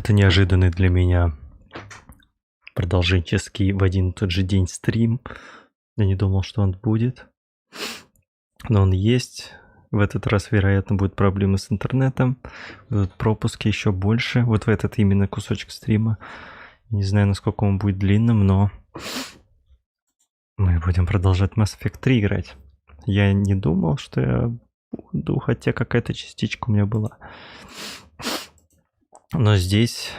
Это неожиданный для меня продолжительский в один и тот же день стрим. Я не думал, что он будет. Но он есть. В этот раз, вероятно, будут проблемы с интернетом. Будут пропуски еще больше. Вот в этот именно кусочек стрима. Не знаю, насколько он будет длинным, но мы будем продолжать Mass Effect 3 играть. Я не думал, что я буду, хотя какая-то частичка у меня была. Но здесь,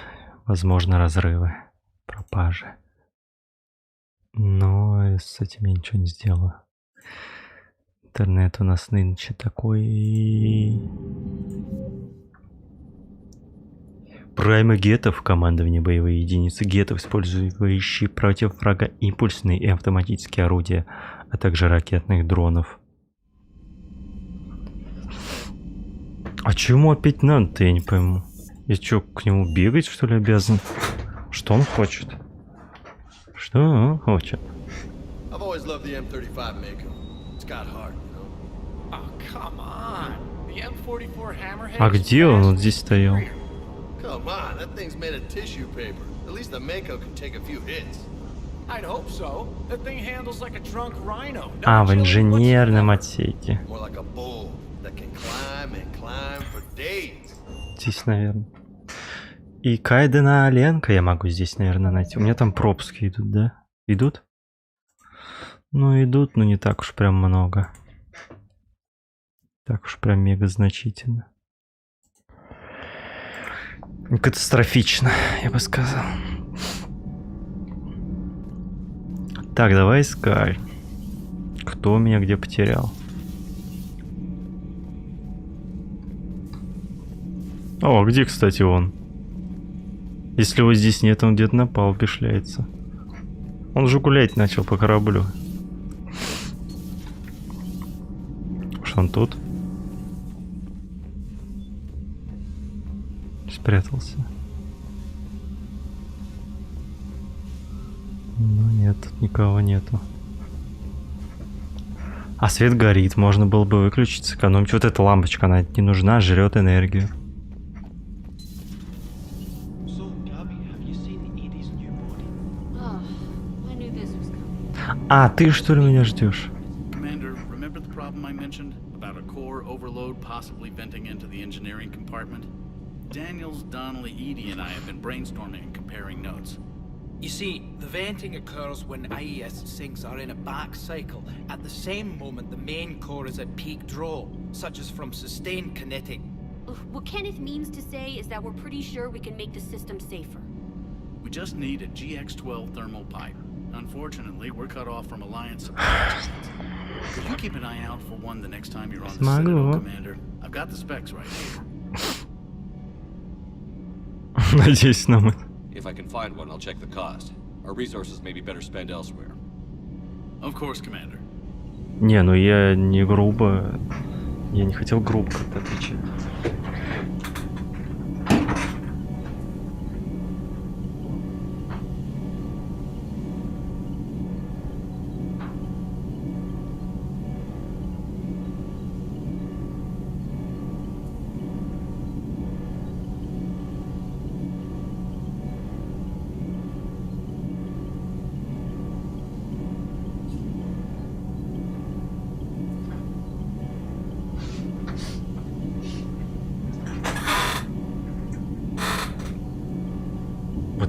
возможно, разрывы, пропажи. Но с этим я ничего не сделаю. Интернет у нас нынче такой... Праймы гетов, командование боевые единицы гетов, использующие против врага импульсные и автоматические орудия, а также ракетных дронов. А чему опять надо-то, я не пойму. Я что, к нему бегать, что ли, обязан? Что он хочет? Что он хочет? А где он? Вот здесь стоял. А, в инженерном отсеке. Здесь, наверное. И Кайдена Ленка я могу здесь, наверное, найти. У меня там пропуски идут, да? Идут? Ну, идут, но не так уж прям много. Так уж прям мега значительно. Катастрофично, я бы сказал. Так, давай искать. Кто меня где потерял? О, где, кстати, он? Если его здесь нет, он где-то на палубе шляется. Он же гулять начал по кораблю. Что он тут? Спрятался. Ну нет, тут никого нету. А свет горит, можно было бы выключить, сэкономить. Вот эта лампочка, она не нужна, жрет энергию. А, ты что ли меня ждешь? Daniels, Donnelly, Edie, and I have been brainstorming and comparing notes. You see, the venting occurs when IES sinks are in a back cycle. At the same moment, the main core is at peak draw, such as from sustained kinetic. What Kenneth means to say is that we're pretty sure we can make the system safer. We just need a GX-12 thermal pipe. Unfortunately, we're cut off from Alliance supply. Could you keep an eye out for one the next time you're on the Citadel, Commander? I've got the specs right here. Надеюсь, нам это. If I can find one, I'll check the cost. Our resources may be better spent elsewhere. Of course, Commander. Не, ну я не грубо. Я не хотел грубо как-то отвечать.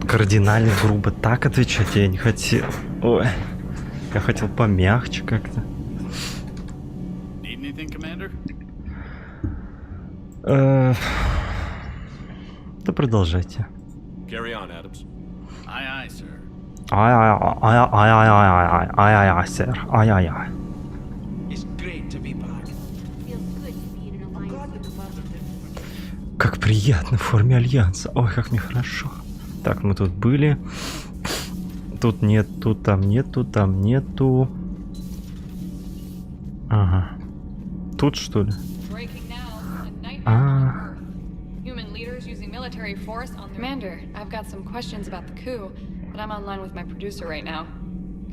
Кардинально грубо так отвечать я не хотел. Ой, я хотел помягче как-то. Да продолжайте. Carry on, Adams. Aye, aye, sir. Ай-яй-яй, сэр. Ай-яй-яй. It's great to be back. Feels good to be in an alliance with Как приятно в форме альянса. Ой, как мне хорошо. Так, мы тут были. Тут нету, там нету, там нету. Ага. Тут что ли? А. Commander, I've got some questions about the coup, but I'm online with my producer right now.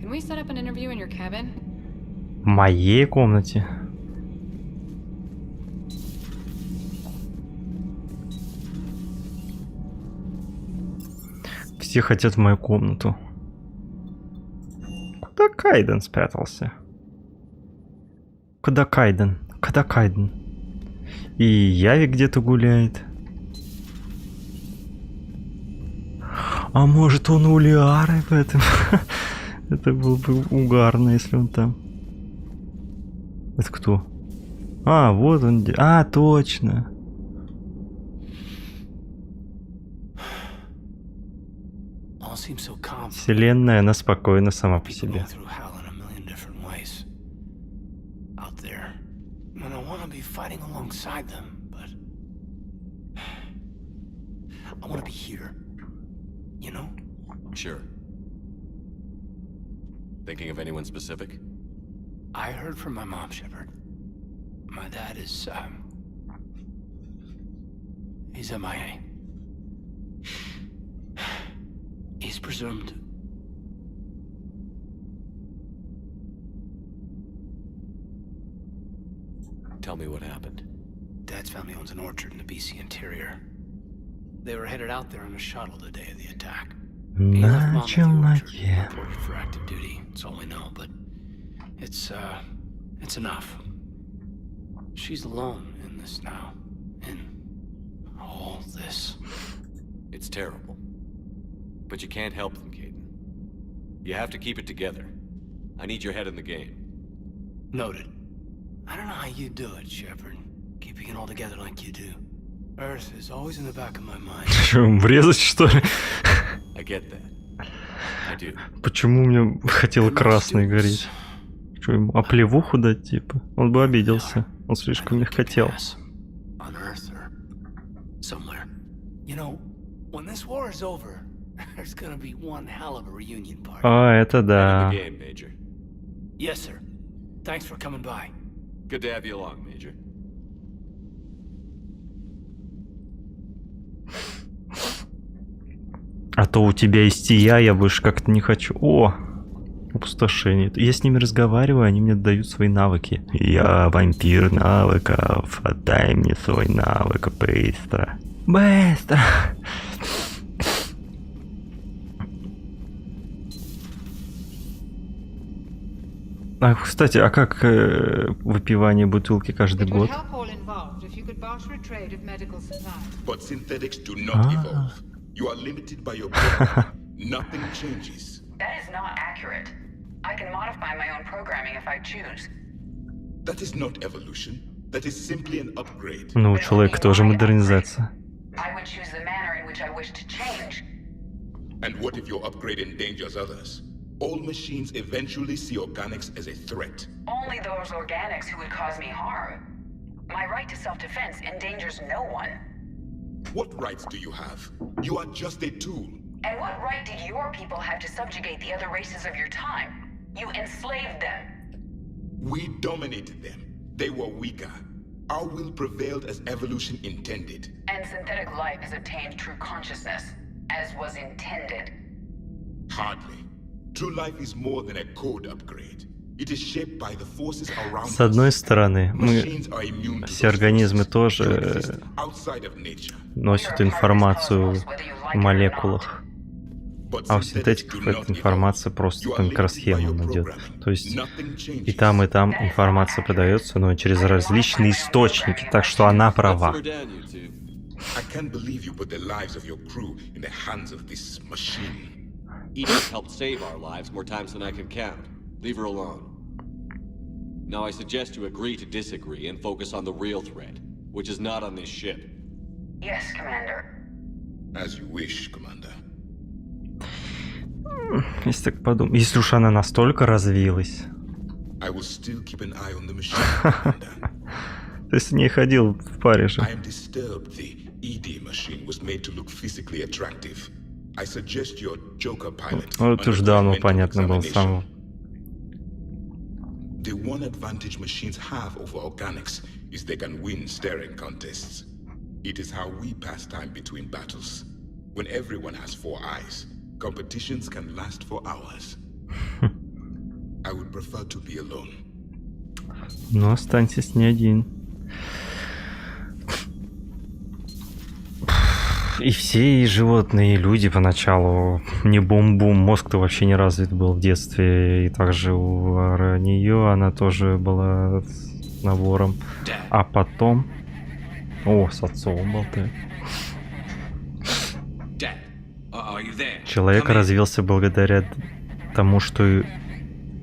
Can we set up an interview in your cabin? В моей комнате. Все хотят в мою комнату. Куда Кайден спрятался? Куда Кайден? Куда Кайден? И Яви где-то гуляет. А может он у Лиары в этом? Это было бы угарно, если он там. Это кто? А, вот он. А, точно. Вселенная, она спокойна сама по себе. Sure. Thinking of anyone specific? I heard from my mom, Shepard. My dad is, he's MIA. He's presumed. Tell me what happened. Dad's family owns an orchard in the BC interior. They were headed out there on a shuttle the day of the attack. He left Mom at the orchard, reported for active duty. That's all we know, but it's enough. She's alone in this now. In all this. It's terrible. But you can't help them, Caden. You have to keep it together. I need your head in the game. Noted. I don't know how you do it, Shepard. Keeping it all together like you do. Earth is always in the back of my mind. Врезать, что ли? I get that. I do. Почему мне хотел красный гореть? Что ему оплевуху дать, типа? Он бы обиделся. Он слишком мягкотел. On Earth or somewhere. You know, when this war is over, there's gonna be one hell of a reunion party. А, это да. Head in the game, Major. Yes, sir. Thanks for coming by. Good to have you along, Major. А то у тебя есть и я больше как-то не хочу. О, опустошение. Я с ними разговариваю, они мне дают свои навыки. Я вампир навыков. Отдай мне свой навык быстро. Быстро. А, кстати, а как выпивание бутылки каждый год? But synthetics do not evolve. You are limited by your body. Nothing changes. That is not accurate. I can modify my own programming if I choose. That is not evolution. That is simply an upgrade. Ну, у человека тоже модернизация. I would choose the manner in which I wish to change. And what if your upgrade endangers others? All machines eventually see organics as a threat. Only those organics who would cause me harm. My right to self-defense endangers no one. What rights do you have? You are just a tool. And what right did your people have to subjugate the other races of your time? You enslaved them. We dominated them. They were weaker. Our will prevailed as evolution intended. And synthetic life has obtained true consciousness, as was intended. Hardly. True life is more than a code upgrade. It is shaped by the forces around us. С одной стороны, все организмы тоже носят информацию в молекулах, а у синтетиков эта информация просто по микросхемам идет. То есть и там информация подается, но через различные источники, так что она права. Edith helped save our lives more times than I can count. Leave her alone. Now I suggest you agree to disagree and focus on the real threat, which is not on this ship. Yes, Commander. As you wish, Commander. Если так подумать, если уж она настолько развилась. I will still keep an eye on the machine, Commander. Ты с ней ходил в Париже. I am disturbed the ED machine was made to look physically attractive. I suggest your Joker pilot. Ну, это уж давно понятно было самому. The one advantage machines have over organics is they can win staring contests. It is how we pass time between battles. When everyone has 4 eyes, competitions can last for hours. I would prefer to be alone. Но останься с ней один. И все, и животные, и люди поначалу. Не бум-бум, мозг-то вообще не развит был в детстве. И также у нее она тоже была с набором. А потом... О, с отцом болтает. Человек развился благодаря тому, что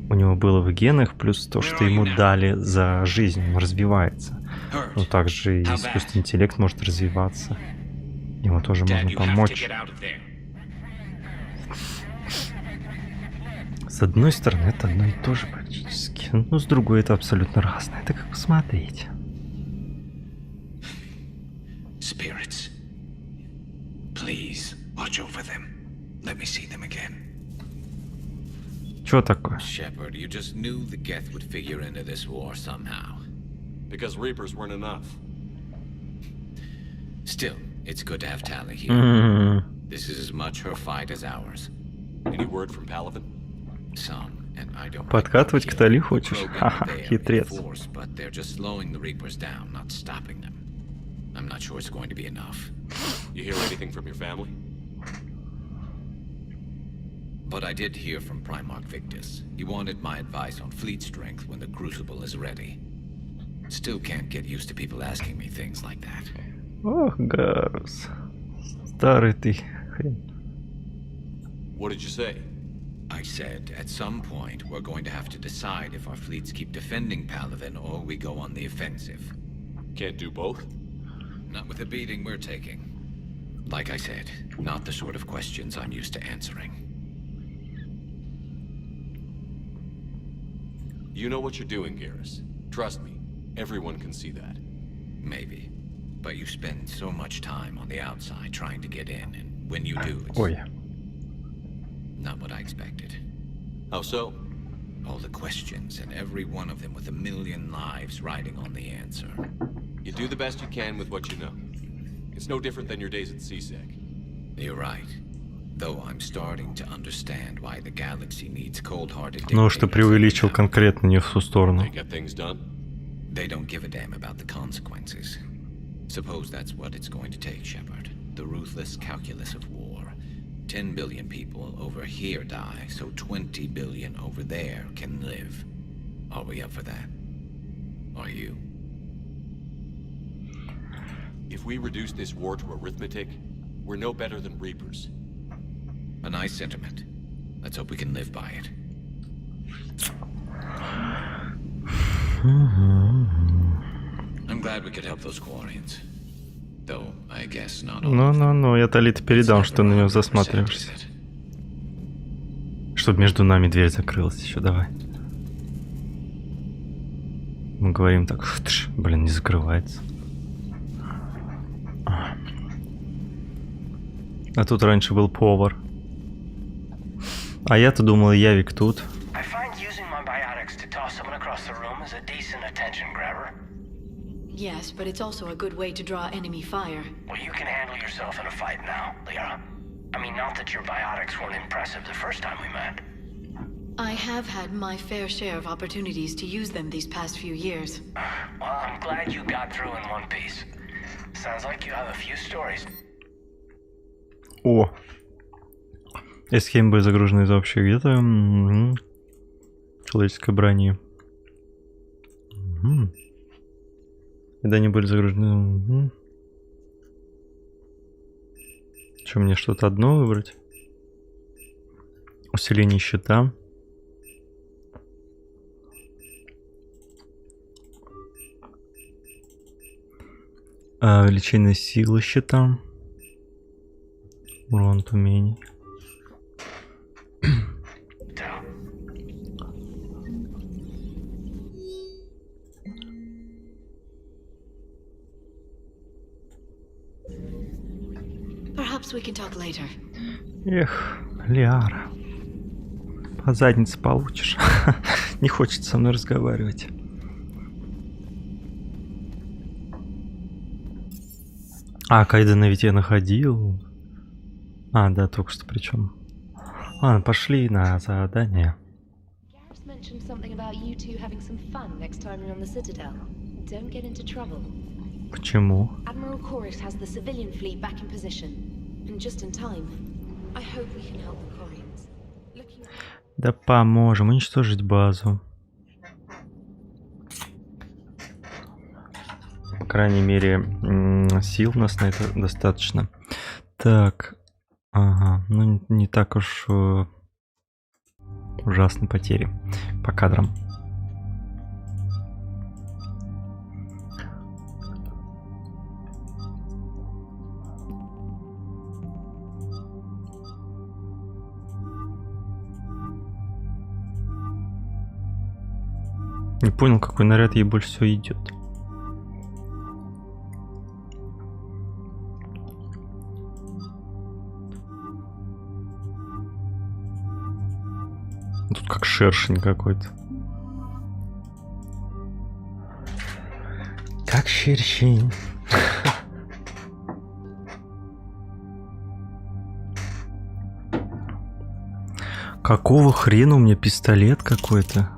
у него было в генах, плюс то, что ему дали за жизнь, он развивается. Но также и искусственный интеллект может развиваться. Ему тоже можно помочь. С одной стороны, это одно и то же практически. Но с другой, это абсолютно разное. Это как посмотреть. Spirits. Please watch over them. Let me see them again. Чё такое? Shepard, you just knew the Geth would figure into this war somehow. Because Reapers weren't enough. Still, it's good to have Tali here. This is as much her fight as ours. Any word from Paladin? Some, and I don't. Подкатывать к Тали хочешь? Ха-ха, хитрец. But they're just slowing the Reapers down, not stopping them. I'm not sure it's going to be enough. You hear anything from your family? But I did hear from Primarch Victus. He wanted my advice on fleet strength when the Crucible is ready. Still can't get used to people asking me things like that. Ох, Гарус. Старый ты хрен. What did you say? I said, at some point, we're going to have to decide if our fleets keep defending Palaven or we go on the offensive. Can't do both? Not with the beating we're taking. Like I said, not the sort of questions I'm used to answering. You know what you're doing, Garrus. Trust me, everyone can see that. Maybe. But you spend so much time on the outside trying to get in, and when you do, it's Ой. not what I expected. How so? All the questions, and every one of them with a million lives riding on the answer. You do the best you can with what you know. It's no different than your days at CSEC. You're right. Though I'm starting to understand why the galaxy needs cold-hearted Ну, что dictators преувеличил like конкретно не в ту сторону. They get things done? They don't give a damn about the consequences. Suppose that's what it's going to take, Shepard. The ruthless calculus of war. 10 billion people over here die, so 20 billion over there can live. Are we up for that? Are you? If we reduce this war to arithmetic, we're no better than Reapers. A nice sentiment. Let's hope we can live by it. I'm glad we could help those Quarians. Though, I guess not all. Ну-ну-ну, я Талите передам, что на него засматриваешься. Чтобы между нами дверь закрылась еще, давай. Мы говорим так, блин, не закрывается. А тут раньше был повар. А я-то думал, Явик тут. I find using my biotics to toss someone across the room is a decent attention grabber. Yes, but it's also a good way to draw enemy fire. Well, you can handle yourself in a fight now, Liara. I mean, not that your biotics weren't impressive the first time we met. I have had my fair share of opportunities to use them these past few years. Well, I'm glad you got through in one piece. Sounds like you have a few stories. О! Схемы были загружены из общей где-то человеческой брони. Когда они были загружены. Что, мне что-то одно выбрать? Усиление щита. Увеличение силы щита. Урон от умений. Perhaps we can talk later. Эх, Лиара. По заднице получишь. Не хочет со мной разговаривать. А, Кайдена ведь я находил. А, да, только что причем. Ладно, пошли на задание. Garrus mentioned something about you two having some fun next time you're on the Citadel. Don't get into trouble. Почему? Admiral Corus has the civilian fleet back in position, and just in time. I hope we can help the Corians. Да поможем уничтожить базу. По крайней мере, сил у нас на это достаточно. Так, ага, ну не так уж ужасные потери по кадрам. Не понял, какой наряд ей больше всего идет. Тут как шершень какой-то. Как шершень. Какого хрена у меня пистолет какой-то?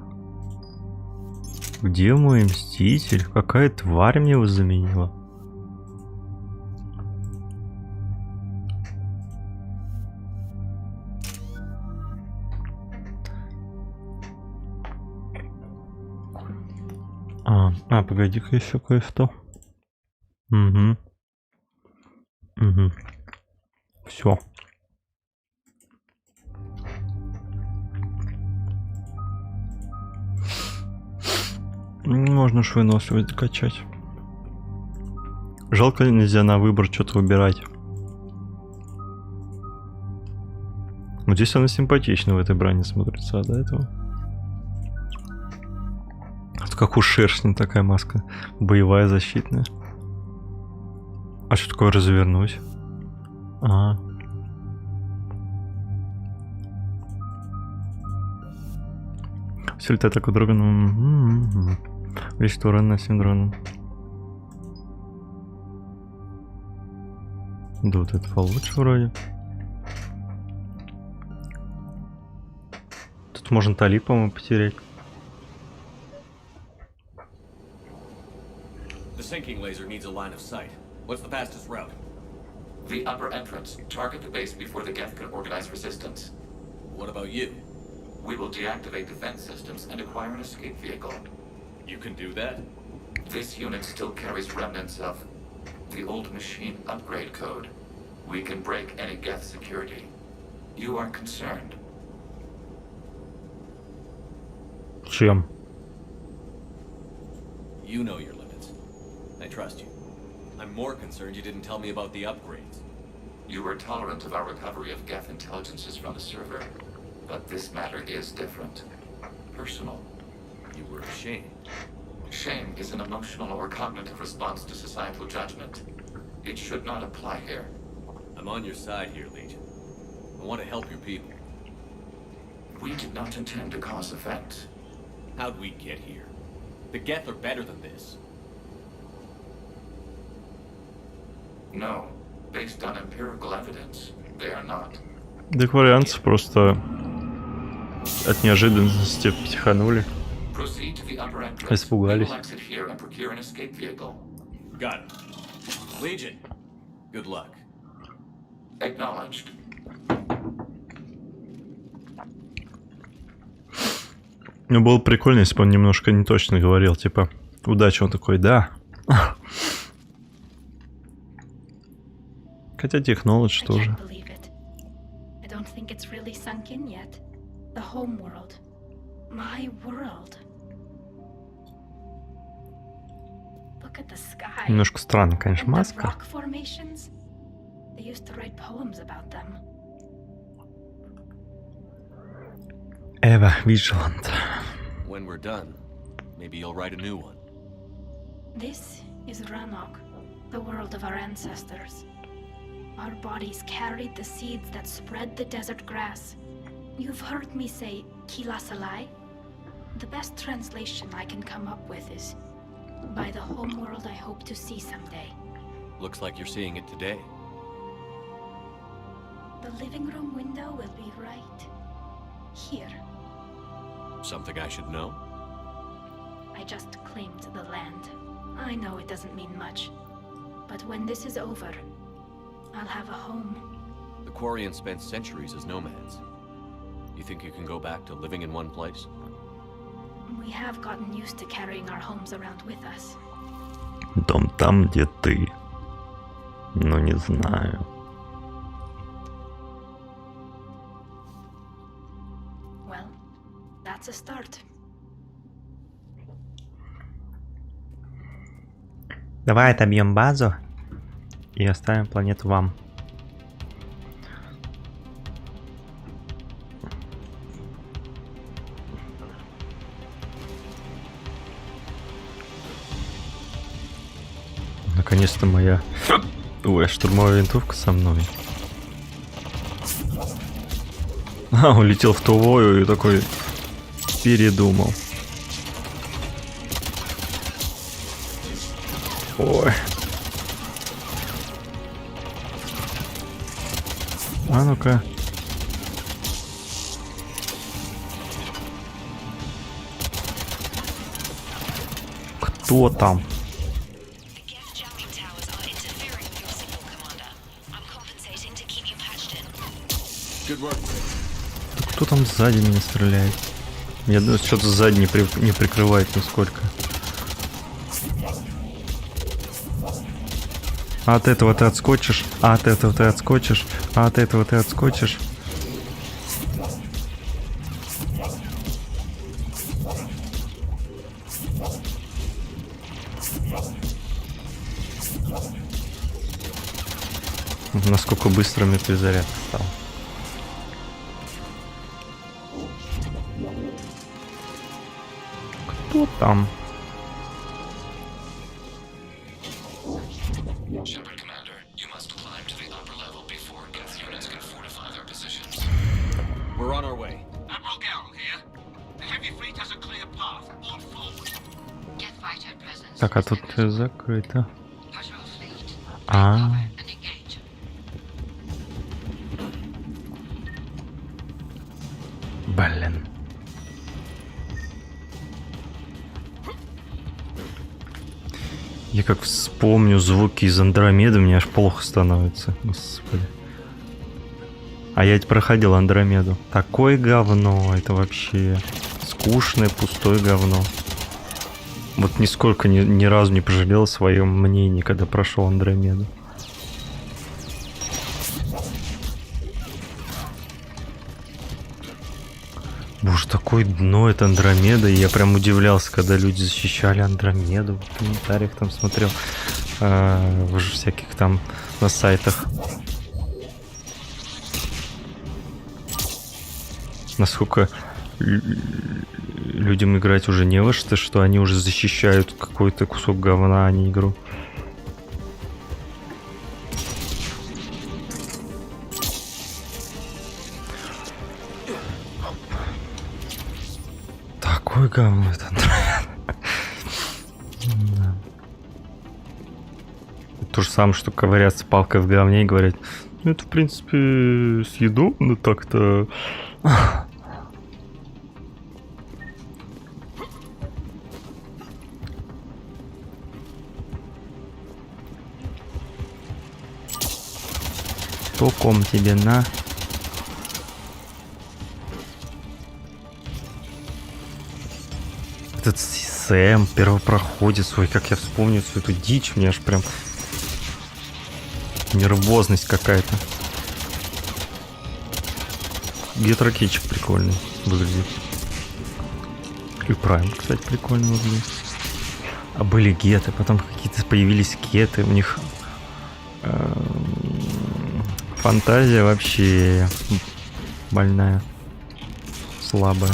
Где мой мститель? Какая тварь мне его заменила? Погоди-ка еще кое-что. Угу. Все. Можно уж выносливость качать. Жалко, нельзя на выбор что-то выбирать. Вот здесь она симпатично в этой броне смотрится, а до этого. Это как у шершня такая маска. Боевая, защитная. А что такое развернуть? Все летает так у дрона. Ресторан на 7 дронов. Да, вот это получше вроде. Тут можно Тали, по-моему, потерять. The sinking laser needs a line of sight. What's the fastest route? The upper entrance. Target the base before the Geth can organize resistance. What about you? We will deactivate defense systems and acquire an escape vehicle. You can do that? This unit still carries remnants of the old machine upgrade code. We can break any Geth security. You are concerned? Чем? You know your limits. I trust you. I'm more concerned you didn't tell me about the upgrades. You were tolerant of our recovery of Geth intelligences from the server. But this matter is different. Personal. You were ashamed. Shame is an emotional or cognitive response to societal judgment. It should not apply here. I'm on your side here, Legion. I want to help your people. We did not intend to cause offense. How'd we get here? The Geth are better than this. No. Based on empirical evidence, they are not. Декварианцы просто от неожиданности психанули. Испугались. Got it. Legion, good luck. Acknowledged. Ну, было прикольно, если бы он немножко не точно говорил, типа, удачи, он такой, да. Хотя технолог тоже. The home world. My world. Look at the sky. Немножко странно, конечно, маска. Rock formations. They used to write poems about them. Eva Vigilant. When we're done, maybe you'll write a new one. This is Ranok, the world of our ancestors. Our bodies carried the seeds that spread the desert grass. You've heard me say Kilasalai? The best translation I can come up with is by the home world I hope to see someday. Looks like you're seeing it today. The living room window will be right here. Something I should know? I just claimed the land. I know it doesn't mean much, but when this is over, I'll have a home. The Quarians spent centuries as nomads. You think you can go back to living in one place? We have gotten used to carrying our homes around with us. Дом там, где ты. Ну, не знаю. Well, that's a start. Давай отобьем базу и оставим планету вам. Наконец-то моя штурмовая винтовка со мной. Улетел в тулою и такой передумал. Ой. А ну-ка. Кто там? Кто там сзади меня стреляет? Меня что-то сзади не прикрывает нисколько. А от этого ты отскочишь, а от этого ты отскочишь, а от этого ты отскочишь. Насколько быстро мне перезаряд стал. Кто там? Так, а тут закрыто. Блин. Я как вспомню звуки из Андромеды, мне аж плохо становится. Господи. А я ведь проходил Андромеду. Такое говно, это вообще скучное, пустое говно. Вот нисколько ни разу не пожалел о своем мнении, когда прошел Андромеду. Боже, такое дно это Андромеда, и я прям удивлялся, когда люди защищали Андромеду. В комментариях там смотрел, в всяких там на сайтах. Насколько людям играть уже не во что они уже защищают какой-то кусок говна, а не игру. Такое говно это. То же самое, что ковыряться палкой в говне и говорить, ну это в принципе съедобно так-то. Током тебе на. Этот Сэм, первопроходец, ой, как я вспомню всю эту дичь, мне аж прям нервозность какая-то. Гетрокетчик прикольный выглядит. И Прайм, кстати, прикольно выглядит. А были геты, потом какие-то появились кеты, у них фантазия вообще больная, слабая.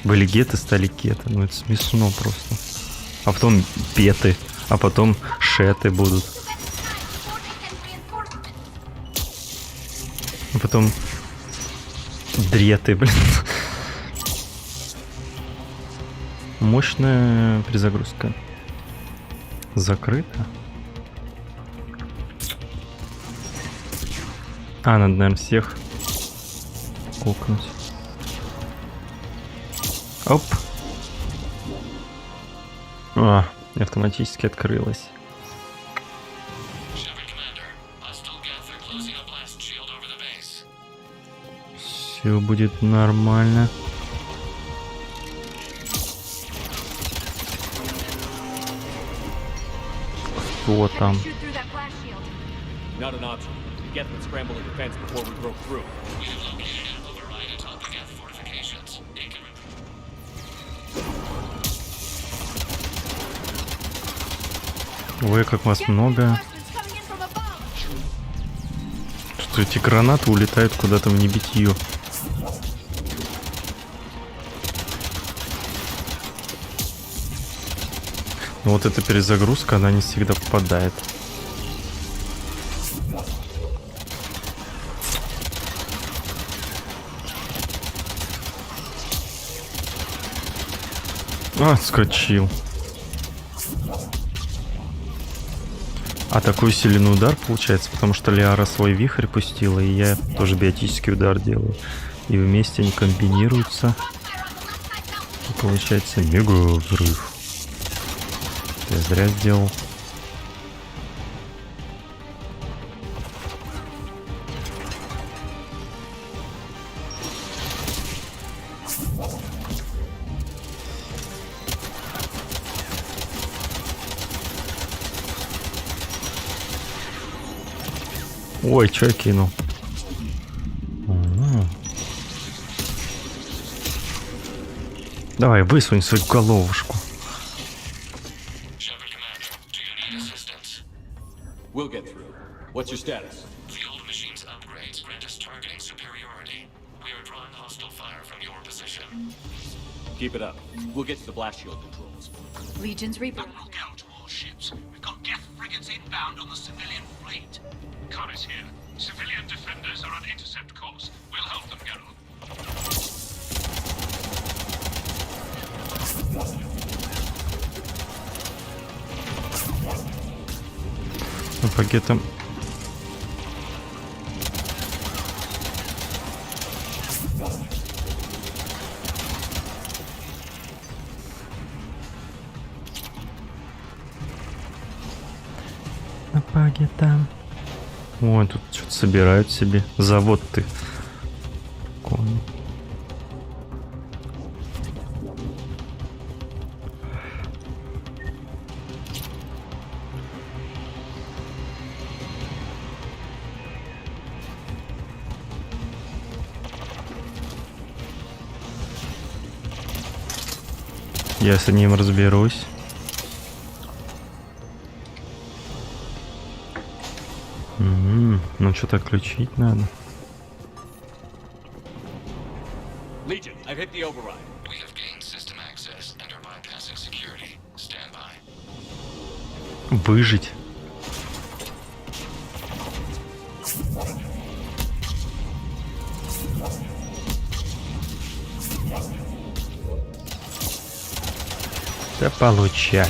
Были геты, стали кеты. Ну это смешно просто. А потом петы, а потом шеты будут. А потом дреты, блин. Мощная перезагрузка. Закрыто. Надо, наверное, всех кокнуть. Оп. И автоматически открылась. Все будет нормально. Кто там? Not an option. Geth would scramble the defense before we broke through. We have located an override atop the Geth fortifications. Ой, как вас много. Что эти гранаты улетают куда-то в небытие. Но вот эта перезагрузка, она не всегда попадает. Отскочил. А такой сильный удар получается, потому что Лиара свой вихрь пустила, и я тоже биотический удар делаю. И вместе они комбинируются. И получается мега взрыв. Я зря сделал. Ой, что я кинул? Давай, высунь свою головушку. We'll get through. What's your status? The old machine's upgrades grant us targeting superiority. We are drawing hostile fire from your position. Keep it up. We'll get to the blast shield controls. Legion's Reaper. We'll get to all ships. We've got Geth frigates inbound on the civilian fleet. Kari's here. Civilian defenders are on intercept course. We'll help them, Geralt. По пакетам. По пакетам. Ой, тут что-то собирают себе. Завод ты. Конь. Я с ним разберусь. Ну что-то отключить надо. Legion, I've hit the override. We have gained system access and are bypassing security. Stand by. Выжить. Да получай.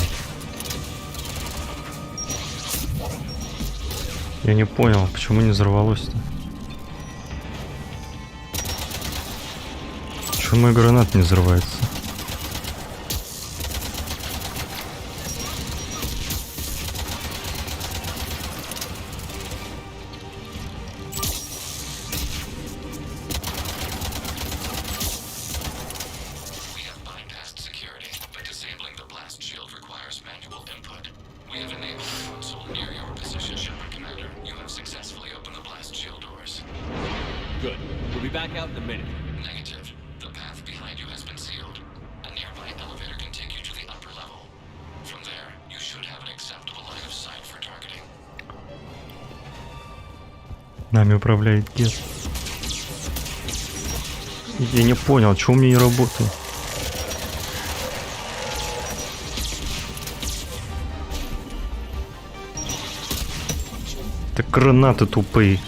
Я не понял, почему не взорвалось-то. Почему мой гранат не взрывается? Good. We'll be back out in a minute. Negative. The path behind you has been sealed. A nearby elevator can take you to the upper level. From there, you should have an acceptable line of sight for targeting. Нами управляет Гет. Я не понял, что у меня не работает. Это гранаты тупые.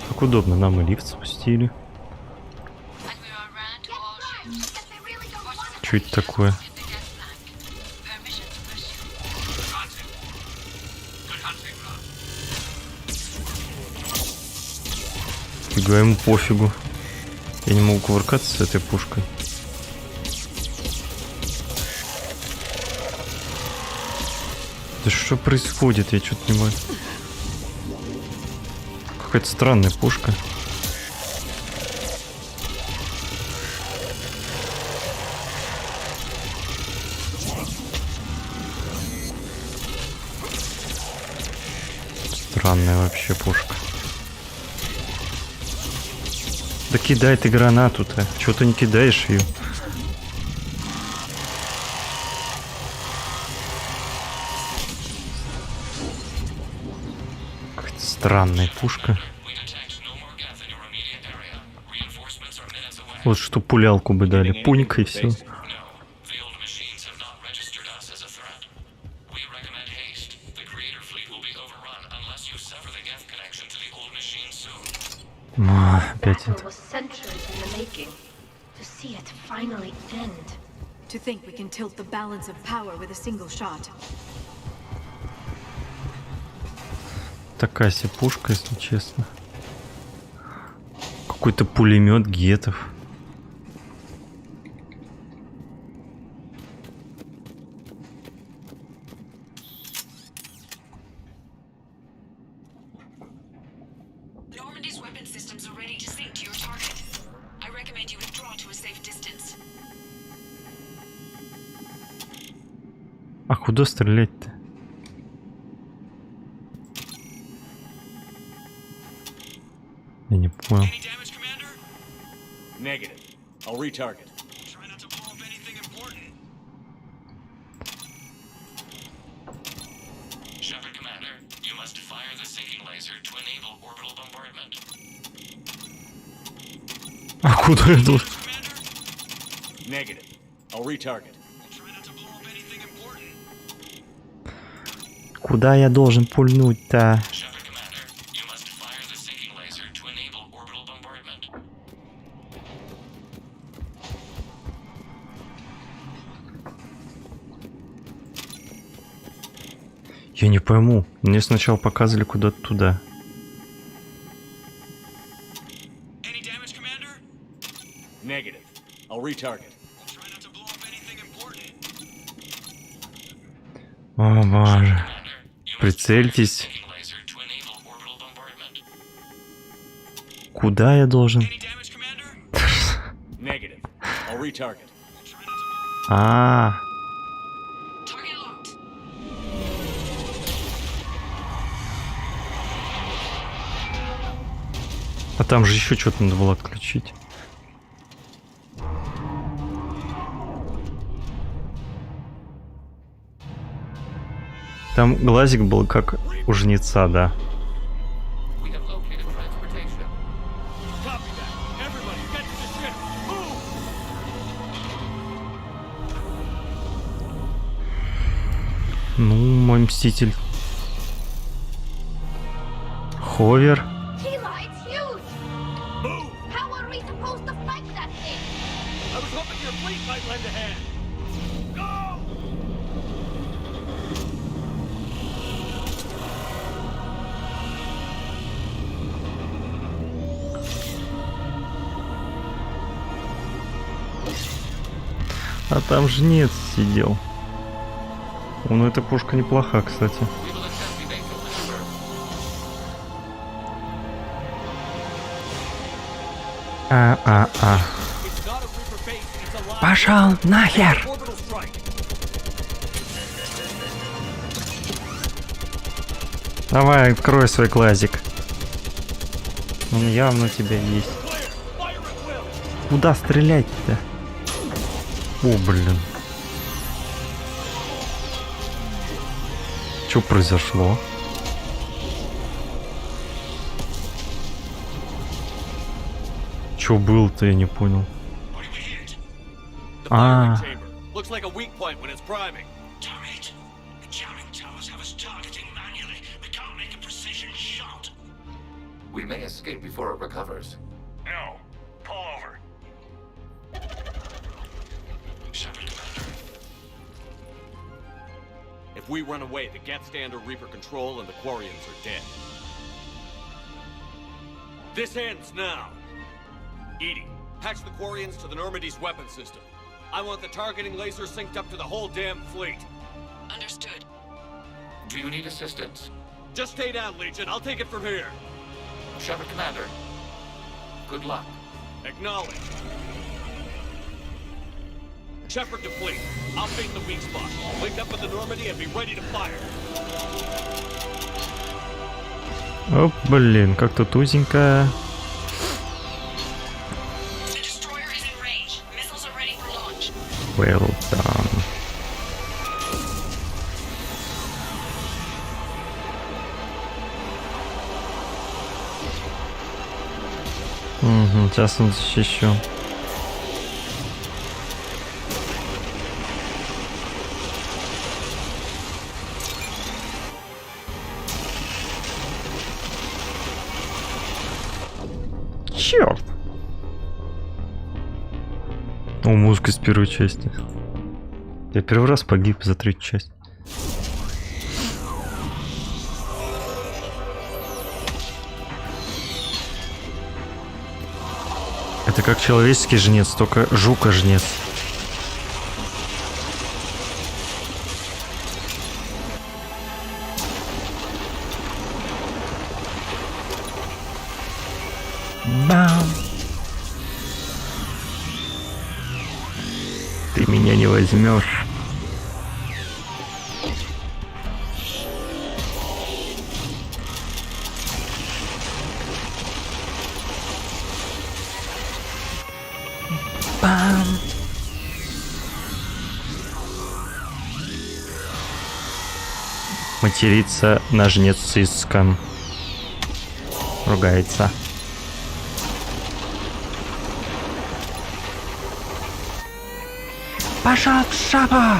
Как удобно, нам и лифт спустили. Что это такое? Фига ему пофигу. Я не могу кувыркаться с этой пушкой. Да что происходит? Я что-то не могу. Какая-то странная пушка. Странная вообще пушка. Да кидай ты гранату-то. Чего ты не кидаешь ее? Какая-то странная пушка. Вот что пулялку бы дали. Пунька и все. Опять это. To think we can tilt the balance of power with a single shot. Такая себе пушка, если честно. Какой-то пулемет гетов. А куда стрелять-то? Я не понял. Negative. I'll retarget. Shepard Commander, you must fire the sinking laser to enable orbital bombardment. А куда я тут? Negative. I'll retarget. Куда я должен пульнуть-то? Я не пойму. Мне сначала показывали куда-то туда. Negative. I'll retarget. О боже. Прицельтесь. Куда я должен? Negative. I'll retarget. А. А там же еще что-то надо было отключить. Там глазик был как у жнеца, да. Ну, мой мститель. Ховер. А там жнец сидел. Ну, эта пушка неплоха, кстати. Пошел нахер! Давай, открой свой глазик. Он явно у тебя есть. Куда стрелять-то? О, блин. Что произошло? Что было-то, я не понял. А. Looks like a weak point when it's priming. Damn it! The jamming towers have us targeting manually. We can't make a precision shot. We may escape before it recovers. No. Pull over. Shepard If we run away, the Geth stand under Reaper control and the Quarians are dead. This ends now. Edie, patch the Quarians to the Normandy's weapon system. I want the targeting laser synced up to the whole damn fleet. Understood. Do you need assistance? Just stay down, Legion. I'll take it from here. Shepard, Commander. Good luck. Acknowledge. Shepard to fleet. I'll face the weak spot. Link up with the Normandy and be ready to fire. О, блин, как тут узенько. Well done. Угу, сейчас он защищен. Черт! О, музыка из первой части. Я первый раз погиб за третью часть. Это как человеческий жнец, только жука-жнец. Бам! Ты меня не возьмешь. Бам! Матерится на жнецистском. Ругается. Пошел в шапа!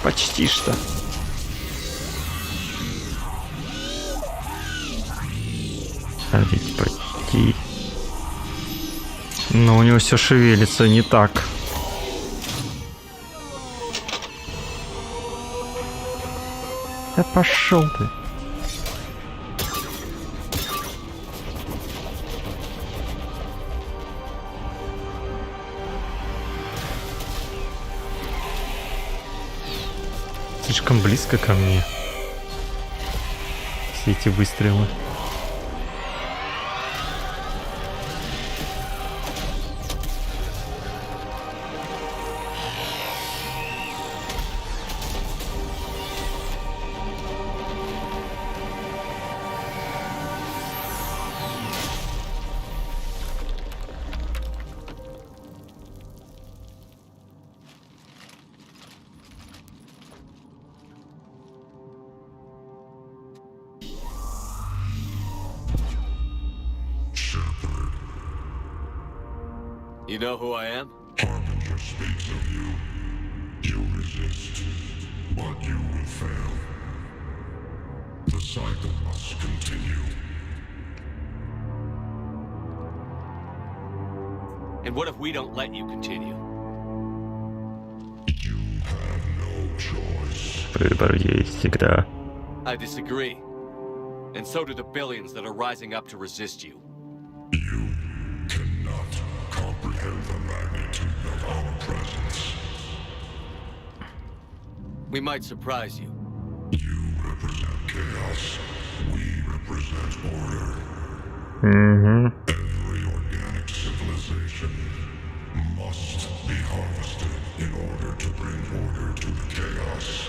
Почти что. А ведь почти. Но у него все шевелится не так. Да пошел ты. Слишком близко ко мне. Все эти выстрелы. You know who I am? Harbinger speaks of you. You resist, but you will fail. The cycle must continue. And what if we don't let you continue? You have no choice. Выбор есть всегда. I disagree. And so do the billions that are rising up to resist you. You cannot comprehend the magnitude of our presence. We might surprise you. You represent chaos. We represent order. Every organic civilization must be harvested in order to bring order to the chaos.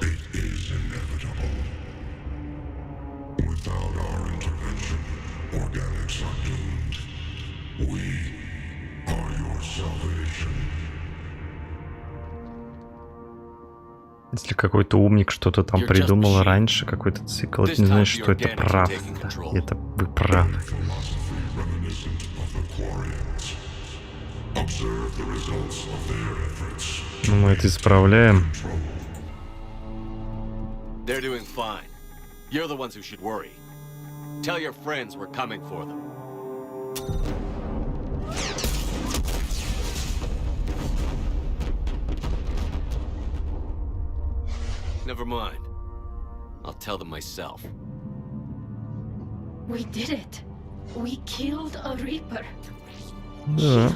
It is inevitable. Without our intervention, organics are doomed. We are your salvation. Если какой-то умник что-то там придумал раньше, какой-то цикл, это не значит, что это правда. И это вы правы. Ну, мы это исправляем. They're doing fine. You're the ones who should worry. Tell your friends we're coming for them. Never mind. I'll tell them myself. We did it. We killed a Reaper. Да.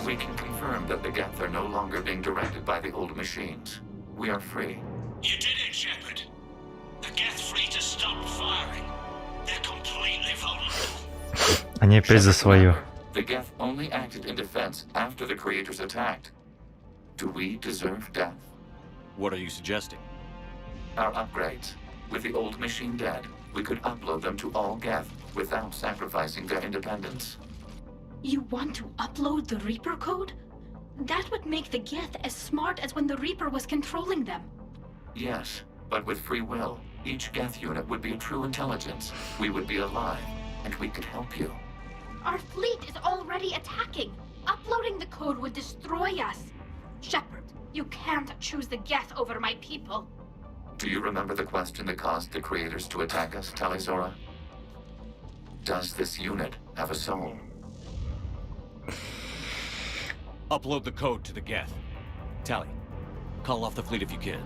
We can confirm that the Geth are no longer being directed by the old machines. We are free. You did it, Shepard. The Geth fleet has stopped firing. They're completely vulnerable. Они опять за свое. The Geth only acted in defense after the creators attacked. Do we deserve death? What are you suggesting? Our upgrades. With the old machine dead, we could upload them to all Geth without sacrificing their independence. You want to upload the Reaper code? That would make the Geth as smart as when the Reaper was controlling them. Yes, but with free will, each Geth unit would be a true intelligence. We would be alive, and we could help you. Our fleet is already attacking. Uploading the code would destroy us. Shepard, you can't choose the Geth over my people. Do you remember the question that caused the creators to attack us, Talizora? Does this unit have a soul? Upload the code to the Geth. Tally, call off the fleet if you can.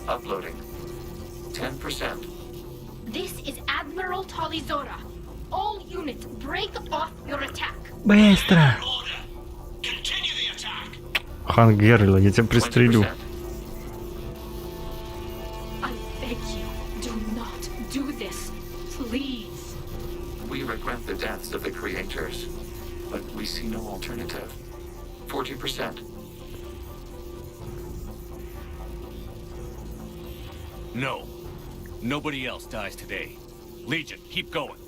Uploading. 10%. This is Admiral Talizora. All units, break off your attack. Быстро! Continue the attack. Хан Герла, я тебя пристрелю. 20%. I beg you, do not do this. Please. We regret the deaths of the creators, but we see no alternative. 40%. No. Nobody else dies today. Legion, keep going.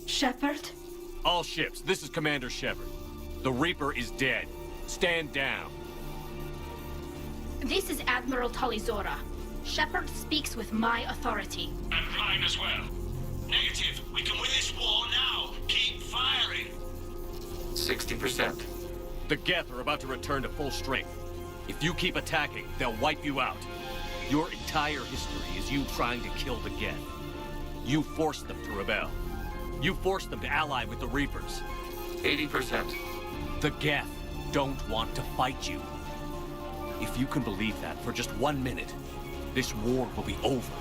Shepard? All ships, this is Commander Shepard. The Reaper is dead. Stand down. This is Admiral Talizora. Shepard speaks with my authority. And mine as well. Negative. We can win this war now. Keep firing. 60%. The Geth are about to return to full strength. If you keep attacking, they'll wipe you out. Your entire history is you trying to kill the Geth. You forced them to rebel. You forced them to ally with the Reapers. 80%. The Geth don't want to fight you. If you can believe that for just 1 minute, this war will be over.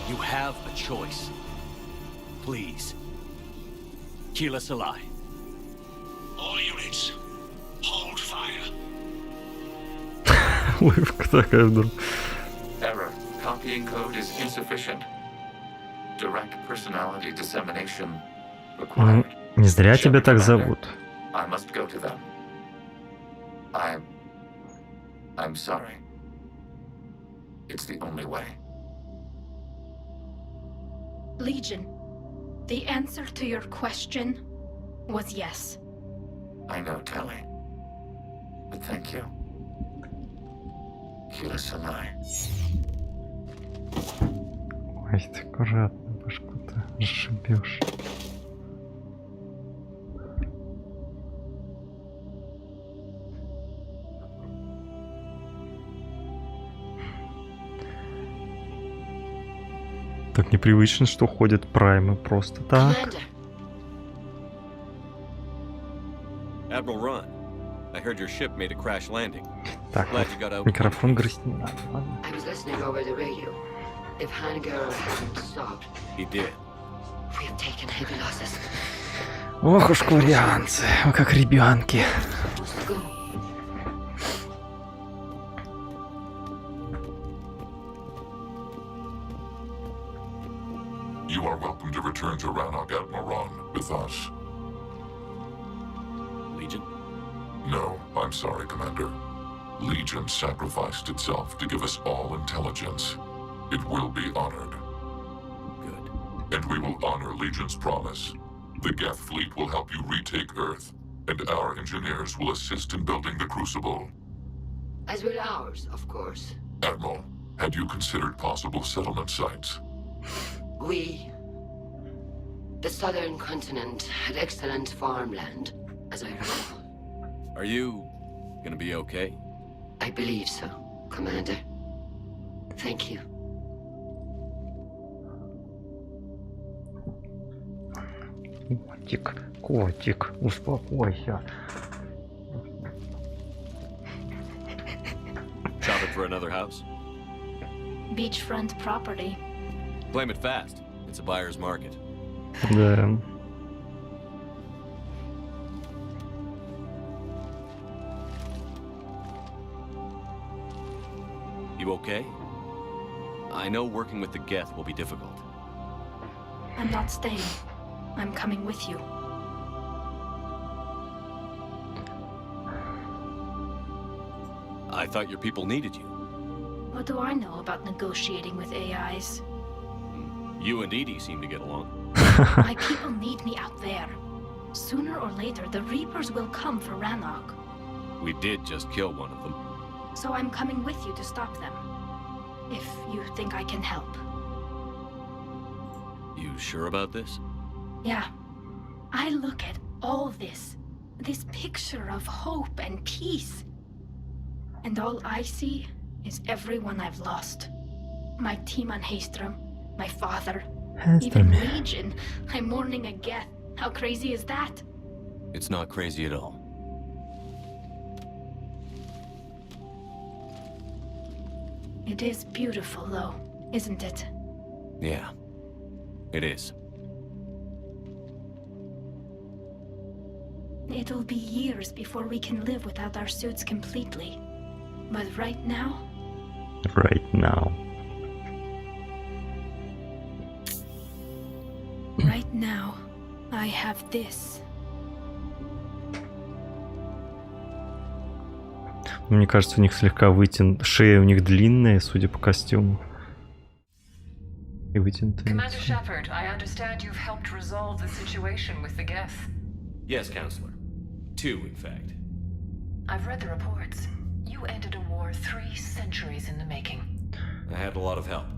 You have a choice. Please. Keep us alive. All units, hold fire. Улыбка такая вдруг. Error. Copying code is insufficient. Direct personality dissemination required. Не зря тебя так зовут. I must go to them. I'm sorry. It's the only way. Legion, the answer to your question was yes. I know, Tally. But thank you. Keep us alive. Ой, ты аккуратно башку-то расшибешь. Так непривычно, что ходят праймы просто так. Admiral Ron, I heard your ship made a crash landing. Так, Glad вот, you got out. микрофон грызть не надо, ладно? I was listening over the radio. If Hangirl hadn't stopped, He did. we have taken heavy losses. Ох уж курянцы, вы как ребенки. Go. You are welcome to return to Rannoch, Admiral Ron, with us. Legion? No, I'm sorry, Commander. Legion sacrificed itself to give us all intelligence. It will be honored. Good. And we will honor Legion's promise. The Geth fleet will help you retake Earth, and our engineers will assist in building the Crucible. As will ours, of course. Admiral, had you considered possible settlement sites? The southern continent had excellent farmland, as I recall. Are you gonna be okay? I believe so, Commander. Thank you. Котик, успокойся. Shopping for another house? Beachfront property. Claim it fast. It's a buyer's market. Да. You okay? I know working with the Geth will be difficult. I'm not staying. I'm coming with you. I thought your people needed you. What do I know about negotiating with AIs? You and Edie seem to get along. My people need me out there. Sooner or later, the Reapers will come for Rannoch. We did just kill one of them. So I'm coming with you to stop them. If you think I can help. You sure about this? Yeah. I look at all this picture of hope and peace. And all I see is everyone I've lost. My team on Haestrom, my father, even Legion. I'm mourning a Geth. How crazy is that? It's not crazy at all. It is beautiful, though, isn't it? Yeah, it is. It'll be years before we can live without our suits completely. But right now... Right now. Right now, I have this. Мне кажется, у них слегка шея у них длинная, судя по костюму. И вытянутая. Commander Shepard, I understand you've helped resolve the situation with the Geth. Yes, Counselor. 2, in fact. I've read the reports. You ended a war 3 centuries in the making. I had a lot of help.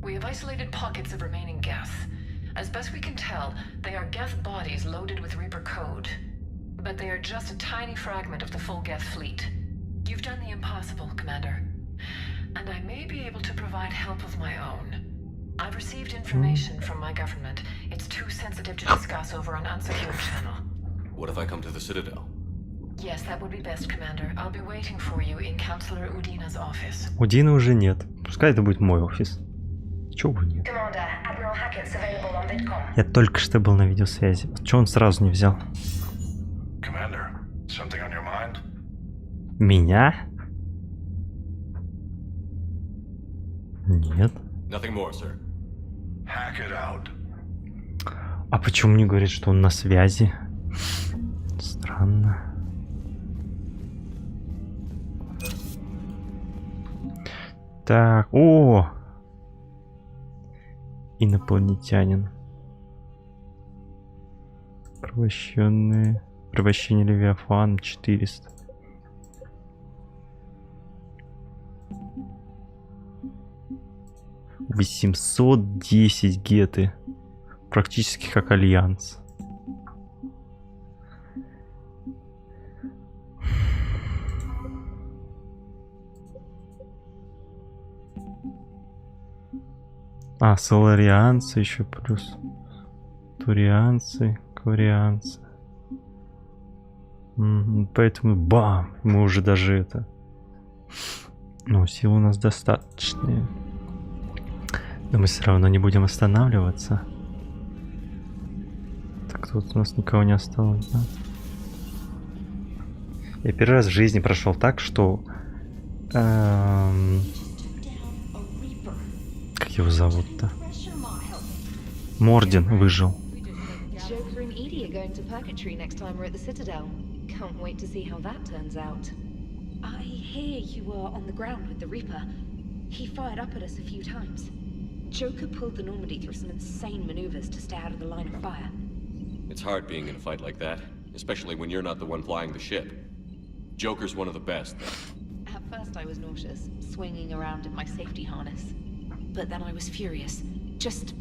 We have isolated pockets of remaining Geth. As best we can tell, they are Geth bodies loaded with Reaper code. But they are just a tiny fragment of the full Geth fleet. You've done the impossible, Commander. And I may be able to provide help of my own. I've received information from my government. It's too sensitive to discuss over an unsecured channel. What if I come to the Citadel? Yes, that would be best, Commander. I'll be waiting for you in Counselor Udina's office. Удина уже нет. Пускай это будет мой офис. Чего бы нет? Я только что был на видеосвязи. Чего он сразу не взял? Commander, something on your mind? Меня? Нет. Nothing more, sir. Hack it out. А почему мне говорят, что он на связи? Странно. Так, о! Инопланетянин. Провощение Левиафан 400. $810 геты. Практически как Альянс. А, соларианцы еще плюс. Турианцы, кварианцы. Поэтому бам! Мы уже даже это... Ну, сил у нас достаточные. Но мы все равно не будем останавливаться. Так, тут у нас никого не осталось, да? Я первый раз в жизни прошел так, что... Как его зовут-то? Морден выжил. Joker and Edie are going to Purgatory next time we're at the Citadel. Can't wait to see how that turns out. I hear you were on the ground with the Reaper. He fired up at us a few times. Joker pulled the Normandy through some insane maneuvers to stay out of the line of fire. It's hard being in a fight like that, especially when you're not the one flying the ship. Joker's one of the best. At first I was nauseous, swinging around in my safety harness. But then I was furious. Just...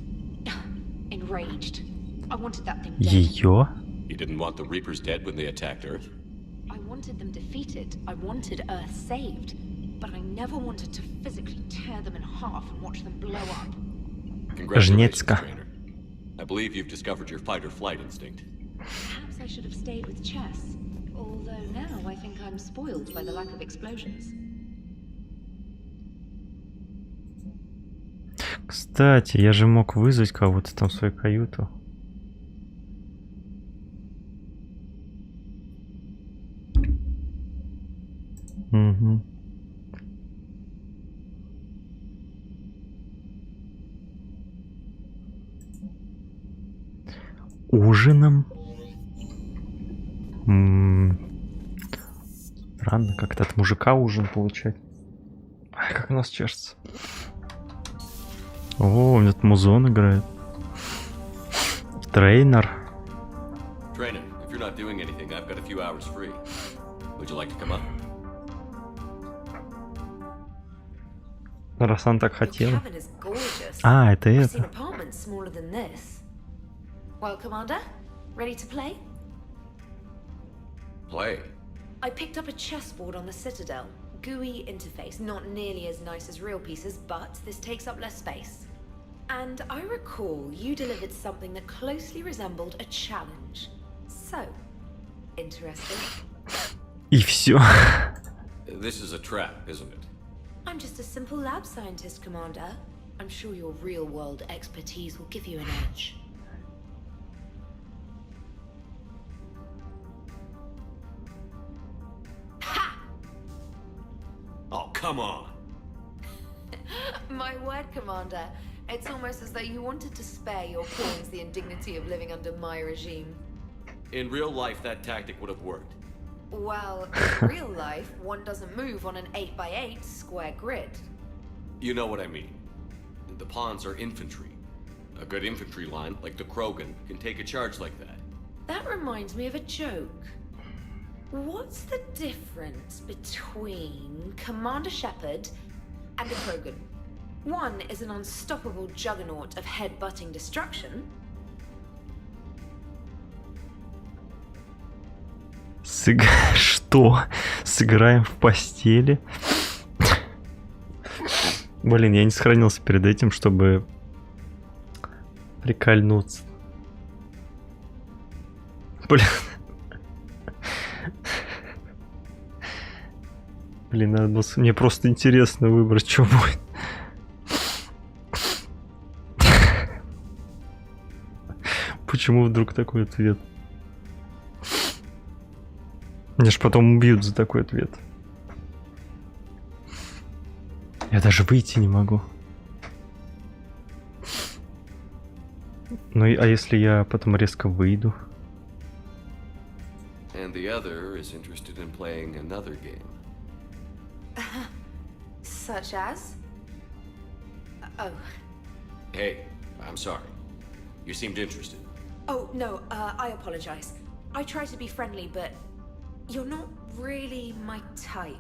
enraged. I wanted that thing dead. Ее? You didn't want the Reapers dead when they attacked Earth? I wanted them defeated. I wanted Earth saved. But I never wanted to physically tear them in half and watch them blow up. Жнецка. I believe you've discovered your fight-or-flight instinct. Perhaps I should have stayed with chess. Although now I think I'm spoiled by the lack of explosions. Кстати, я же мог вызвать кого-то там в свою каюту. Угу. Ужином? Странно, как-то от мужика ужин получать. Ай, как у нас чешется. О, у меня тут музон играет. Трейнер. Trainer, if you're not doing anything, I've got a few hours free. Would you like to come up? Раз он так хотел. А, это это. Well, Commander, ready to play? Play? I picked up a chessboard on the Citadel. GUI interface, not nearly as nice as real pieces, but this takes up less space. And I recall you delivered something that closely resembled a challenge. So, interesting. И все. This is a trap, isn't it? I'm just a simple lab scientist, Commander. I'm sure your real-world expertise will give you an edge. Oh, come on! My word, Commander. It's almost as though you wanted to spare your pawns the indignity of living under my regime. In real life, that tactic would have worked. Well, in real life, one doesn't move on an 8x8 square grid. You know what I mean. The pawns are infantry. A good infantry line, like the Krogan, can take a charge like that. That reminds me of a joke. What's the difference between Commander Shepard and a Krogan? One is an unstoppable juggernaut of head-butting destruction. Что? Сыграем в постели? Блин, я не сохранился перед этим, чтобы прикольнуться. Блин. Блин, надо было... Мне просто интересно выбрать, что будет. Почему вдруг такой ответ? Меня ж потом убьют за такой ответ. Я даже выйти не могу. Ну а если я потом резко выйду? And the other is interested in playing another game. Such as? Oh. Hey, I'm sorry. You seemed interested. Oh, no, I apologize. I try to be friendly, but you're not really my type.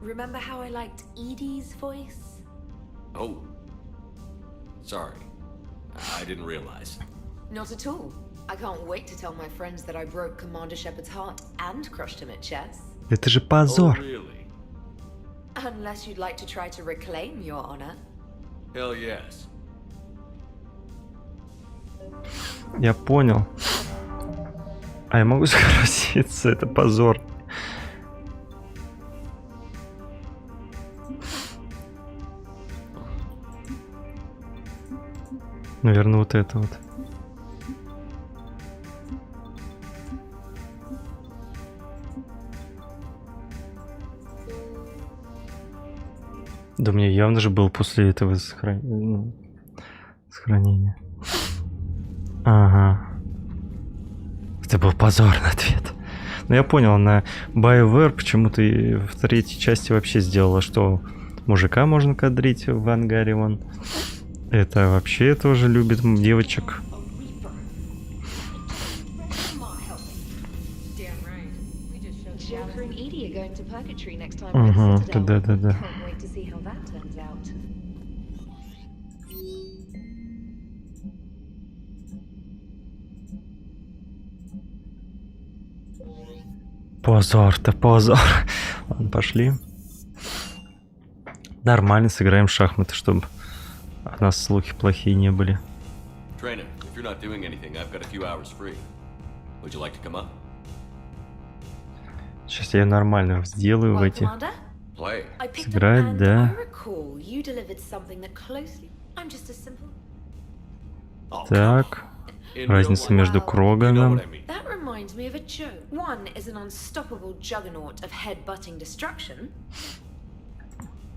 Remember how I liked Edie's voice? Oh. Sorry. I didn't realize. Not at all. I can't wait to tell my friends that I broke Commander Shepard's heart and crushed him at chess. Это же позор. Oh, really? Unless you'd like to try to reclaim your honor. Hell yes. Я понял. А я могу согласиться, это позор. Наверное, вот это вот. Да мне явно же был после этого сохранения. Ага. Это был позорный ответ. Но я понял, на BioWare почему-то в третьей части вообще сделала, что мужика можно кадрить в ангаре вон. Это вообще тоже любит девочек. Угу, да. Позор-то позор. Ладно, пошли. Нормально сыграем в шахматы, чтобы от нас слухи плохие не были. Trainer, if you're you're not doing anything, I've got a few hours free. Would you like to come up? Сейчас я нормально сделаю в эти. Play. Сыграть, да. Так. Разница между Кроганом. That reminds me of a joke. One is an unstoppable juggernaut of head-butting destruction.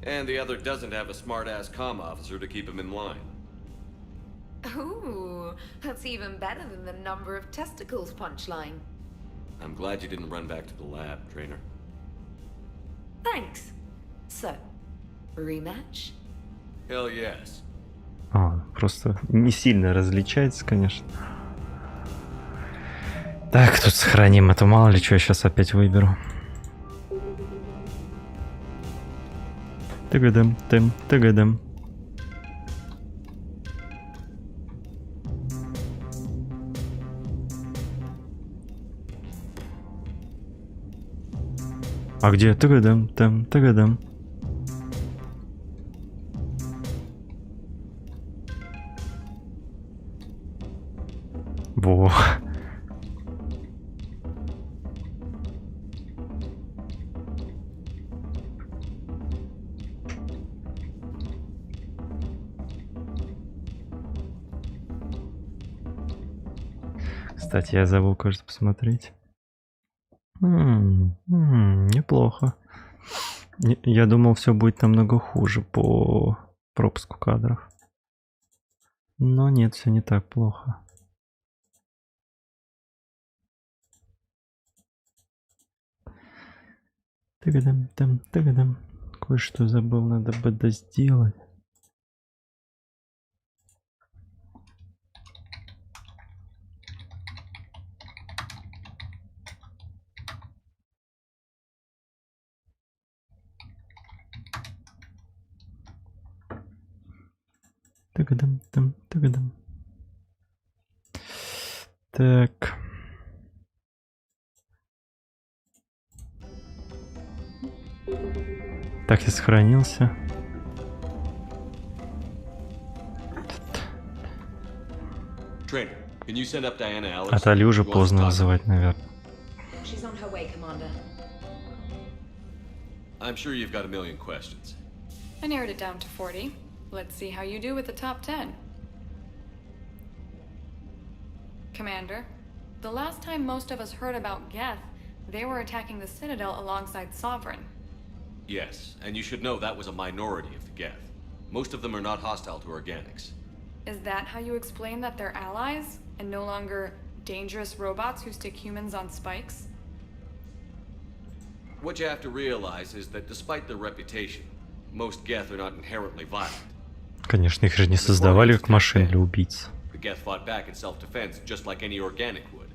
And the other doesn't have a smart-ass comm officer to keep him in line. Ooh, that's even better than the number of testicles punchline. I'm glad you didn't run back to the lab, trainer. Thanks. So, rematch? Hell yes. Просто не сильно различается, конечно. Так, тут сохраним, а то мало ли что я сейчас опять выберу. Тыгадам, тым, тыгадам. А где тыгадам, там, тыгадам? Во. Кстати, я забыл, кажется, посмотреть. Неплохо. Я думал, все будет намного хуже по пропуску кадров. Но нет, все не так плохо. Тыгадам, там, тыгадам. Кое-что забыл, надо бы сделать. Тыгадам, там, тыгадам. Так. Так, я сохранился. А Тали уже поздно вызывать, наверное. I'm sure you've got a million questions. I narrowed it down to 40. Let's see how you do with the top 10. Commander, the last time most of us heard about Geth, they were attacking the Citadel alongside Sovereign. Yes, and you should know that was a minority of the Geth. Most of them are not hostile to organics. Is that how you explain that they're allies, and no longer dangerous robots who stick humans on spikes? What you have to realize is that despite their reputation, most Geth are not inherently violent. Конечно, их же не создавали как машин для убийц. The Geth fought back in self-defense just like any organic would.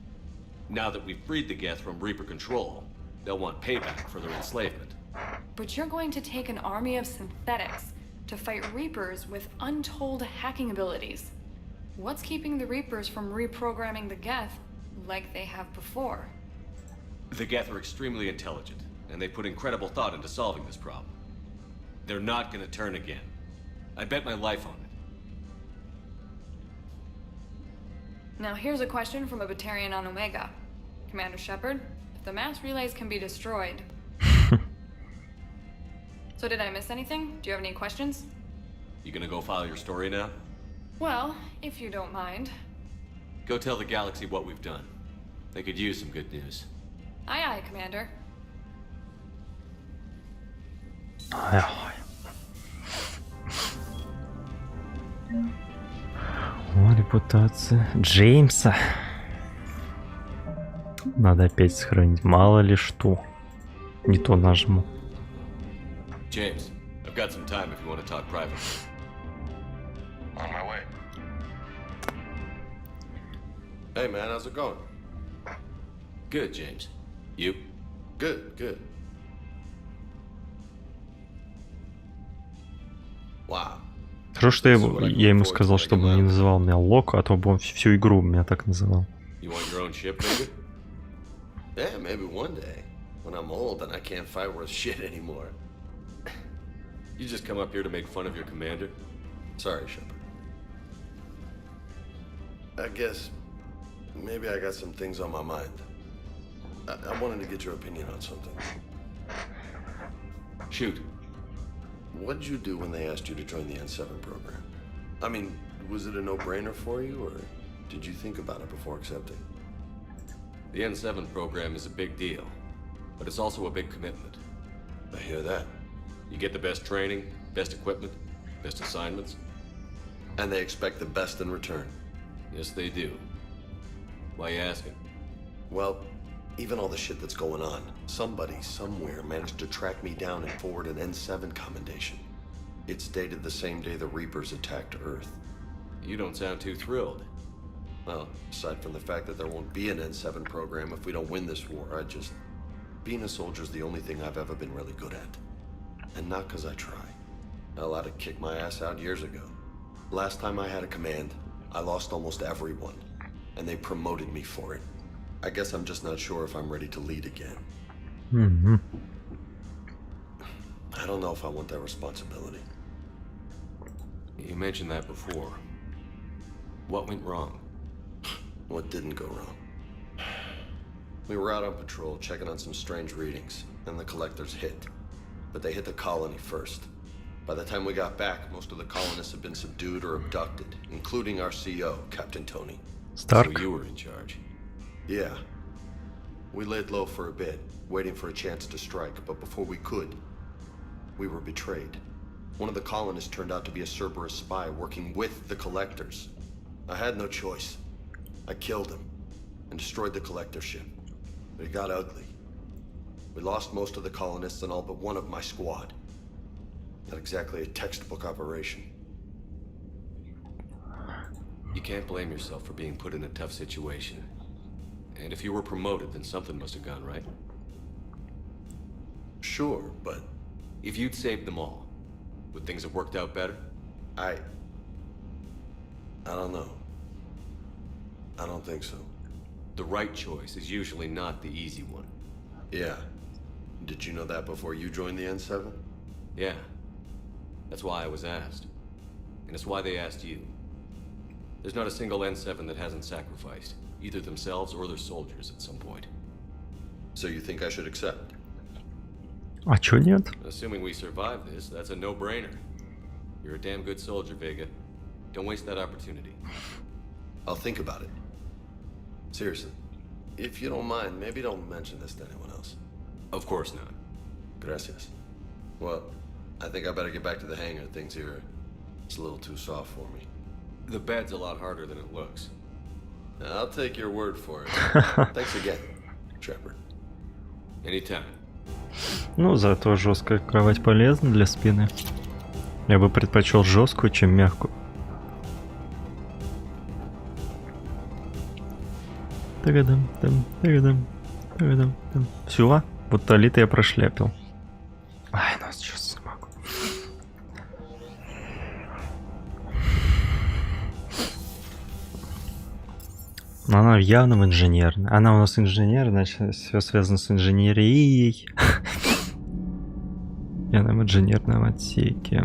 Now that we've freed the Geth from Reaper control, they'll want payback for their enslavement. But you're going to take an army of synthetics to fight Reapers with untold hacking abilities. What's keeping the Reapers from reprogramming the Geth like they have before? The Geth are extremely intelligent, and they put incredible thought into solving this problem. They're not gonna turn again. I bet my life on it. Now here's a question from a Batarian on Omega. Commander Shepard, if the mass relays can be destroyed... So did I miss anything? Do you have any questions? You gonna go file your story now? Well, if you don't mind. Go tell the galaxy what we've done. They could use some good news. Aye, aye, Commander. О, репутация Джеймса. Надо опять сохранить. Мало ли что. Не то нажму. James, I've got some time if you want to talk privately. On my way. Hey man, how's it going? Good, James. You? Good, good. Wow. Хорошо, что я ему сказал, чтобы он не называл меня Лок, а то бы он всю игру меня так называл. You want your own ship, maybe? Yeah, maybe one day. When I'm old and I can't fight worth shit anymore. You just come up here to make fun of your commander? Sorry, Shepard. I guess maybe I got some things on my mind. I wanted to get your opinion on something. Shoot. What did you do when they asked you to join the N7 program? I mean, was it a no-brainer for you, or did you think about it before accepting? The N7 program is a big deal, but it's also a big commitment. I hear that. You get the best training, best equipment, best assignments. And they expect the best in return. Yes, they do. Why you asking? Well, even all the shit that's going on, somebody somewhere managed to track me down and forward an N7 commendation. It's dated the same day the Reapers attacked Earth. You don't sound too thrilled. Well, aside from the fact that there won't be an N7 program if we don't win this war, being a soldier's the only thing I've ever been really good at. And not because I try. Hell, I'd have kicked my ass out years ago. Last time I had a command, I lost almost everyone, and they promoted me for it. I guess I'm just not sure if I'm ready to lead again. Mm-hmm. I don't know if I want that responsibility. You mentioned that before. What went wrong? What didn't go wrong? We were out on patrol, checking on some strange readings, and the collectors hit. But they hit the colony first. By the time we got back, most of the colonists had been subdued or abducted, including our CO, Captain Tony. Stark. So you were in charge? Yeah. We laid low for a bit, waiting for a chance to strike, but before we could, we were betrayed. One of the colonists turned out to be a Cerberus spy working with the collectors. I had no choice. I killed him and destroyed the collector ship. But it got ugly. We lost most of the colonists and all but one of my squad. Not exactly a textbook operation. You can't blame yourself for being put in a tough situation. And if you were promoted, then something must have gone right. Sure, but... If you'd saved them all, would things have worked out better? I don't know. I don't think so. The right choice is usually not the easy one. Yeah. Did you know that before you joined the N7? Yeah. That's why I was asked. And it's why they asked you. There's not a single N7 that hasn't sacrificed, either themselves or their soldiers at some point. So you think I should accept? А чё нет? Assuming we survive this, that's a no-brainer. You're a damn good soldier, Vega. Don't waste that opportunity. I'll think about it. Seriously. If you don't mind, maybe don't mention this to anyone else. Of course not. Gracias. Well, I think I better get back to the hangar. Things here, it's a little too soft for me. The bed's a lot harder than it looks. I'll take your word for it. Thanks again, Shepard. Anytime. Ну, зато жесткая кровать полезна для спины. Я бы предпочел жесткую, чем мягкую. Тагадам, там, тагадам, тагадам, там. Все, вот туалет я прошляпил. Ай, ну сейчас не могу. Но она явно инженерная. Она у нас инженер, значит, все связано с инженерией. И она в инженерном отсеке.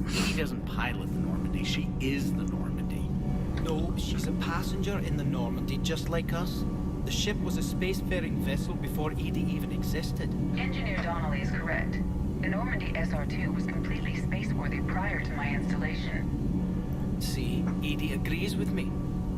She doesn't pilot the Normandy, she is the Normandy. No, she's a passenger in the Normandy, just like us. The ship was a spacefaring vessel before Edie even existed. Engineer Donnelly is correct. The Normandy SR-2 was completely spaceworthy prior to my installation. See, Edie agrees with me.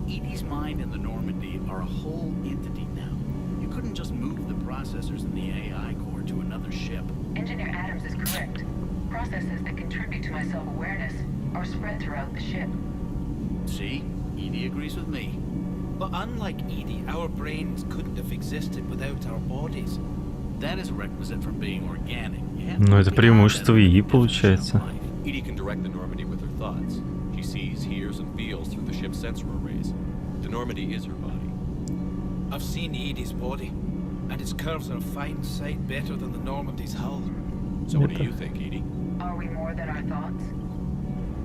Edie's mind and the Normandy are a whole entity now. You couldn't just move the processors in the AI core to another ship. Engineer Adams is correct. Processes that contribute to my self-awareness are spread throughout the ship. See? Edie agrees with me. But unlike Edie, our brains couldn't have existed without our bodies. That is a requisite for being organic. Ну, это преимущество ИИ получается. Edie can direct the Normandy with her thoughts. She sees, hears, and feels through the ship's sensor arrays. The Normandy is her body. I've seen Edie's body, and its curves are a fine sight better than the Normandy's hull. So what do you think, Edie? Are we more than our thoughts?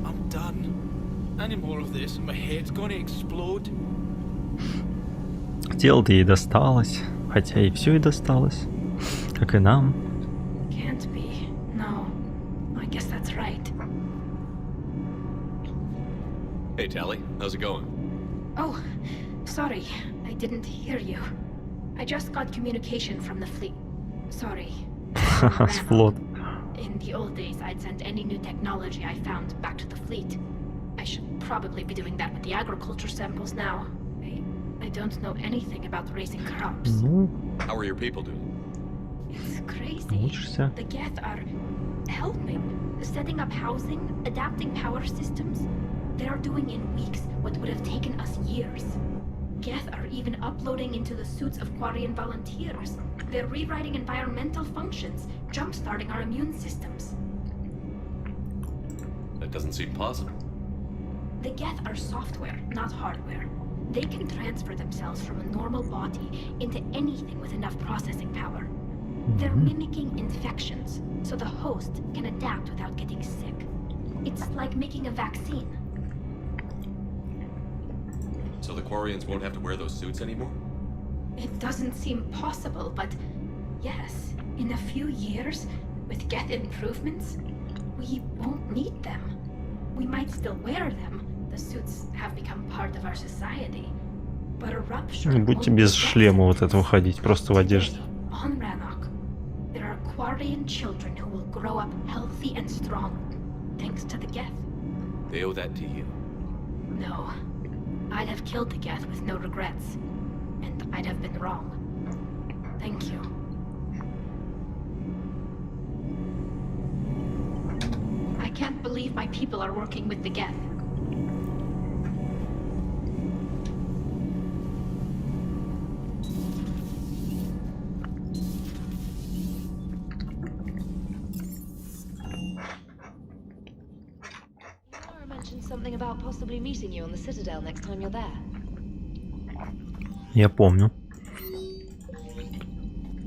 I'm done. Any more of this, and my head's gonna explode. Тело-то ей досталось, хотя и все ей досталось, как и нам. Can't be. No. I guess that's right. Tally. How's it going? Oh, sorry. I didn't hear you. I just got communication from the fleet. Sorry. Флот. In the old days, I'd send any new technology I found back to the fleet. I should probably be doing that with the agriculture samples now. I don't know anything about raising crops. How are your people doing? It's crazy. Научишься. The Geth are helping, setting up housing, adapting power systems. They are doing in weeks what would have taken us years. Geth are even uploading into the suits of Quarian volunteers. They're rewriting environmental functions, jump-starting our immune systems. That doesn't seem possible. The Geth are software, not hardware. They can transfer themselves from a normal body into anything with enough processing power. They're mimicking infections, so the host can adapt without getting sick. It's like making a vaccine. So the Quarians won't have to wear those suits anymore? It doesn't seem possible, but yes, in a few years, with Geth improvements, we won't need them. We might still wear them. The suits have become part of our society. But a rupture Не будьте без шлема вот этого ходить, просто в одежде. on Rannoch, there are Quarian children who will grow up healthy and strong, thanks to the Geth. They owe that to you. No, I'd have killed the Geth with no regrets, and I'd have been wrong. Thank you. I can't believe my people are working with the Geth. Laura mentioned something about possibly meeting you on the Citadel next time you're there. Я помню.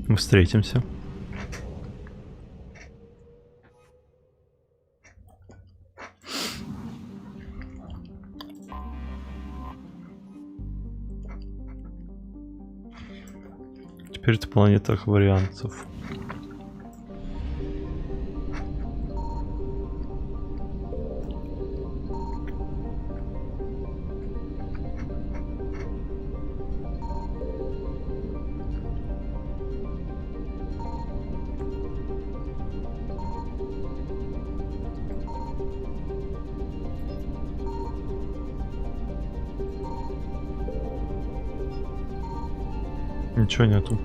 Мы встретимся. Теперь это планета вариантов. Ничего нету.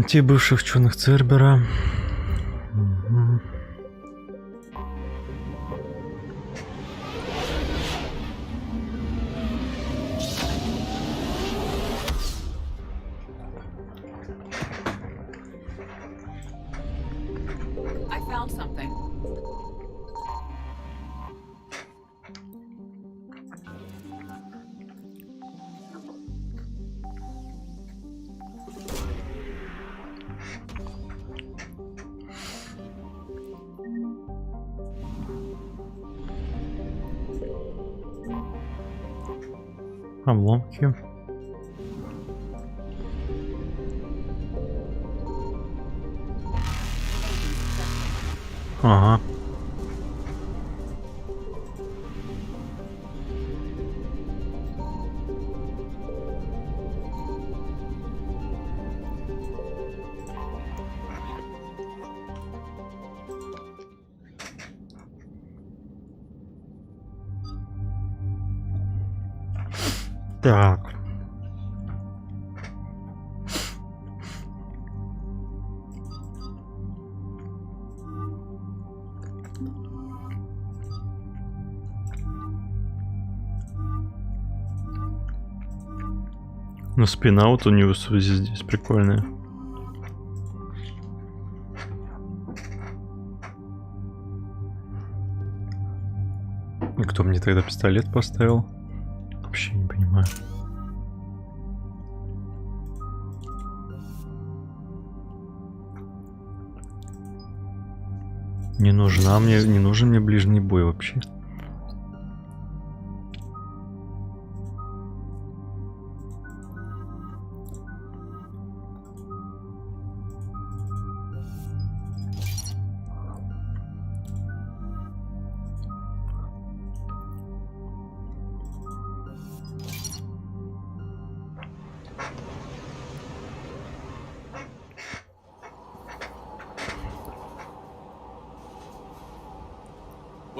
Те бывших ученых Цербера. I found something. Обломки. Ага. Так. Ну, спина вот у него здесь прикольная. И кто мне тогда пистолет поставил? Вообще не понимаю. Не нужен мне ближний бой вообще.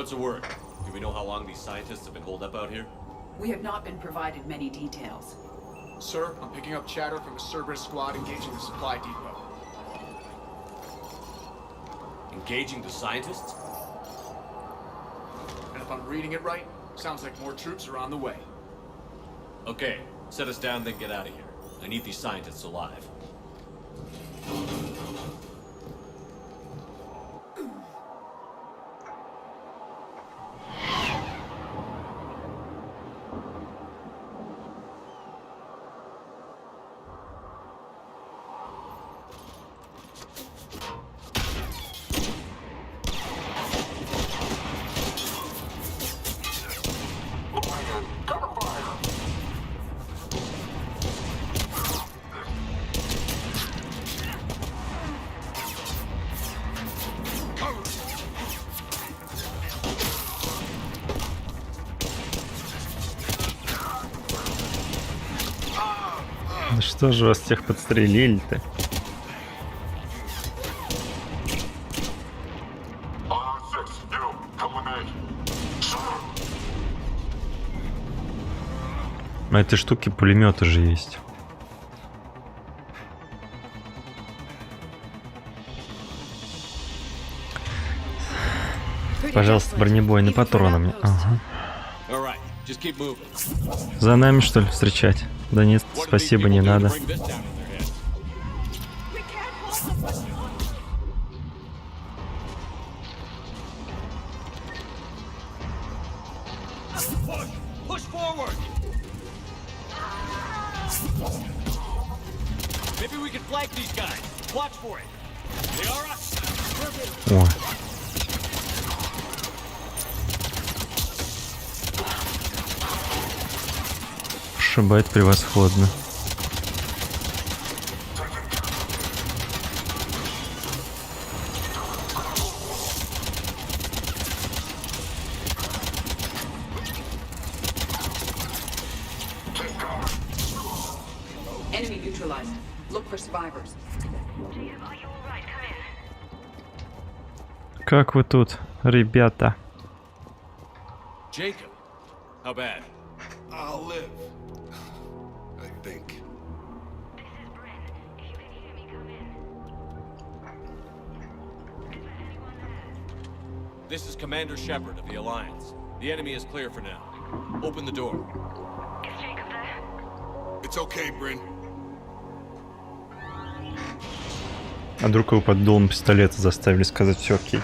What's the word? Do we know how long these scientists have been holed up out here? We have not been provided many details. Sir, I'm picking up chatter from a Cerberus squad engaging the supply depot. Engaging the scientists? And if I'm reading it right, sounds like more troops are on the way. Okay, set us down, then get out of here. I need these scientists alive. Да что же вас всех подстрелили-то? На этой штуке пулеметы же есть. Пожалуйста, бронебойный патронами. Ага. За нами, что ли, встречать? Да нет, спасибо, не надо. О. Шибает превосходно. Enemy neutralized. Look for survivors. Как вы тут, ребята? Jacob, how bad? I'll live. I think. This is Commander Shepard of the Alliance. The enemy is clear for now. Open the door. Is Jacob there? It's okay, Bryn. А вдруг его под дулом пистолета заставили сказать все окей.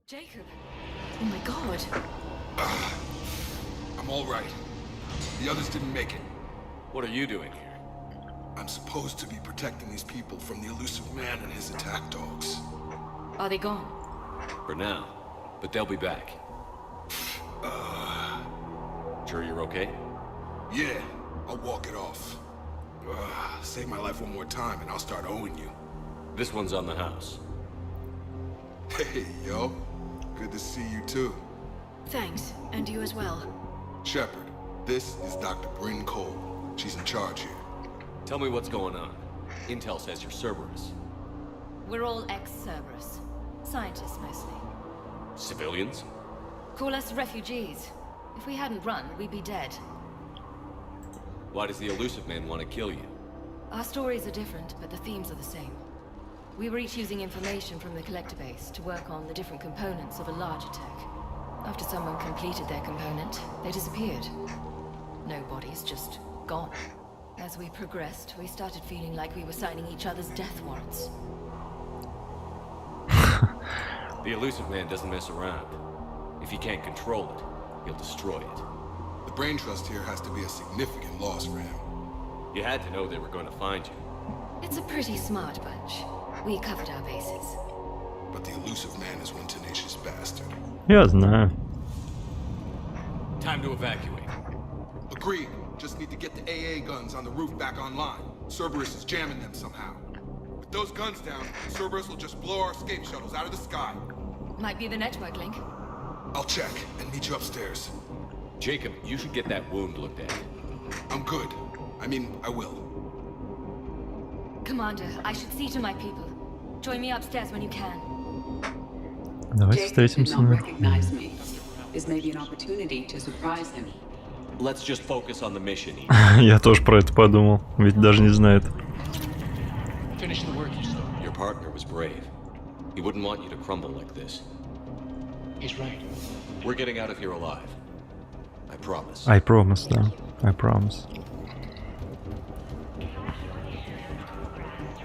Jacob. Oh my god. I'm all right. The others didn't make it. What are you doing here? I'm supposed to be protecting these people from the elusive man and his attack dogs. Are they gone? For now. But they'll be back. Sure you're okay? Yeah, I'll walk it off. Save my life one more time and I'll start owing you. This one's on the house. Hey, yo. Good to see you too. Thanks, and you as well. Shepard, this is Dr. Bryn Cole. She's in charge here. Tell me what's going on. Intel says you're Cerberus. We're all ex-Cerberus. Scientists, mostly. Civilians? Call us refugees. If we hadn't run, we'd be dead. Why does the elusive man want to kill you? Our stories are different, but the themes are the same. We were each using information from the collector base to work on the different components of a larger tech. After someone completed their component, they disappeared. No bodies, just gone. As we progressed, we started feeling like we were signing each other's death warrants. The elusive man doesn't mess around. If he can't control it, he'll destroy it. The brain trust here has to be a significant loss for him. You had to know they were going to find you. It's a pretty smart bunch. We covered our bases. But the elusive man is one tenacious bastard. Я знаю. Time to evacuate. Agreed. Just need to get the AA guns on the roof back online. Cerberus is jamming them somehow. With those guns down, Cerberus will just blow our escape shuttles out of the sky. Might be the network link. I'll check and meet you upstairs. Jacob, you should get that wound looked at. I'm good. I mean, I will. Commander, I should see to my people. Join me upstairs when you can. Давайте встретимся с ними. Recognize me. This may be an opportunity to surprise him. Let's just focus on the mission. Я тоже про это подумал, ведь даже не знает. Finish the work you started. Your partner was brave. He wouldn't want you to crumble like this. He's right. We're getting out of here alive. I promise. I promise, да. I promise.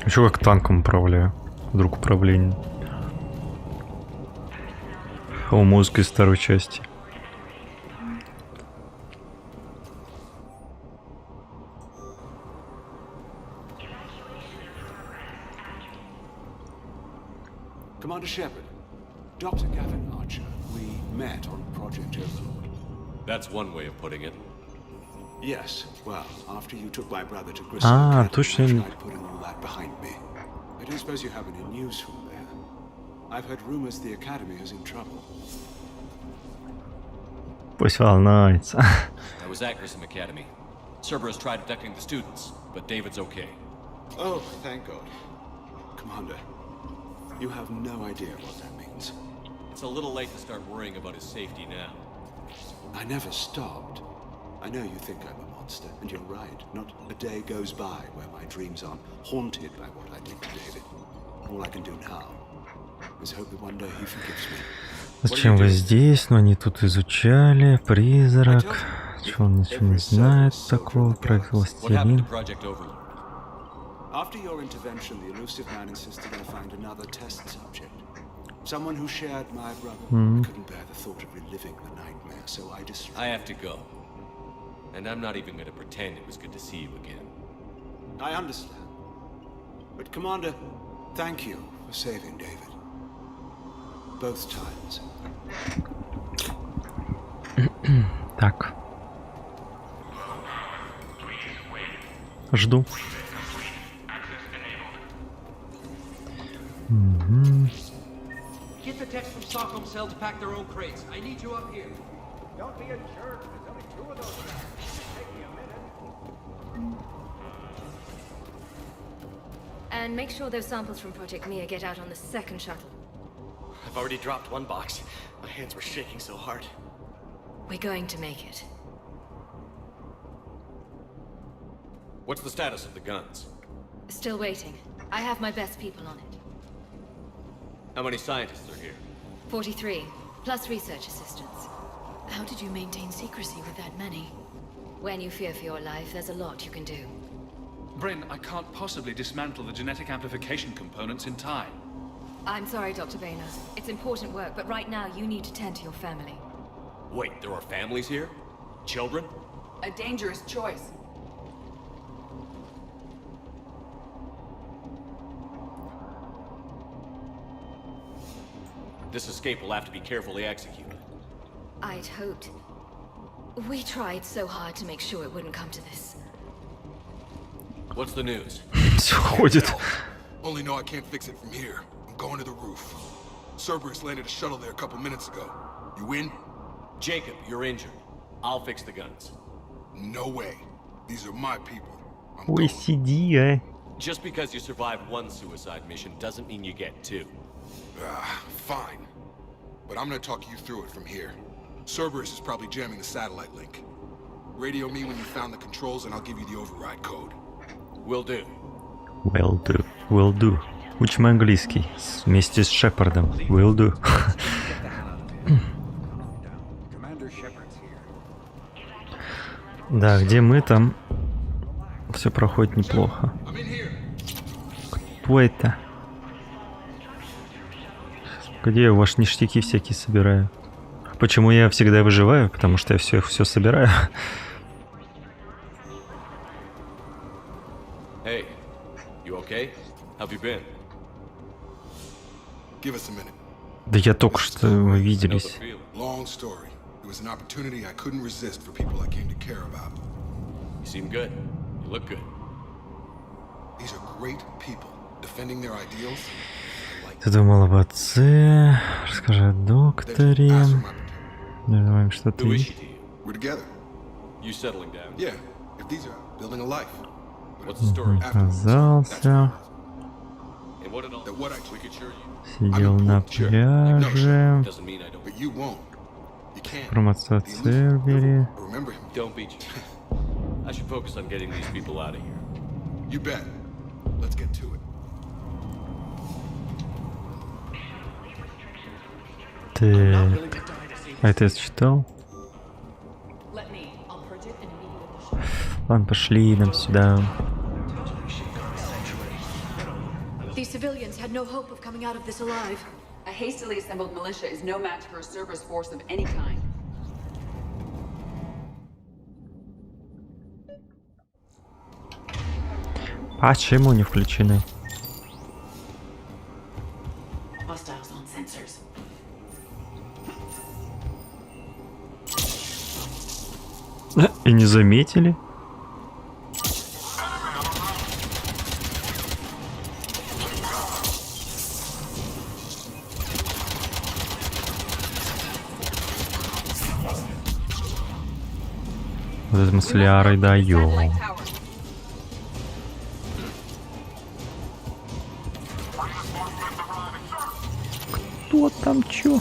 Еще как танком управляю. Вдруг управление. У мозга из второй части. Commander Shepard, Dr. Gavin Archer, we met on Project Overlord. That's one way of putting it. Yes, well, after you took my brother to Grissom Academy, точно. I tried putting all that behind me. I don't suppose you have any news from there. I've heard rumors the Academy is in trouble. Пусть волнуется. I was at Grissom Academy. Cerberus tried abducting the students, but David's okay. Oh, thank God. Commander, you have no idea what that means. It's a little late to start worrying about his safety now. I never stopped. I know you think I'm a monster, and you're right. Not a day goes by where my dreams aren't haunted by what I did to David. All I can do now is hope that one day he forgives me. Зачем вы здесь? Но они тут изучали. Призрак. Чего он ничего не знает такого про властелин. After your intervention, the elusive man insisted I find another test subject. Someone who shared my brother. I couldn't bear the thought of reliving the nightmare, so I destroyed. I have to go. And I'm not even going to pretend it was good to see you again. I understand. But Commander, thank you for saving David. Both times. Так. Жду. Get the techs from Stockholm Cell to pack their own crates. I need you up here. Don't be a jerk. There's only 2 of those guys. Take me a minute. And make sure those samples from Project Mia get out on the second shuttle. I've already dropped one box. My hands were shaking so hard. We're going to make it. What's the status of the guns? Still waiting. I have my best people on it. How many scientists are here? 43, plus research assistants. How did you maintain secrecy with that many? When you fear for your life, there's a lot you can do. Bryn, I can't possibly dismantle the genetic amplification components in time. I'm sorry, Dr. Boehner. It's important work, but right now you need to tend to your family. Wait, there are families here? Children? A dangerous choice. This escape will have to be carefully executed. I'd hoped. We tried so hard to make sure it wouldn't come to this. What's the news? Only know I can't fix it from here. I'm going to the roof. Cerberus landed a shuttle there a couple minutes ago. You in? Jacob, you're injured. I'll fix the guns. No way. These are my people. Ой, сиди, а. Just because you survived one suicide mission doesn't mean you get 2. Fine. But I'm gonna talk you through it from here. Cerberus is probably jamming the satellite link. Radio me when you found the controls and I'll give you the override code. Will do. Will do. Will do. Учим английский вместе с Шепардом. Will do. Да, где мы, там все проходит неплохо. Кто это? Где я ваши ништяки всякие собираю? Почему я всегда выживаю? Потому что я все собираю. Hey, you okay? How have you been? Give us a minute. Да я только что мы виделись. Long story. It was an opportunity I couldn't resist for people I came to care about. You seem good. You look good. These are great people, defending their ideals. Ты думал об отце, расскажи о докторе. Не знаем, что ты. We're together. You settling down? Yeah. If these are building a life. What's the story? Оказался. And what did all What I we could assure you? Сидел на пляже. Doesn't mean I don't. But you won't. You can't. Информация о сервере. Remember him. Don't beat you. I should focus on getting these people out of here. You bet. Let's get to it. Так. А это я читал? Ладно, пошли нам сюда. These civilians had no hope of coming out of this alive. A hastily assembled militia is no match for a Cerberus force of any kind. Почему не включены? Hostiles on sensors. И не заметили? Вот это масляры даём. Кто там чё?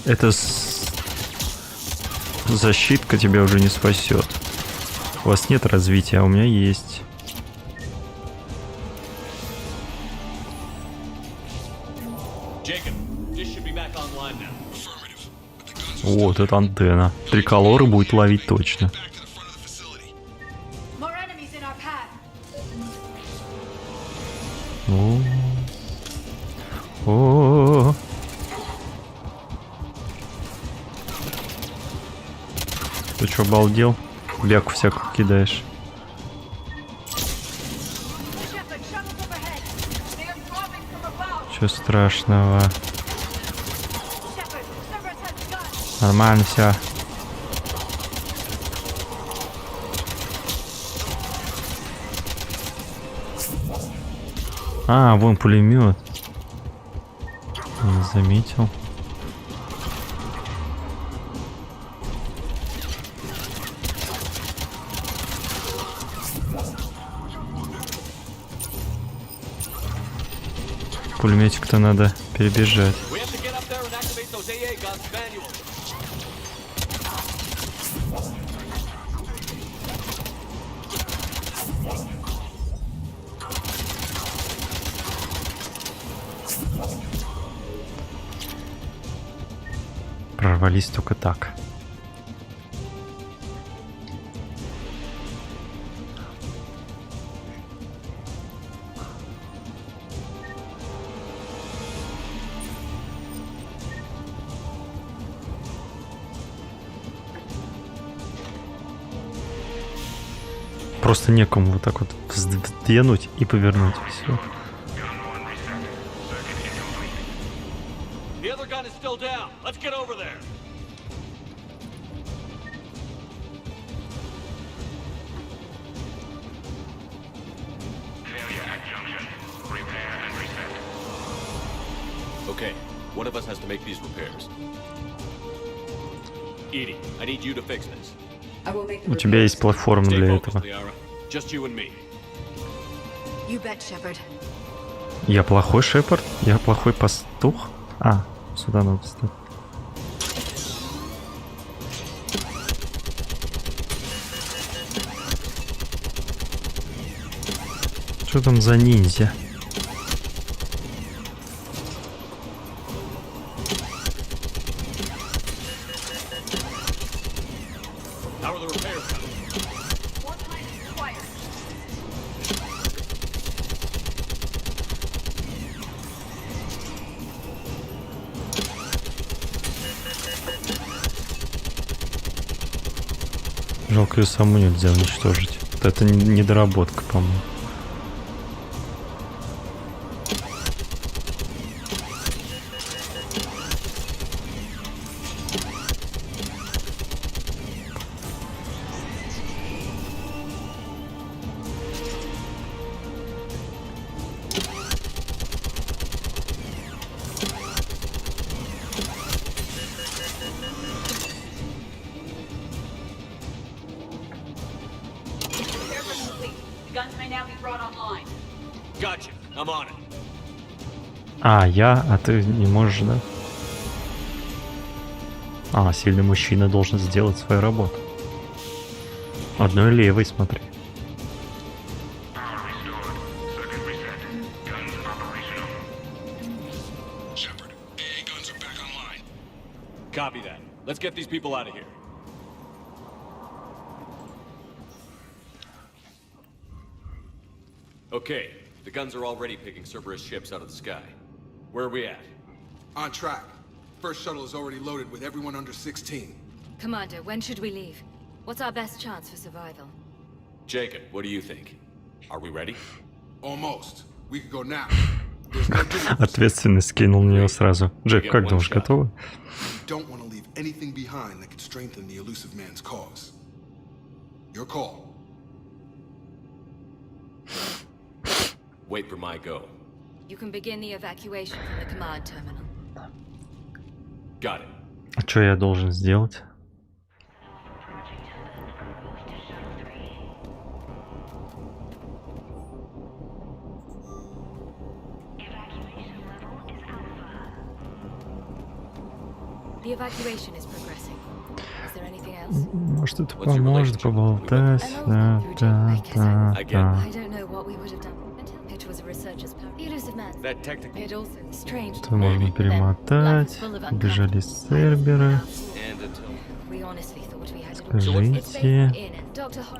Это защитка тебя уже не спасет. У вас нет развития, а у меня есть. Вот это антенна. Триколоры будет ловить точно. О-о-о. Ты чё, обалдел? Бяку всякую кидаешь. Чё страшного? Нормально все. А, вон пулемет. Не заметил. Пулеметик-то надо перебежать. Прорвались только так. Просто некому вот так вот взденуть и повернуть. Все. Okay, one of us has to make these repairs. Edie, I need you to fix this. У тебя есть платформа для этого. Just you and me. You bet, Shepard. Я плохой Шепард? Я плохой пастух? А, сюда надо встать. Что там за ниндзя? Жалко, ее саму нельзя уничтожить. Это недоработка, по-моему. Guns may now be brought online. Gotcha. I'm on it. А, а ты не можешь, да? А, сильный мужчина должен сделать свою работу. Одной левой, смотри. Copy that. Let's get these people out of here. Okay, the guns are already picking Cerberus ships out of the sky. Where are we at? On track. First shuttle is already loaded with everyone under 16. Commander, when should we leave? What's our best chance for survival? Jacob, what do you think? Are we ready? Almost. We could go now. Ответственность скинул на него сразу. Джек, как думаешь, готовы? Don't want to leave anything behind that could strengthen the elusive man's cause. Your call. Wait for my go. You can begin the evacuation from the command terminal. Got it. А что я должен сделать? The evacuation is progressing. Is there anything else? Может, это поможет поболтать? Да. I don't know what we would have done. It was a researcher's power. The elusive man. That technically. It also strange. Это можно перемотать. Убежали с сервера. We honestly thought we had Скажите.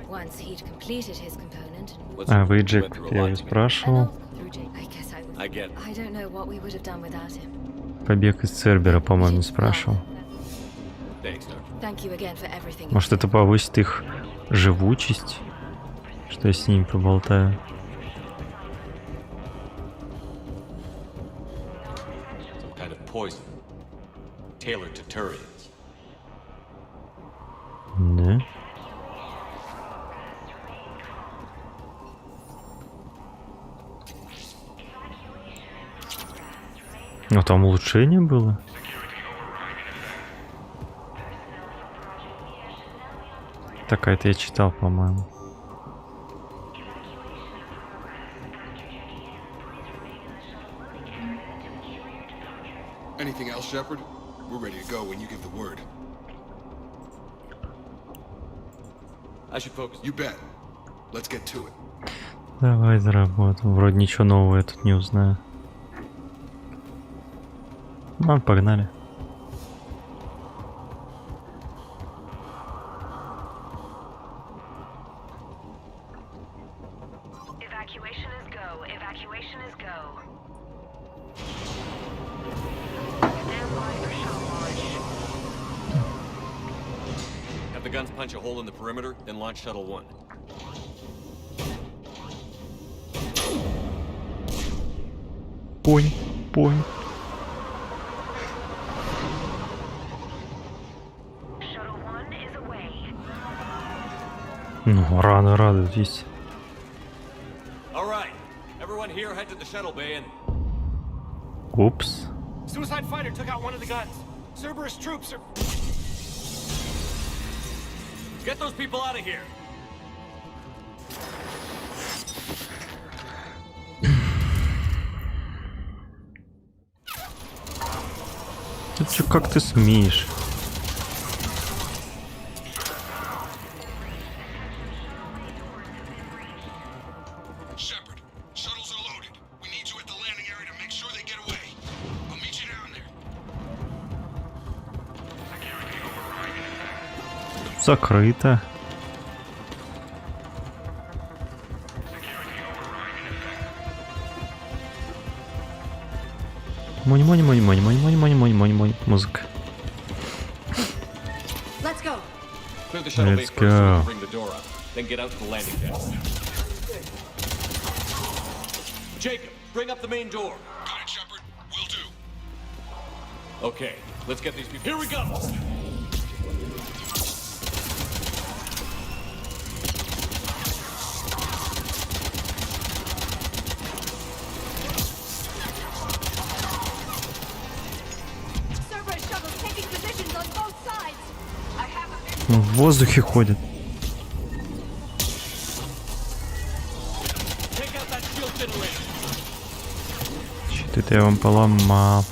Once he'd completed his component. А, вы, Джек, я ее спрашивал. I don't know what we would have done without him. Побег из сервера, по-моему, спрашивал. Может, это повысит их живучесть, что я с ним поболтаю. Да. Ну, там улучшение было. Такая-то я читал, по-моему. Anything else, Shepard? We're ready to go when you give the word. I should focus. You bet. Let's get to it. Давай заработаем. Вроде ничего нового я тут не узнаю. Ну, погнали. Evacuation is go. Evacuation is go. Stand by for shuttle launch. Have the guns punch a hole in the perimeter, then launch Shuttle 1. Понял. Ну, рано радуйтесь. Упс. Suicide fighter took out one of the guns. Cerberus troops are... Get those people out of here. Это что, как ты смеешь? Закрыто. Монь. Музыка. Let's go. Clear the shuttle bay first so we can bring the door up. Then get out to the landing deck. Jacob, bring up the main door. Got it, Shepard. Will do. Okay, let's get these people. Here we go. В воздухе ходит. Щиты-то я вам поломал.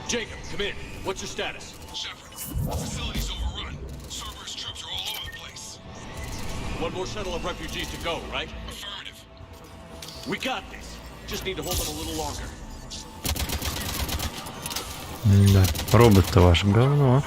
Jacob, come in. What's your status? Shepard, facility's overrun. Cerberus troops are all over the place. One more shuttle of refugees to go, right? Affirmative. We got this. Just need to hold them a little longer. Да, робот-то ваш говно.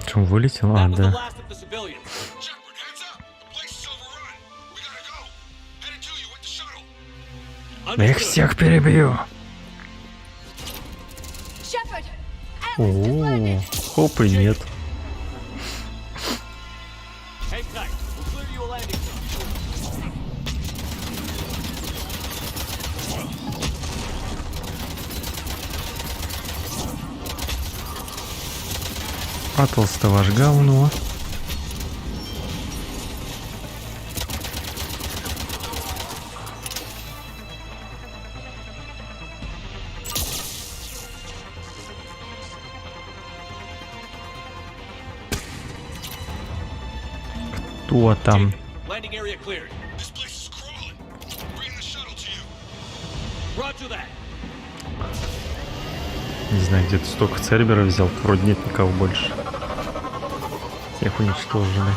Чем вылетел? А, да. Я их всех перебью. О, хоп и нет. Спрятался ваш говно. Кто там? Не знаю, где-то столько церберов взял, вроде нет никого больше. Всех уничтожили.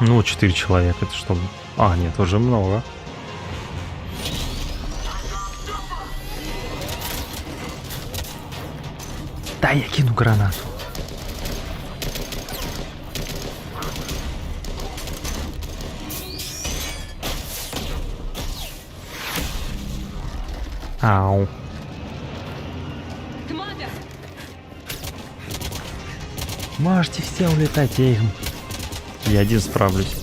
Ну, 4 человека, это что? А, нет, уже много. Да, я кину гранату. Ау. Можете все улетать, я один справлюсь.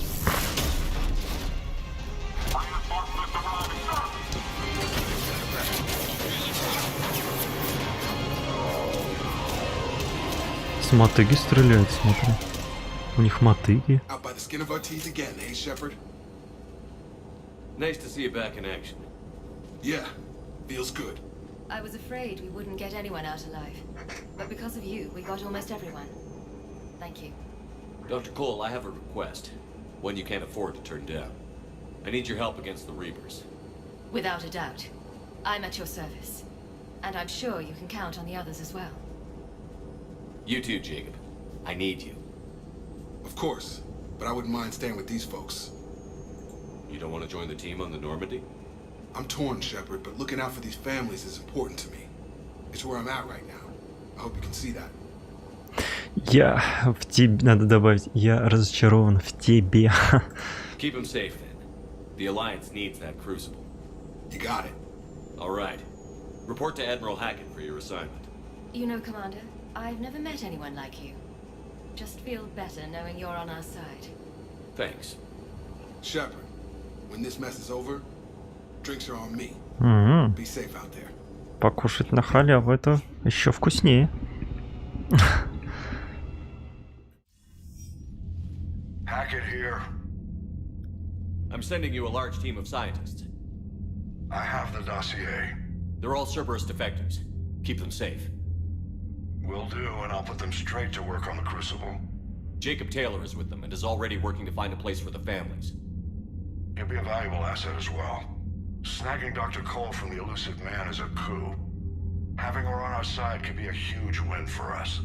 С мотыги стреляют, смотри. У них мотыги. Nice to see you back in action. Yeah, feels good. I was afraid we wouldn't get anyone out alive. But because of you, we got almost everyone. Thank you. Dr. Cole, I have a request. One you can't afford to turn down. I need your help against the Reapers. Without a doubt. I'm at your service. And I'm sure you can count on the others as well. You too, Jacob. I need you. Of course, but I wouldn't mind staying with these folks. You don't want to join the team on the Normandy? I'm torn, Shepard, but looking out for these families is important to me. It's where I'm at right now. I hope you can see that. Я в тебе, надо добавить, я разочарован в тебе. Keep him safe then. The Alliance needs that crucible. You got it. All right. Report to Admiral Hackett for your assignment. You know, Commander, I've never met anyone like you. Just feel better knowing you're on our side. Thanks. Shepard, when this mess is over, drinks are on me. Be safe out there. Покушать на халяву это еще вкуснее. Hackett here. I'm sending you a large team of scientists. I have the dossier. They're all Cerberus defectors. Keep them safe. Will do, and I'll put them straight to work on the Crucible. Jacob Taylor is with them and is already working to find a place for the families. He'll be a valuable asset as well. Snagging Dr. Cole from the elusive man is a coup. Having her on our side could be a huge win for us.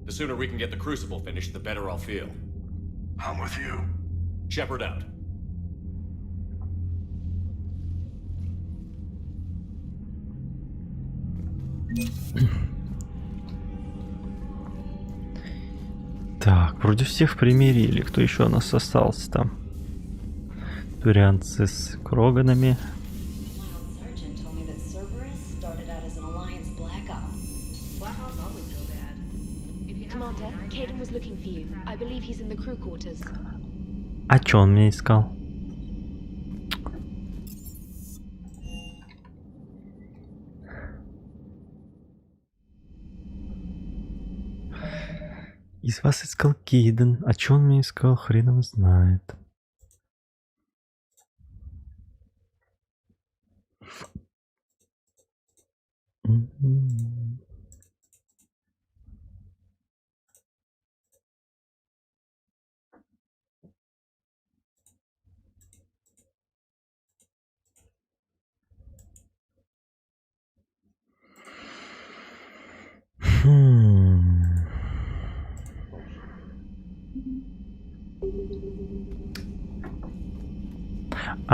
The sooner we can get the Crucible finished, the better I'll feel. I'm with you. Shepard out. Вроде всех примирили. Кто еще у нас остался там? Турианцы с Кроганами. А чё он меня искал? Из вас искал Кейден. А чё он меня искал, хрен его знает.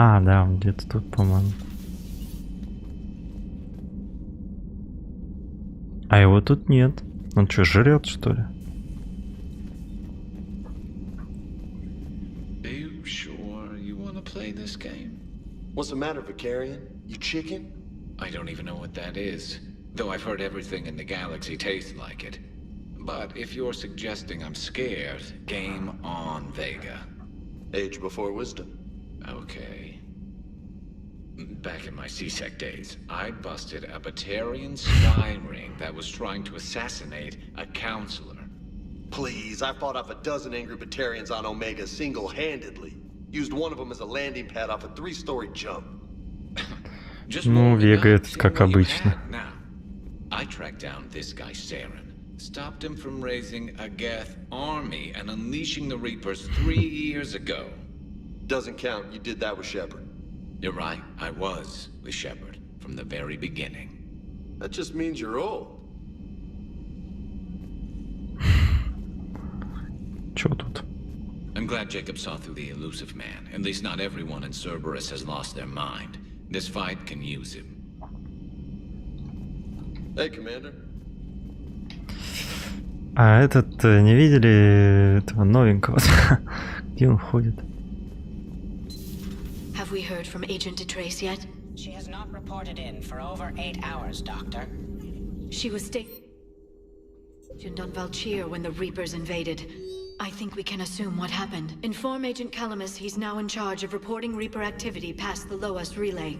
А, да, он где-то тут, по-моему. А его тут нет. Он что, жрет, что ли? What's the matter, Vicarian? You chicken? I don't even know what that is. Though I've heard everything in the galaxy tastes like it. But if you're suggesting I'm scared, game on, Vega. Age before wisdom. Okay. Back in my CSEC days, I busted a Batarian spy ring that was trying to assassinate a counselor. Please, I fought off a dozen angry Batarians on Omega single-handedly. Used one of them as a landing pad off a 3-story jump. Ну, Вега этот как обычно. Now, I tracked down this guy Saren, stopped him from raising a Geth army and unleashing the Reapers 3 years ago. Doesn't count. You did that with Shepard. You're right. I was with Shepard from the very beginning. That just means you're old. Чё тут? I'm glad Jacob saw through the elusive man. At least not everyone in Cerberus has lost their mind. This fight can use him. Hey, Commander. А этот, не видели этого новенького? Где он ходит? Have we heard from Agent DeTrace yet? She has not reported in for over 8 hours, Doctor. She was stationed on Valchir when the Reapers invaded. I think we can assume what happened. Inform Agent Calamus he's now in charge of reporting Reaper activity past the Loas relay.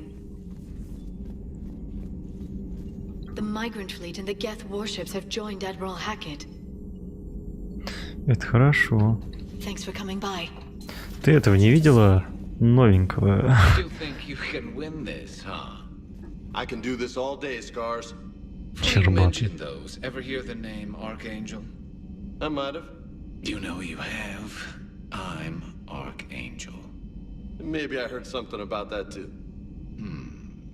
The Migrant Fleet and the Geth warships have joined Admiral Hackett. Это хорошо. Thanks for coming by. Ты этого не видела? Новенького. You think you can win this, huh? I can do this all day, Scars. You mentioned those. Ever hear the name Archangel? I might have. You know you have. I'm Archangel. Maybe I heard something about that too.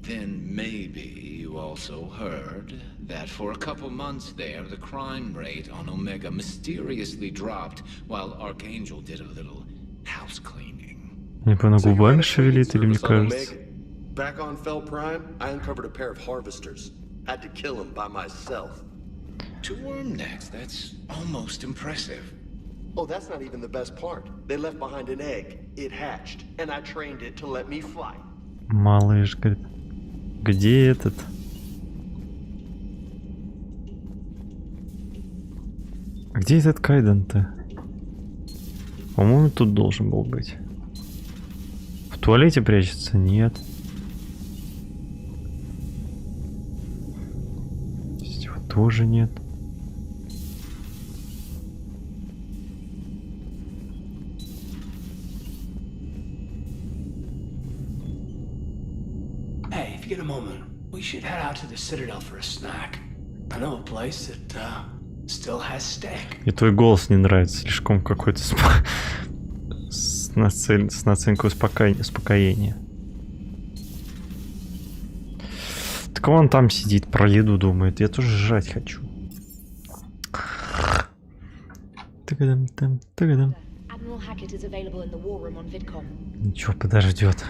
Then maybe you also heard that for a couple months there, the crime rate on Omega mysteriously dropped while Archangel did a little house cleaning. Не понял, губами шевелит или мне кажется? Back on Fel Prime, I uncovered a pair of harvesters. Had to kill them by myself. 2 worm necks, that's almost impressive. Oh, that's not even the best part. They left behind an egg. It hatched, and I trained it to let me fly. Малыш, говорит, где этот? Где этот Кайден-то? По-моему, тут должен был быть. В туалете прячется? Нет. Здесь его тоже нет. Hey, if you get a moment, we should head out to the Citadel for a snack. I know a place that still has steak. И твой голос не нравится, слишком какой-то с наценкой успокоения. Так он там сидит, про еду думает. Я тоже жрать хочу. Тагадам. Ничего, подождет.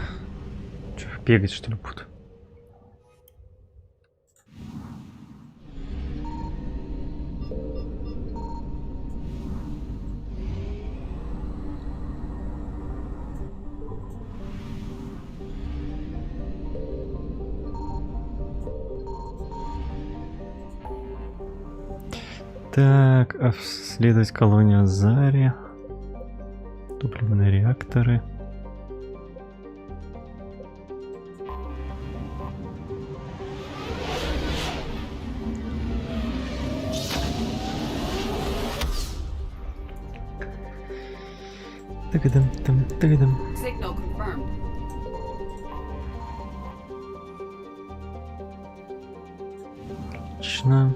Че, бегать что ли буду? Так, обследовать колонию Азари. Топливные реакторы. Тыгадам, там, тыгадам. Signal confirmed. Отлично.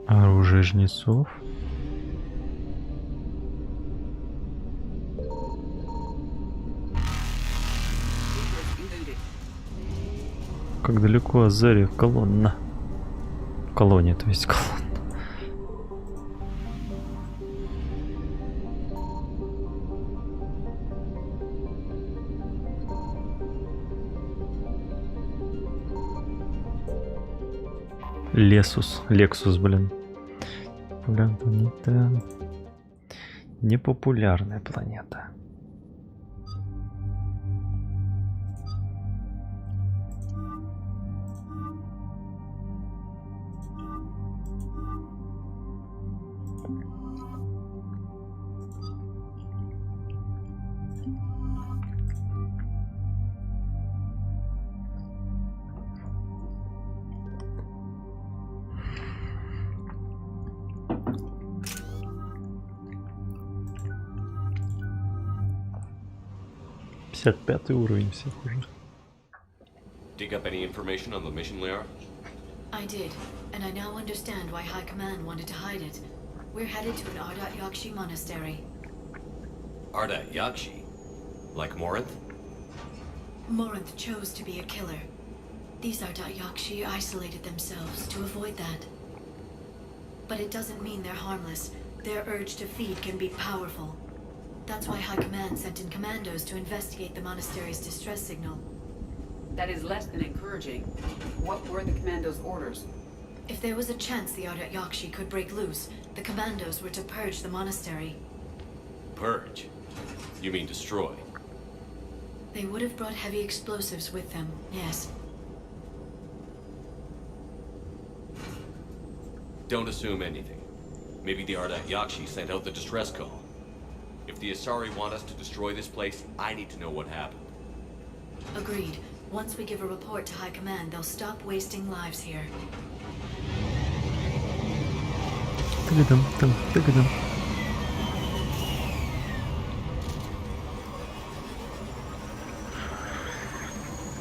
Оружие жнецов. Как далеко Азари колонна? Колония, то есть колонна. Лексус, блин. Популярная планета. Непопулярная планета. Пятый уровень всех уже. Dig up any information on the mission, Liara? I did, and I now understand why High Command wanted to hide it. We're headed to an Ardat Yakshi monastery. Ardat Yakshi? Like Morinth? Morinth chose to be a killer. These Ardat Yakshi isolated themselves to avoid that. But it doesn't mean they're harmless. Their urge to feed can be powerful. That's why High Command sent in commandos to investigate the monastery's distress signal. That is less than encouraging. What were the commandos' orders? If there was a chance the Ardat Yakshi could break loose, the commandos were to purge the monastery. Purge? You mean destroy? They would have brought heavy explosives with them, yes. Don't assume anything. Maybe the Ardat Yakshi sent out the distress call. If the Asari want us to destroy this place, I need to know what happened. Agreed. Once we give a report to High Command, they'll stop wasting lives here. Тыгадам.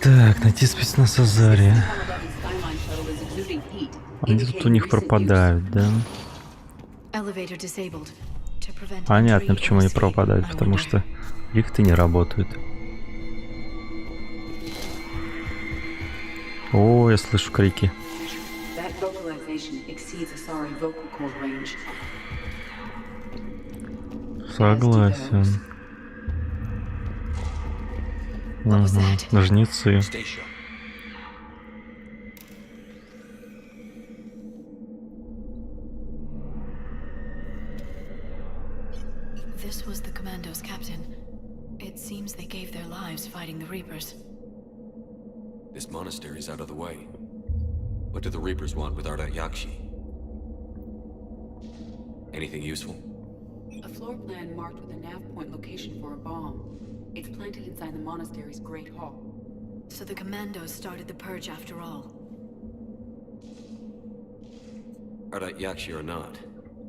Так, найти спецназ Азари. Они тут у них пропадают, да? Elevator disabled. To prevent Понятно, entry почему or они escape, пропадают, I потому wonder. что лифты не работают. О, я слышу крики. That vocalization exceeds Asari vocal cord range. Согласен. Угу. Жнецы. This was the commando's captain. It seems they gave their lives fighting the Reapers. This monastery's out of the way. What do the Reapers want with Ardat Yakshi? Anything useful? A floor plan marked with a nav point location for a bomb. It's planted inside the monastery's Great Hall. So the commandos started the purge after all. Ardat Yakshi or not,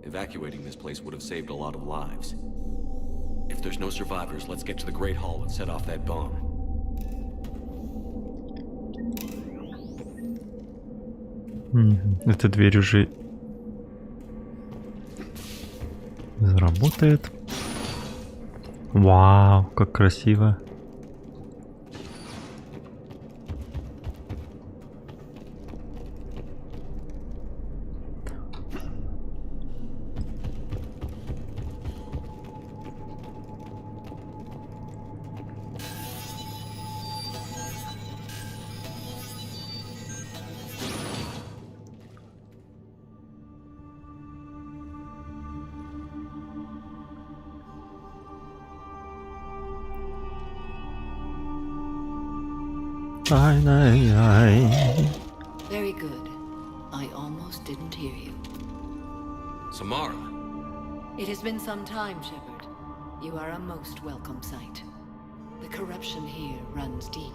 evacuating this place would have saved a lot of lives. If there's no survivors, let's get to the Great Hall and set off that bomb. Эта дверь уже заработает. Вау, как красиво. Very good. I almost didn't hear you. Samara. It has been some time, Shepard. You are a most welcome sight. The corruption here runs deep.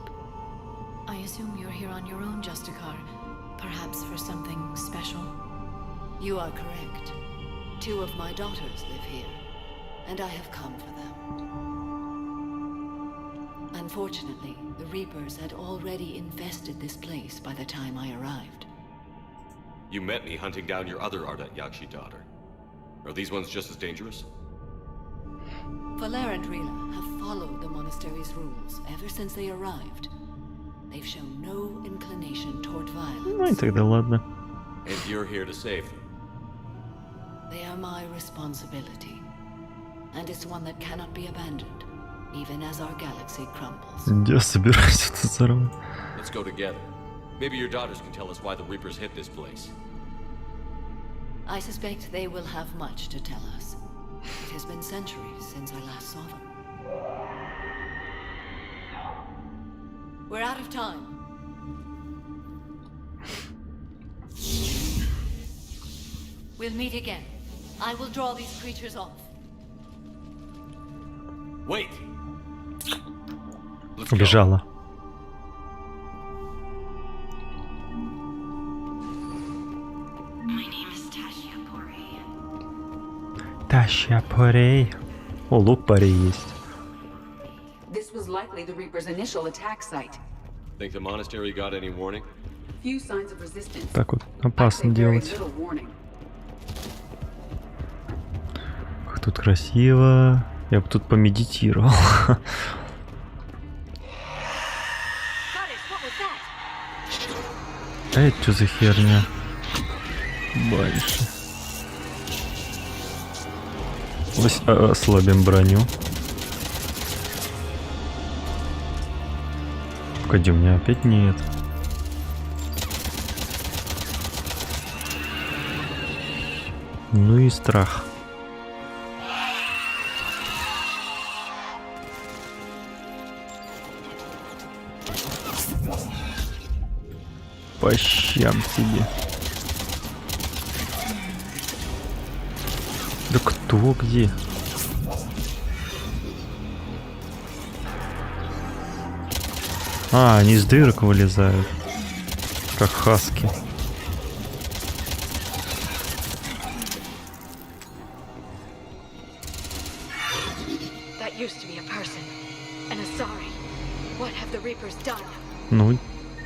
I assume you're here on your own, Justicar. Perhaps for something special? You are correct. 2 of my daughters live here, and I have come for them. Unfortunately, the Reapers had already infested this place by the time I arrived. You met me hunting down your other Ardat Yakshi daughter. Are these ones just as dangerous? Valer and Rila have followed the monastery's rules ever since they arrived. They've shown no inclination toward violence. Ну и тогда ладно. And you're here to save them. They are my responsibility. And it's one that cannot be abandoned, even as our galaxy crumbles. Я собираюсь это взорвать. Let's go together. Maybe your daughters can tell us why the Reapers hit this place. I suspect they will have much to tell us. It has been centuries since I last saw them. We're out of time. We'll meet again. I will draw these creatures off. Wait. Убежала. Таща порей. О, лук парей есть. This was likely the Reaper's initial attack site. Think the monastery got any warning? Few signs of resistance. Так вот опасно делать. Little warning. Как тут красиво. Я бы тут помедитировал. А это что за херня? Больше. Ослабим броню. Погоди, у меня опять нет. Ну и страх. По щам тебе. Да кто где? А, они из дырок вылезают. Как хаски. Ну,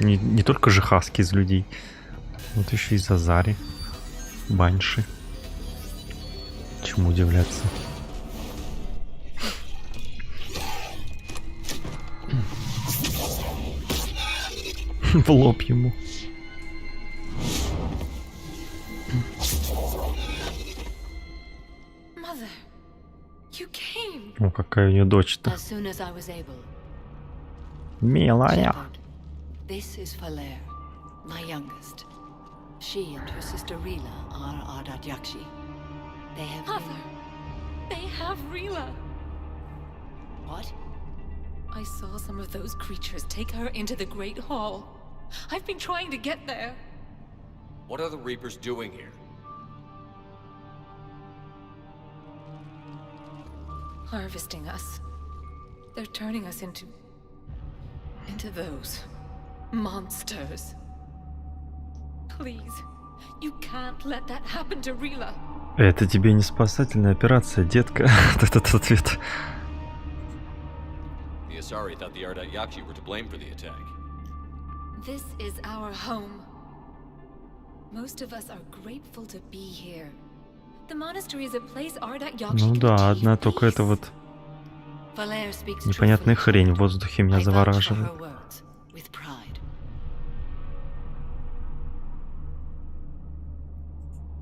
не только же хаски из людей. Вот еще и Зазари. Банши. Чему удивляться? В лоб ему. О, какая у нее дочь-то. Милая. This is Valer, my youngest. She and her sister Rila are Ardat Yakshi. They have Mother, they have Rila. What? I saw some of those creatures take her into the Great Hall. I've been trying to get there. What are the Reapers doing here? Harvesting us. They're turning us into those monsters. Please, you can't let that happen to Rila. Это тебе не спасательная операция, детка. Этот ответ. The Asari thought the Ardat Yakshi were to blame for the attack. This is our home. Most of us are grateful to be here. The monastery is a place Ardat Yakshi. Ну да, одна только это вот непонятная хрень в воздухе меня завораживает.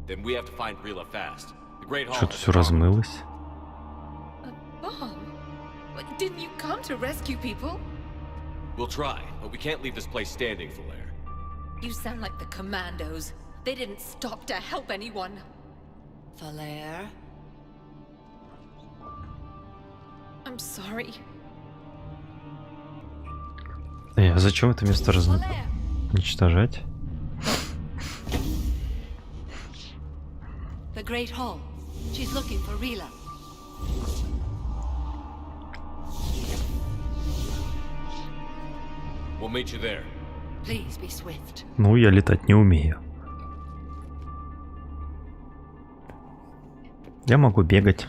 Then we have to find Rila fast. The Great Hall. Что-то все размылось. Bomb? Didn't you come to rescue people? We'll try, but we can't leave this place standing, Valer. You sound like the commandos. They didn't stop to help anyone. Valer? I'm sorry. А зачем это место уничтожать? The Great Hall. She's looking for Rila. We'll meet you there. Please be swift. Ну, я летать не умею. Я могу бегать.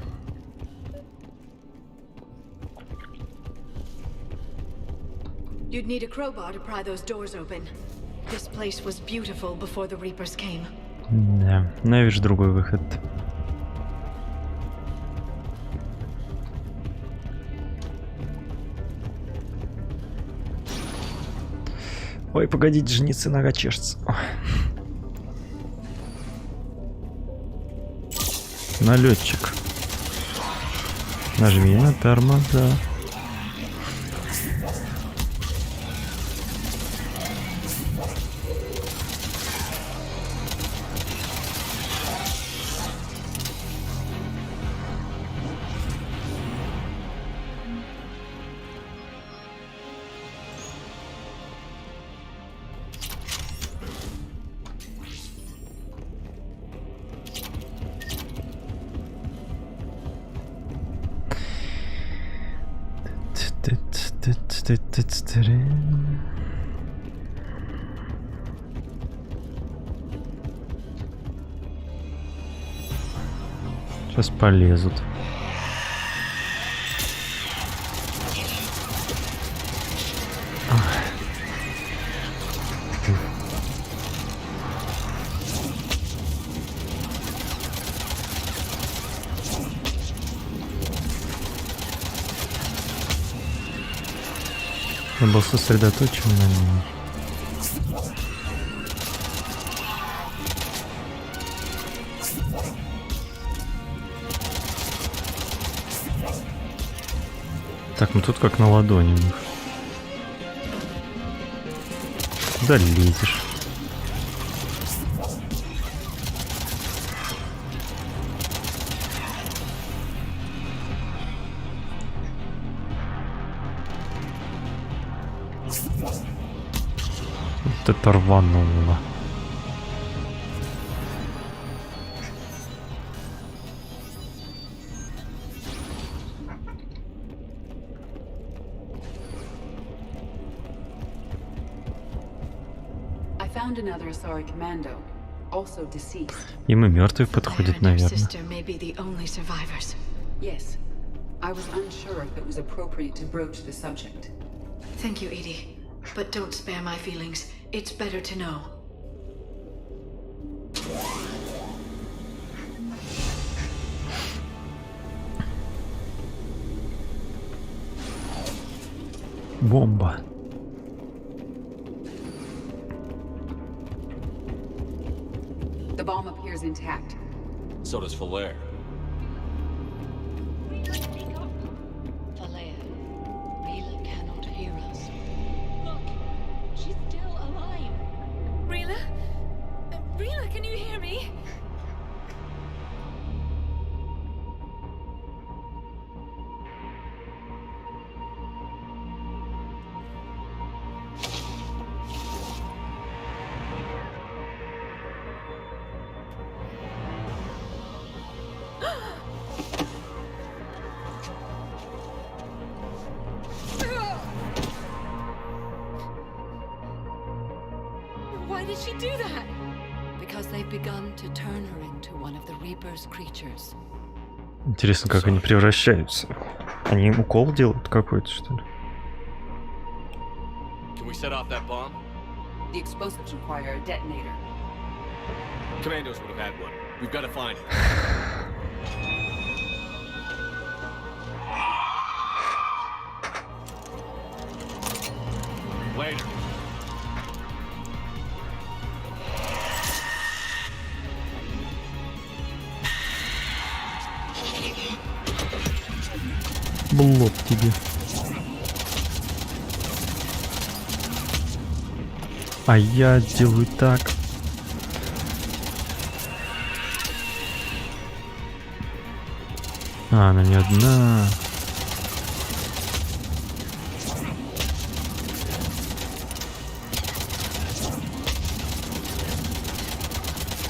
You'd need a crowbar to pry those doors open. This place was beautiful before the Reapers came. Да, но я вижу другой выход. Ой, погодите, женицы, нога чешется. Налетчик. Нажми на тормоза. Сейчас полезут. Я был сосредоточен на ней. Так, ну тут как на ладони. Куда лезешь? Вот это рвануло. Им и мертвый подходит, наверное. Yes. I was unsure if it was appropriate to broach the subject. Thank you, Edie. But don't spare my feelings. It's better to know. Бомба. The bomb appears intact. So does Falaire. Falaire, Rila cannot hear us. Look, she's still alive. Rila? Rila, can you hear me? Why did she do that? Because they've begun to turn her into one of the Reaper's creatures. Интересно, как они превращаются. Они им укол делают какой-то, что ли? Can we set off that bomb? The explosives require a detonator. Commandos would have had one. We've got to find it. Later. Блок тебе. А я делаю так. А, она не одна.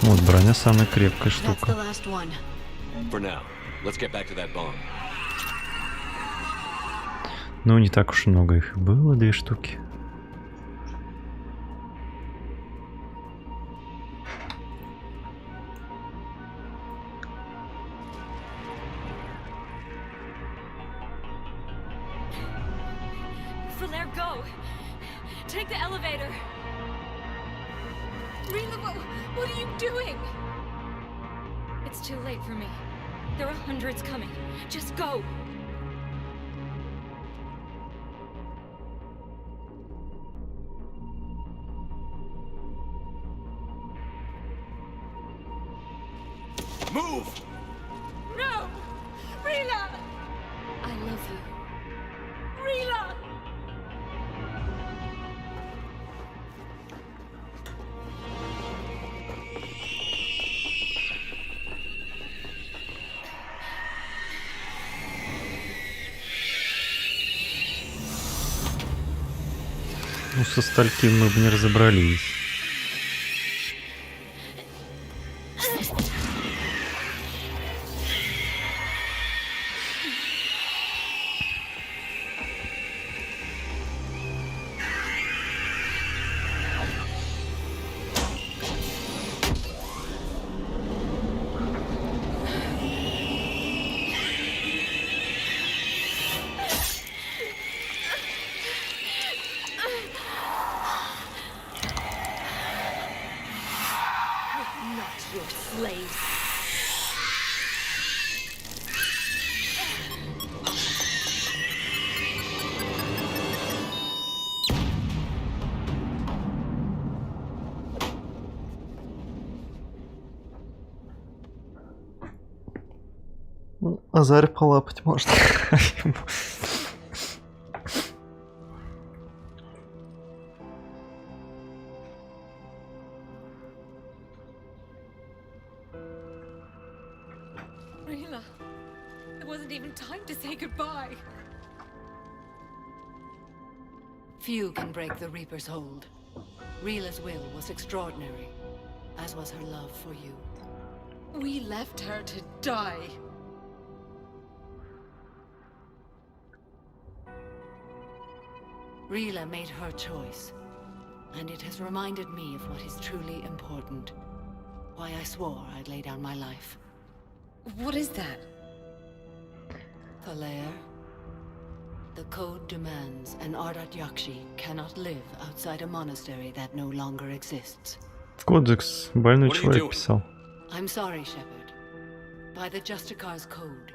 Вот броня самая крепкая That's the штука. last one. For now, let's get back to that bomb. Ну, не так уж много их было, 2 штуки. Flair, go! Take the elevator! Rila, what are you doing? It's too late for me. There are hundreds coming. Just go! Move! No! Rila! I love you. Rila! Ну, со стальким мы бы не разобрались. Not your slaves. Азарь полапать можно. Rila, there wasn't even time to say goodbye. Few can break the Reaper's hold. Rila's will was extraordinary, as was her love for you. We left her to die. Rila made her choice, and it has reminded me of what is truly important. Why I swore I'd lay down my life. What is that? Falair, the code demands an Ardat Yakshi cannot live outside a monastery that no longer exists. Кодекс. Больной человек писал. I'm sorry, Shepard. By the Justicar's code,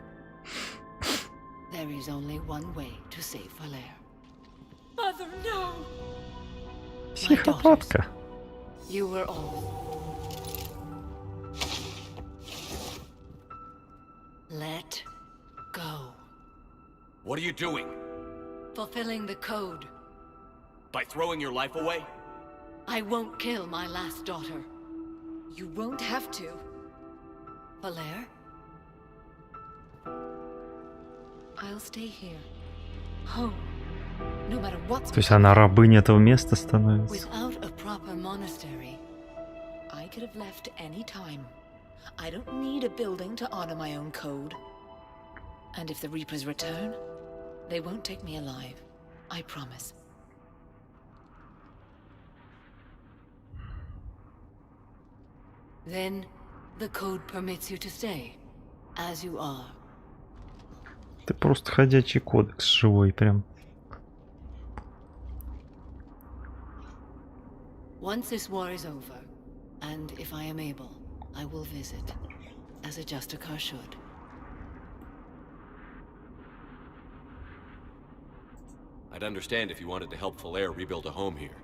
there is only one way to save Falair. Mother, no! Психопатка. You were all. Let go. What are you doing? Fulfilling the code. By throwing your life away? I won't kill my last daughter. You won't have to. Falair? I'll stay here. Home. No matter what's... То есть она рабыня этого места становится. Without a proper monastery, I could have left any time. I don't need a building to honor my own code. And if the Reapers return, they won't take me alive. I promise. then the code permits you to stay, as you are. Ты просто ходячий кодекс живой прям. Once this war is over, and if I am able, I will visit, as a Justicar should. I'd understand if you wanted to help Falair rebuild a home here.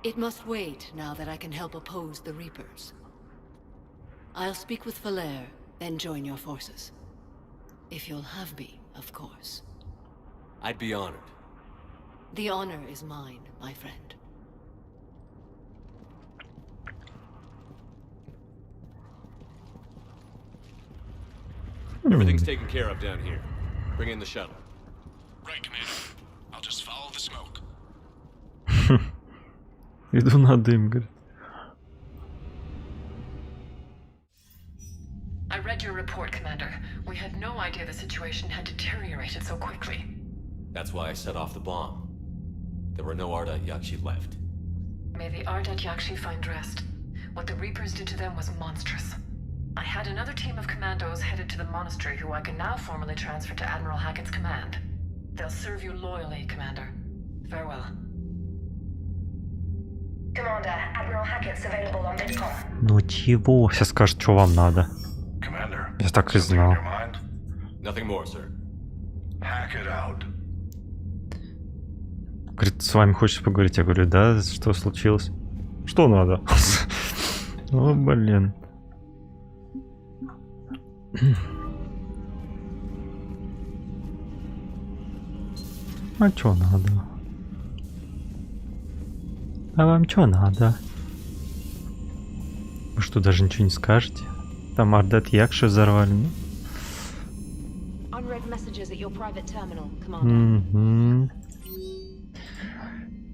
It must wait now that I can help oppose the Reapers. I'll speak with Falair, then join your forces. If you'll have me, of course. I'd be honored. The honor is mine, my friend. Everything's taken care of down here. Bring in the shuttle. Right, Commander. I'll just follow the smoke. Иду на дым, говорит. your report, Commander. We had no idea the situation had deteriorated so quickly. That's why I set off the bomb. There were no Ardat Yakshi left. May the Ardat Yakshi find rest. What the Reapers did to them was monstrous. I had another team of commandos headed to the monastery who I can now formally transfer to Admiral Hackett's command. They'll serve you loyally, Commander. Farewell. Commander, Admiral Hackett's available on Vidcom. Ну чего? Сейчас скажет, что вам надо. Я так и знал. Nothing more, sir. Hack it out. Говорит, с вами хочешь поговорить? Я говорю, да, что случилось? Что надо? О, блин. А чё надо? А вам чё надо? Вы что, даже ничего не скажете? Там Ардат Якши взорвали, ну? Угу.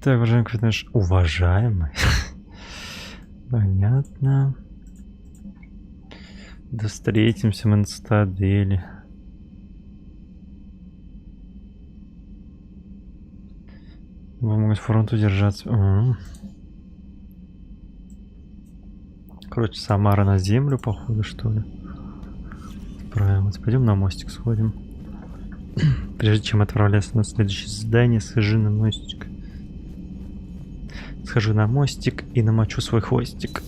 Так, уважаемый капитан, уважаемый. Понятно. Да встретимся мы на цитадели. Вы можете фронт удержаться. Короче, Самара на землю, походу, что ли. Отправимся. Пойдем на мостик сходим. Прежде чем отправляться на следующее задание, схожу на мостик. Схожу на мостик и намочу свой хвостик.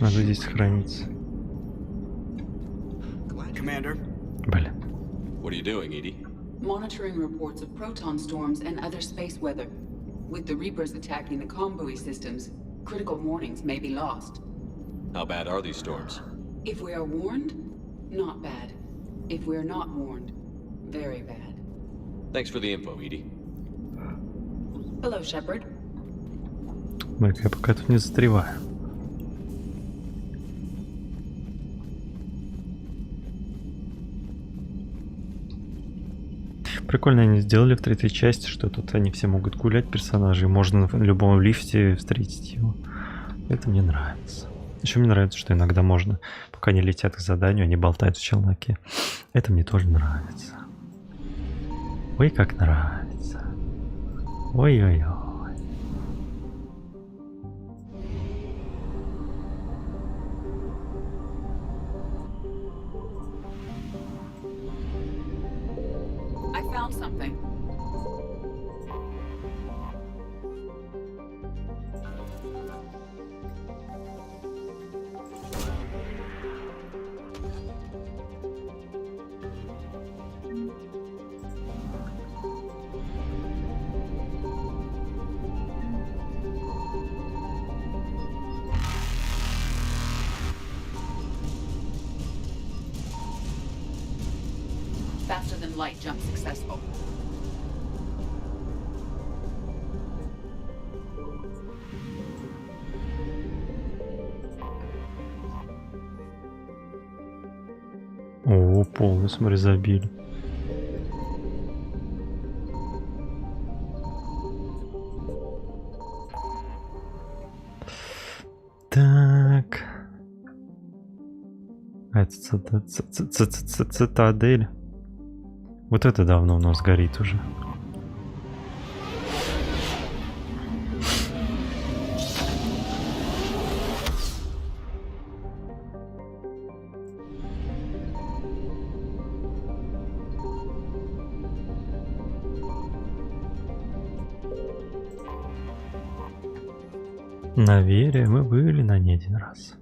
Надо здесь сохраниться. Commander. Блин. What are you doing, Edie? Monitoring reports of proton storms and other space weather. With the Reapers attacking the comm buoy systems, critical warnings may be lost. How bad are these storms? If we are warned, not bad. If we are not warned, very bad. Thanks for the info, Edie. Hello, Shepard. Я пока тут не застреваю. Прикольно они сделали в третьей части, что тут они все могут гулять, персонажи. Можно в любом лифте встретить его. Это мне нравится. Еще мне нравится, что иногда можно, пока они летят к заданию, они болтают в челноке. Это мне тоже нравится. Ой, как нравится. Ой-ой-ой. I found something. Faster than light jump successful. О, полный, смотри, забили. Так. А это цитадель. Вот это давно у нас горит уже. На Вере мы были на ней один раз.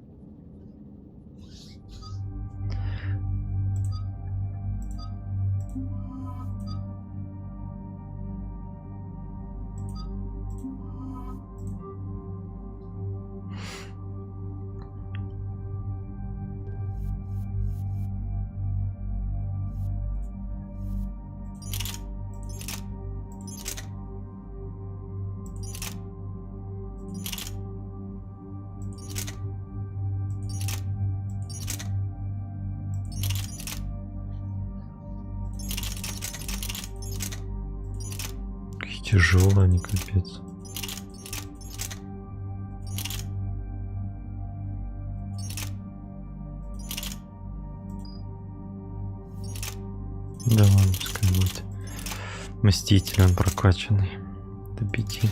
Тяжело, они капец. Да ладно, пускай будет. Мститель, он прокачанный. До 5.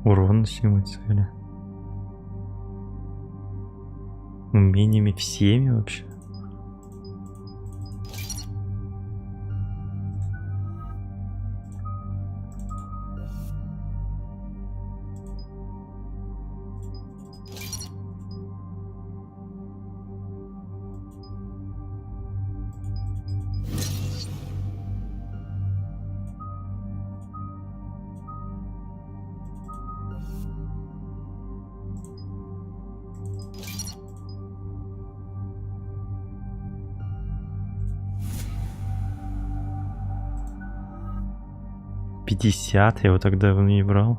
Урон носимой цели. Умениями всеми вообще. Я его тогда не брал.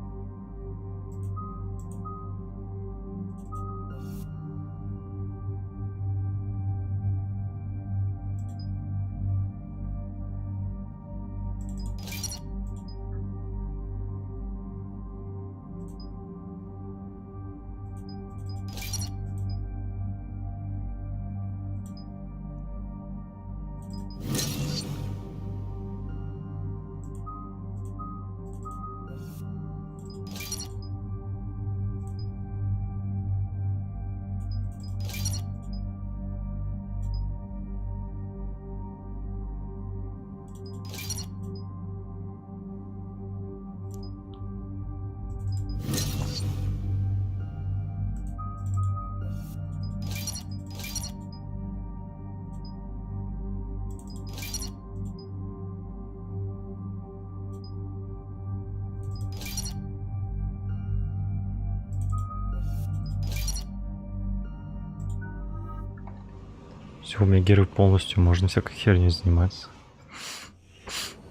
Все, у меня герой полностью, можно всякой херней заниматься.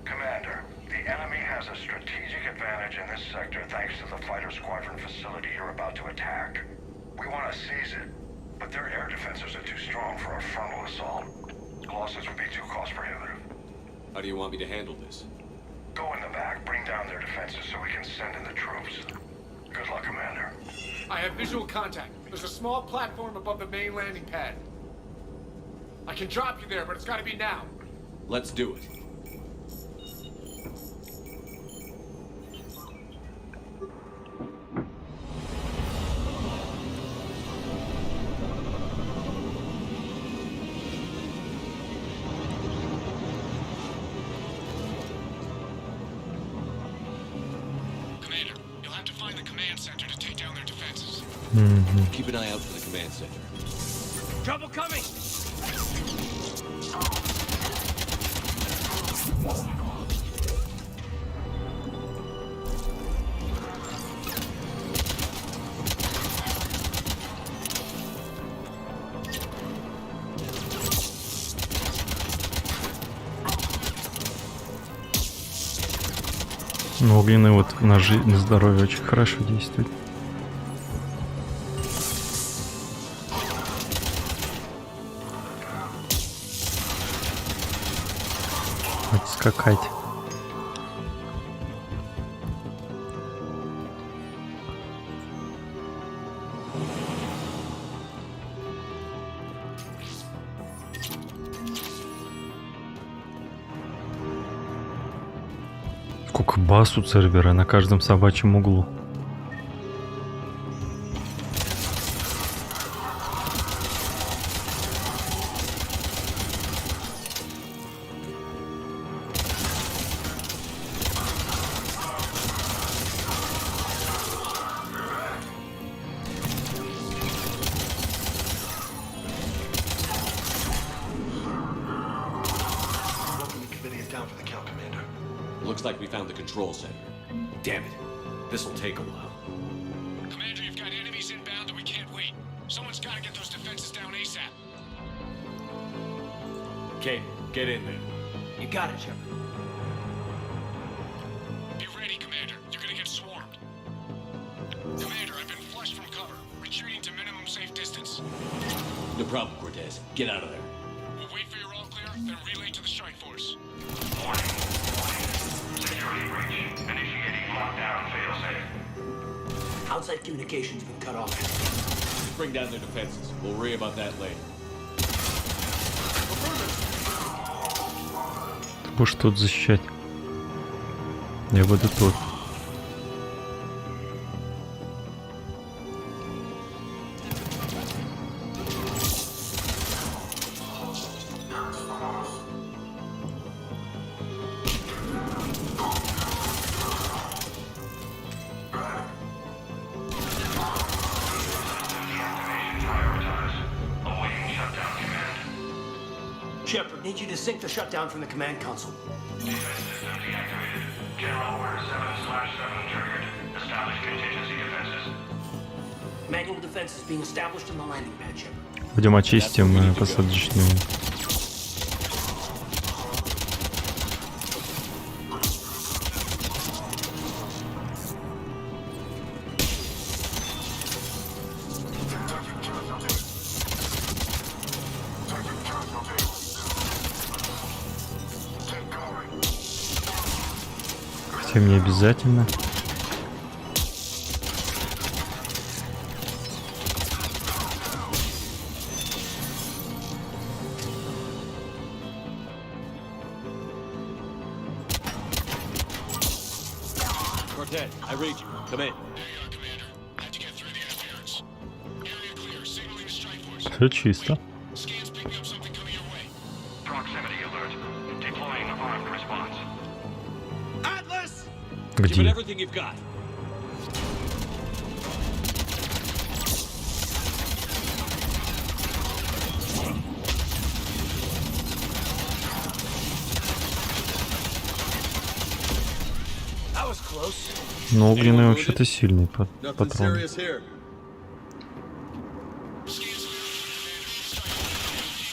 Commander, the enemy has a strategic advantage in this sector thanks to the fighter squadron facility you're about to attack. We want to seize it, but their air defenses are too strong for a frontal assault. Losses would be too cost prohibitive. How do you want me to handle this? Go in the back, bring down their defenses so we can send in the troops. Good luck, Commander. I have visual contact. There's a small platform above the main landing pad. I can drop you there, but it's gotta be now. Let's do it. Commander, you'll have to find the command center to take down their defenses. Keep an eye out for the command center. Trouble coming! Ну, огненные вот на здоровье очень хорошо действует. Хоть скакать. Сколько баз у Цербера на каждом собачьем углу. Looks like we found the control center. Damn it. This'll take a while. Commander, you've got enemies inbound and we can't wait. Someone's got to get those defenses down ASAP. Okay, get in there. You got it, Shepard. Be ready, Commander. You're gonna get swarmed. Commander, I've been flushed from cover. Retreating to minimum safe distance. No problem, Cortez. Get out of there. We'll wait for your all clear, then relay to the strike force. Warning. Security breach. Initiating lockdown failsafe. Outside communication's been cut off. Just bring down their defenses. We'll worry about that later. Ты будешь тут защищать. Я буду тут. Shepard, need you to sync the shutdown from the command console. Defense system deactivated. General order 7/7 triggered. Establish contingency defenses. Manual defense is being established in the landing pad, Shepard. Пойдем очистим посадочную. Хотя не обязательно. Cortez, I read you. Come in. Все чисто. Proximity alert. Deploying armed response. Give it Где? everything you've got. That was close. Но огненный вообще-то сильный патрон.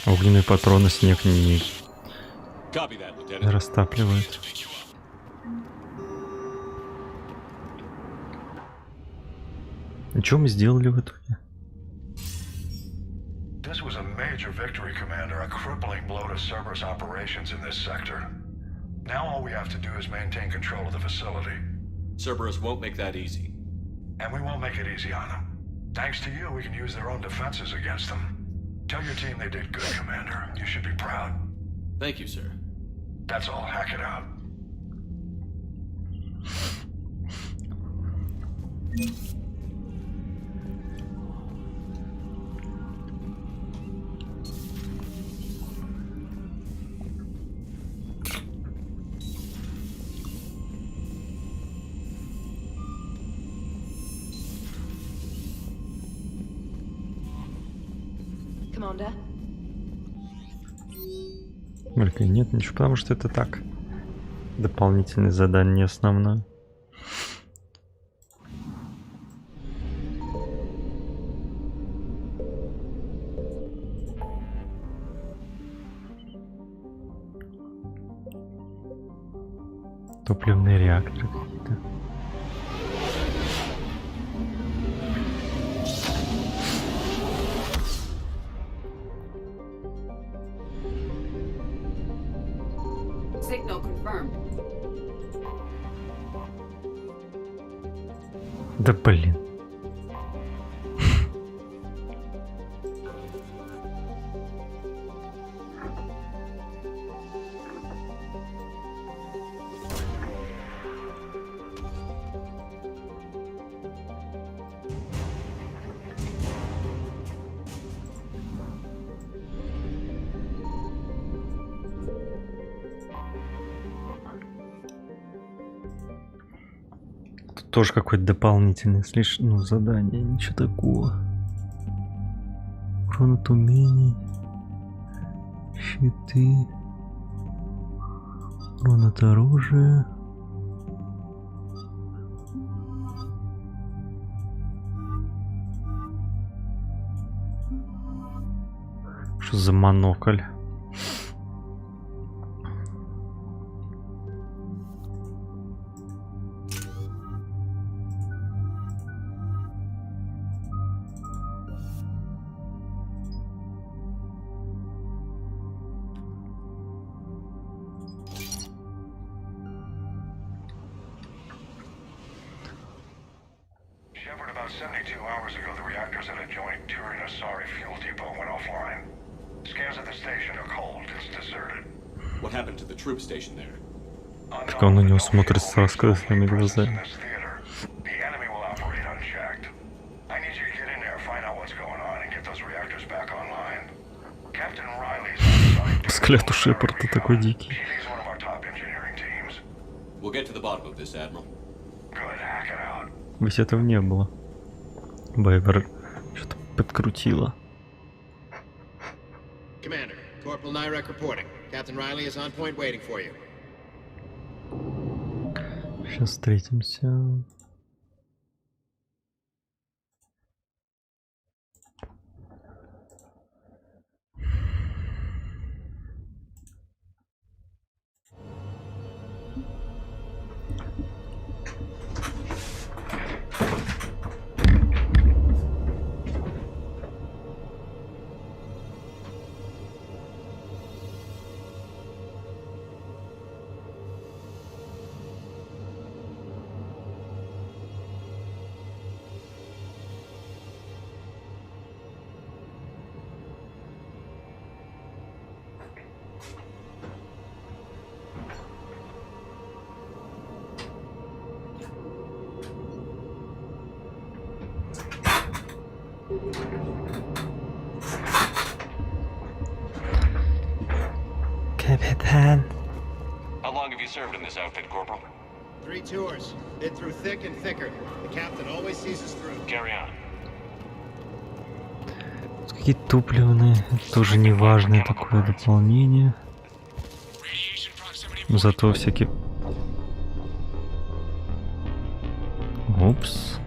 Огненные патроны снег не Copy that, Lieutenant. растапливают. И что мы сделали в итоге? This was a major victory, Commander. A crippling blow to Cerberus operations in this sector. Now all we have to do is maintain control of the facility. Cerberus won't make that easy. And we won't make it easy on them. Thanks to you, we can use their own defenses against them. Tell your team they did good, Commander. You should be proud. Thank you, sir. That's all. Hack it out. Commander? Только нет ничего, потому что это так. Дополнительное задание, не основное. Топливные реакторы какие-то. Signal confirmed. Да блин. Тоже какое-то дополнительное слишком, задание, ничего такого. Урон от умений, щиты, урон от оружия, Что за монокль? Shepard, about 72 hours ago, the reactors at a joint Turin-Asari fuel depot went offline. Scans at the station are cold. It's deserted. What happened to the troop station there? Так он на него смотрит с раскрытыми глазами. The enemy will operate unchecked. I need you to get in there, find out what's going on, and get those reactors back online. Captain Riley's on site. Взгляд у Шепарда такой дикий. He's one of our top engineering teams. We'll get to the bottom of this, Admiral. Good, hack it out. Ведь этого не было. Байвер что-то подкрутила. Commander, Corporal Nyrek reporting. Captain Riley is on point waiting for you. Сейчас встретимся. Капитан. How long have you served in this outfit, Corporal? 3 tours. Been through thick and thicker. The captain always sees us through. Carry on. Какие топливные, тоже неважное такое дополнение. Но зато всякие... Упс.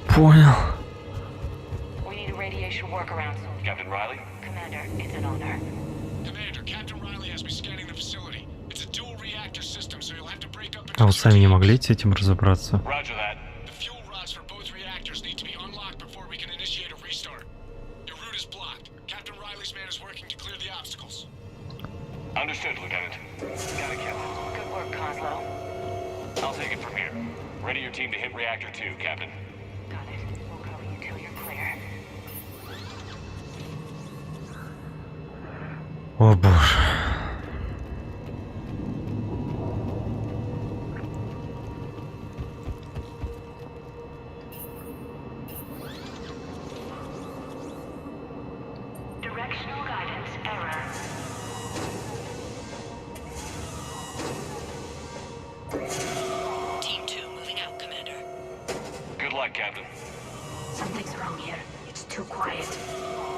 Понял. We need a radiation workaround. Captain Riley? Commander, it's an honor. Commander, Captain Riley has me scanning the facility. It's a dual reactor system, so you'll have to break up. А вы сами не могли с этим разобраться? Roger that. The fuel rods for both reactors need to be unlocked before we can initiate a restart. Your route is blocked. Captain Riley's man is working to clear the obstacles. Understood, Lieutenant. Got it, Captain. Good work, Coslow. I'll take it from here. Ready your team to hit reactor 2, Captain. Got it. We'll cover you till you're clear. О боже. Directional guidance error. Team 2 moving out, Commander. Good luck, Captain. Something's wrong here. It's too quiet.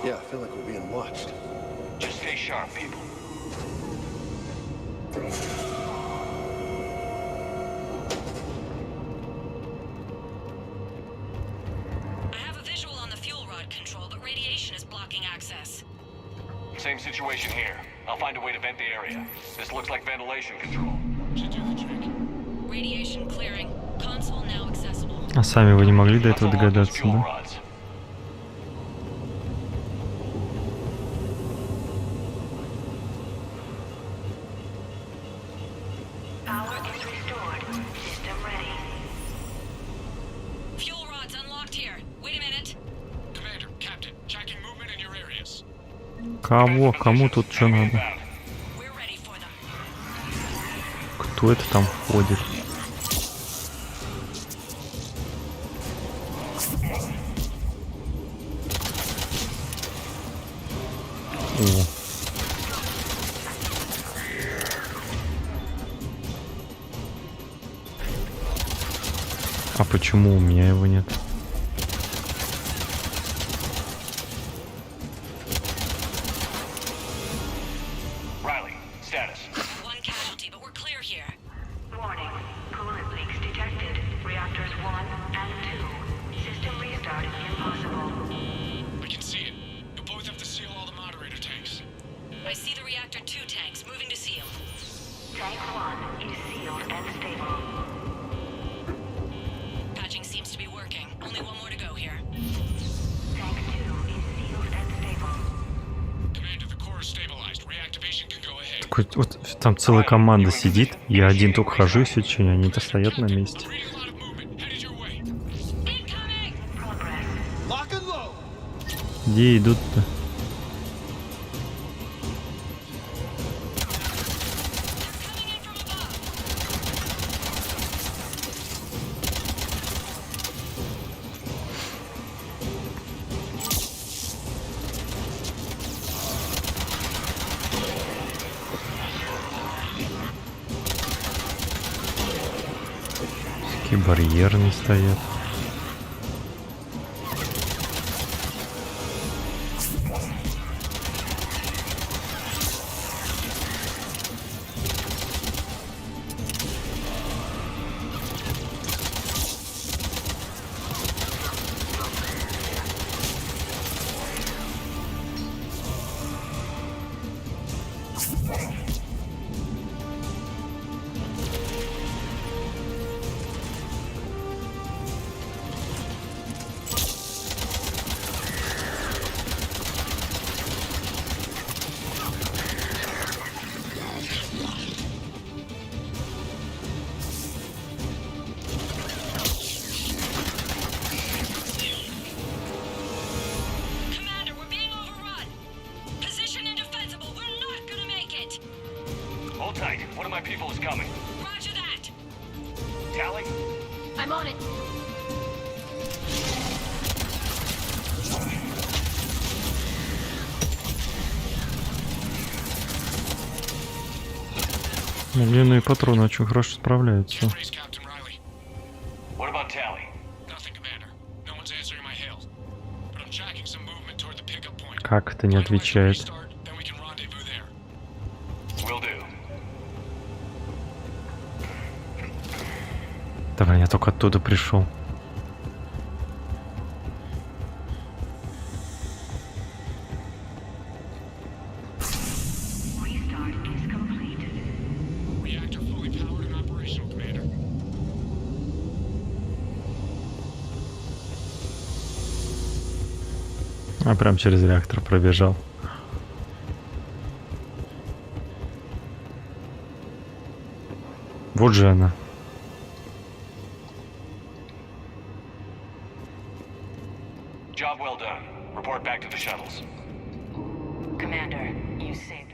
Yeah, I feel like we're being watched. Just stay sharp, people. I have a visual on the fuel rod control, but radiation is blocking access. Same situation here. I'll find a way to vent the area. This looks like ventilation control. Radiation clearing. Console now accessible. А сами вы не могли до этого догадаться, да? Power is restored. System ready. Fuel rods unlocked here. Wait a minute. Commander, Captain, checking movement in your areas. Кого? Кому тут что надо? Кто это там ходит? О. А почему у меня его нет? Riley, status. One casualty, but we're clear here. Warning. Coolant leaks detected. Reactors 1 and 2. System restart. Tank 1 is sealed and stable. Patching seems to be working. Only one more to go here. Tank 2 is sealed and stable. Commander, the core is stabilized. Reactivation can go ahead. Такой, вот там целая команда сидит. Я один только хожу, все что, они-то стоят на месте. Где идут-то? Такие барьерные стоят. Hold tight. One of my people is coming. Roger that. Tally? I'm on it. Длинные патроны очень хорошо справляются. What about Tally? Как это не отвечает? Will do. Давай, я только оттуда пришел. А прям через реактор пробежал. Вот же она. Job well done. Report back to the shuttles. Commander, you saved.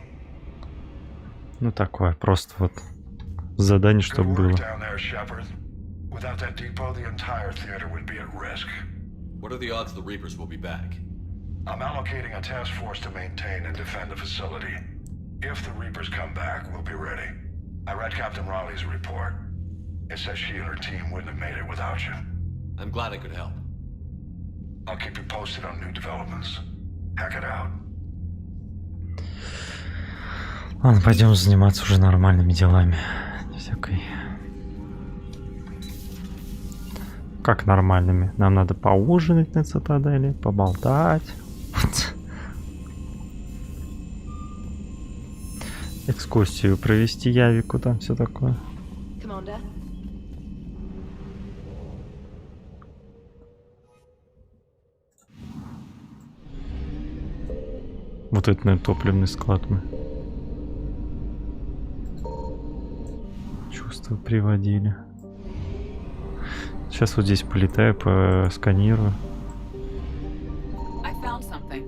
Ну такое, просто вот задание, чтобы было. Down there, Shepard. Without that depot, the entire theater would be at risk. What are the odds the Reapers will be back? I'm allocating a task force to maintain and defend the facility. If the Reapers come back, we'll be ready. I read Captain Raleigh's report. It says she and her team wouldn't have made it without you. I'm glad I could help. I'll keep you posted on new developments. Hack it out. Ладно, пойдем заниматься уже нормальными делами. Не всякой. Как нормальными? Нам надо поужинать на цитадели, поболтать. Экскурсию провести Явику, там все такое. Commander. Вот это, наверное, топливный склад мы. Чувства приводили. Сейчас вот здесь полетаю, посканирую. I found something.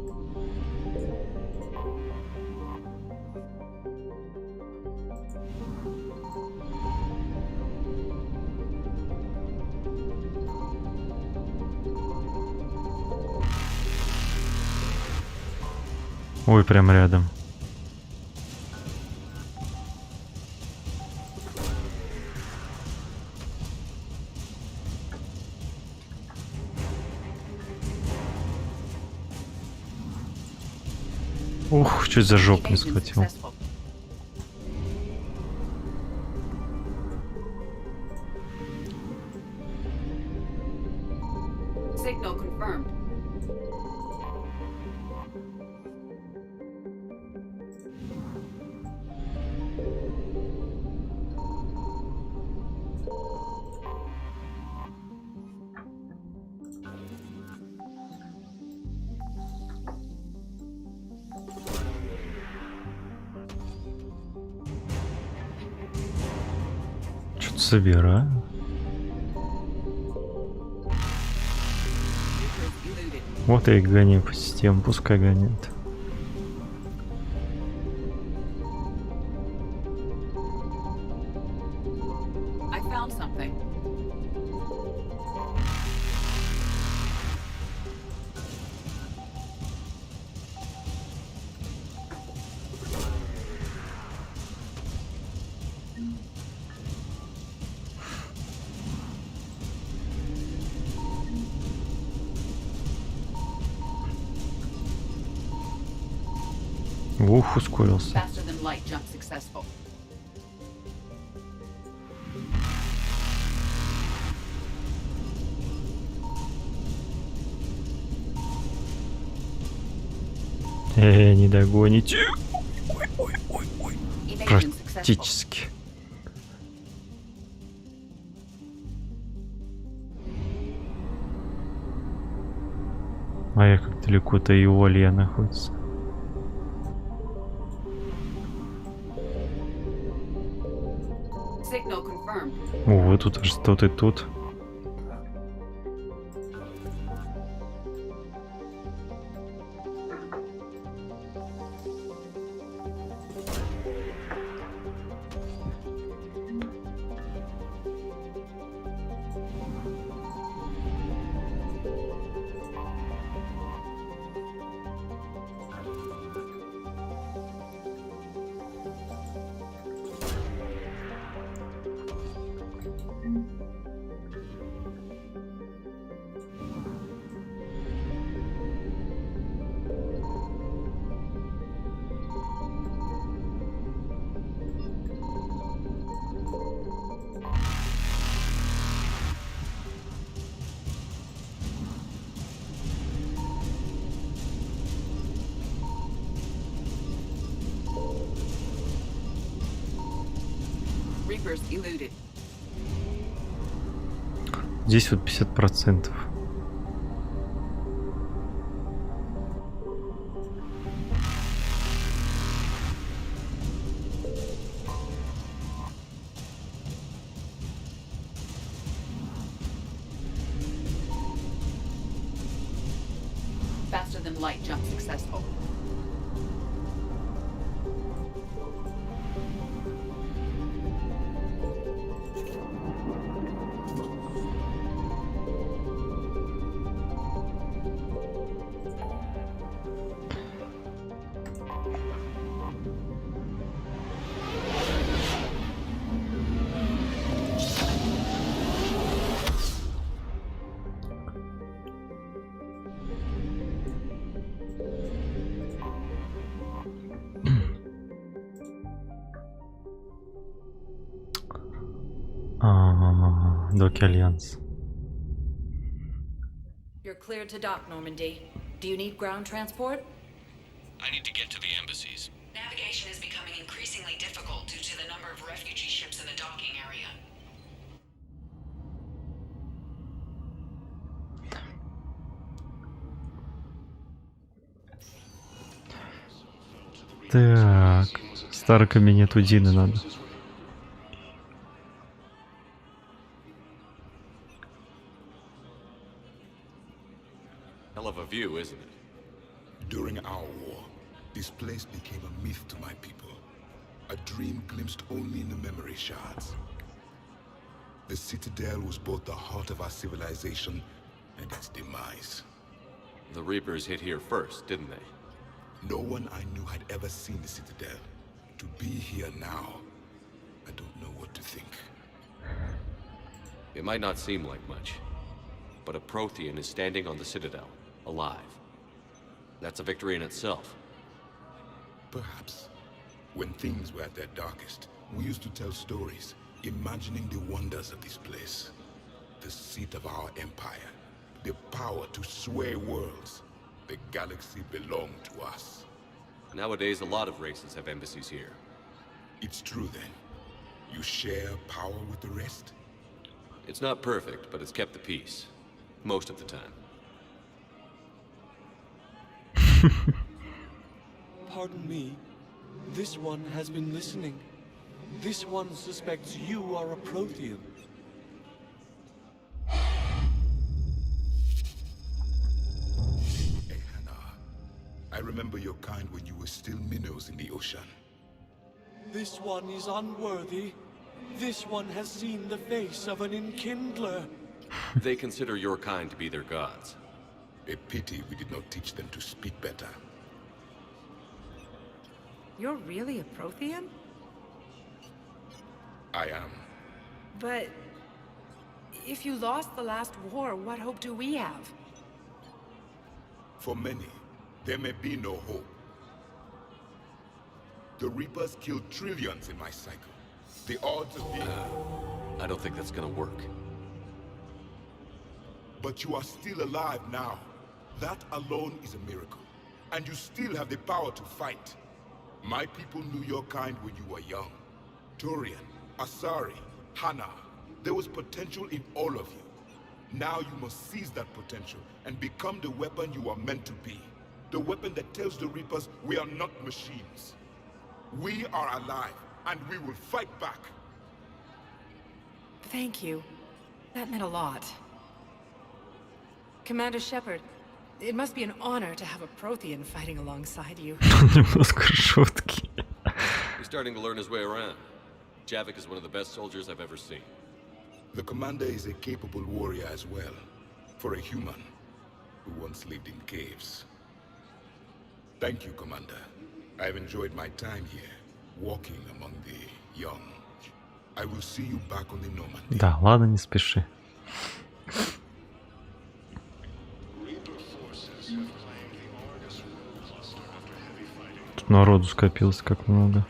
Ой, прям рядом. Ух, чуть за жопу не схватил. Signal confirmed. Собираю. Вот я их гоняю по системе, пускай гоняют. I found something. Ух, ускорился. Faster than light jump successful. Не догоните. Ой. Практически. А я как далеко-то и Олья находится. Signal confirmed. О, тут аж что-то и тут. Reapers eluded. Здесь вот 50%. Faster than light jump successful. Доки Альянс. You're cleared to dock, Normandy. Do you need ground transport? I need to get to the embassies. Navigation is becoming increasingly difficult due to the number of refugee ships in the docking area. Так, старый кабинет у Дины надо. Hell of a view, isn't it? During our war, this place became a myth to my people. A dream glimpsed only in the memory shards. The Citadel was both the heart of our civilization and its demise. The Reapers hit here first, didn't they? No one I knew had ever seen the Citadel. To be here now, I don't know what to think. It might not seem like much, but a Prothean is standing on the Citadel, alive. That's a victory in itself. Perhaps. When things were at their darkest, we used to tell stories, imagining the wonders of this place. The seat of our empire, the power to sway worlds. The galaxy belonged to us. Nowadays, a lot of races have embassies here. It's true then. You share power with the rest? It's not perfect, but it's kept the peace. Most of the time. Pardon me. This one has been listening. This one suspects you are a Prothean. Hey, Hannah. I remember your kind when you were still minnows in the ocean. This one is unworthy. This one has seen the face of an enkindler. They consider your kind to be their gods. A pity we did not teach them to speak better. You're really a Prothean? I am. But if you lost the last war, what hope do we have? For many, there may be no hope. The Reapers killed trillions in my cycle. The odds of being... I don't think that's gonna work. But you are still alive now. That alone is a miracle. And you still have the power to fight. My people knew your kind when you were young. Turian, Asari, Hannah. There was potential in all of you. Now you must seize that potential and become the weapon you are meant to be. The weapon that tells the Reapers we are not machines. We are alive, and we will fight back. Thank you. That meant a lot. Commander Shepard, it must be an honor to have a Prothean fighting alongside you. Немножко шутки. He's starting to learn his way around. Javik is one of the best soldiers I've ever seen. The commander is a capable warrior as well, for a human who once lived in caves. Thank you, Commander. I've enjoyed my time here, walking among the young. I will see you back on the Normandy. Да, ладно, не спеши. Тут народу скопилось как много.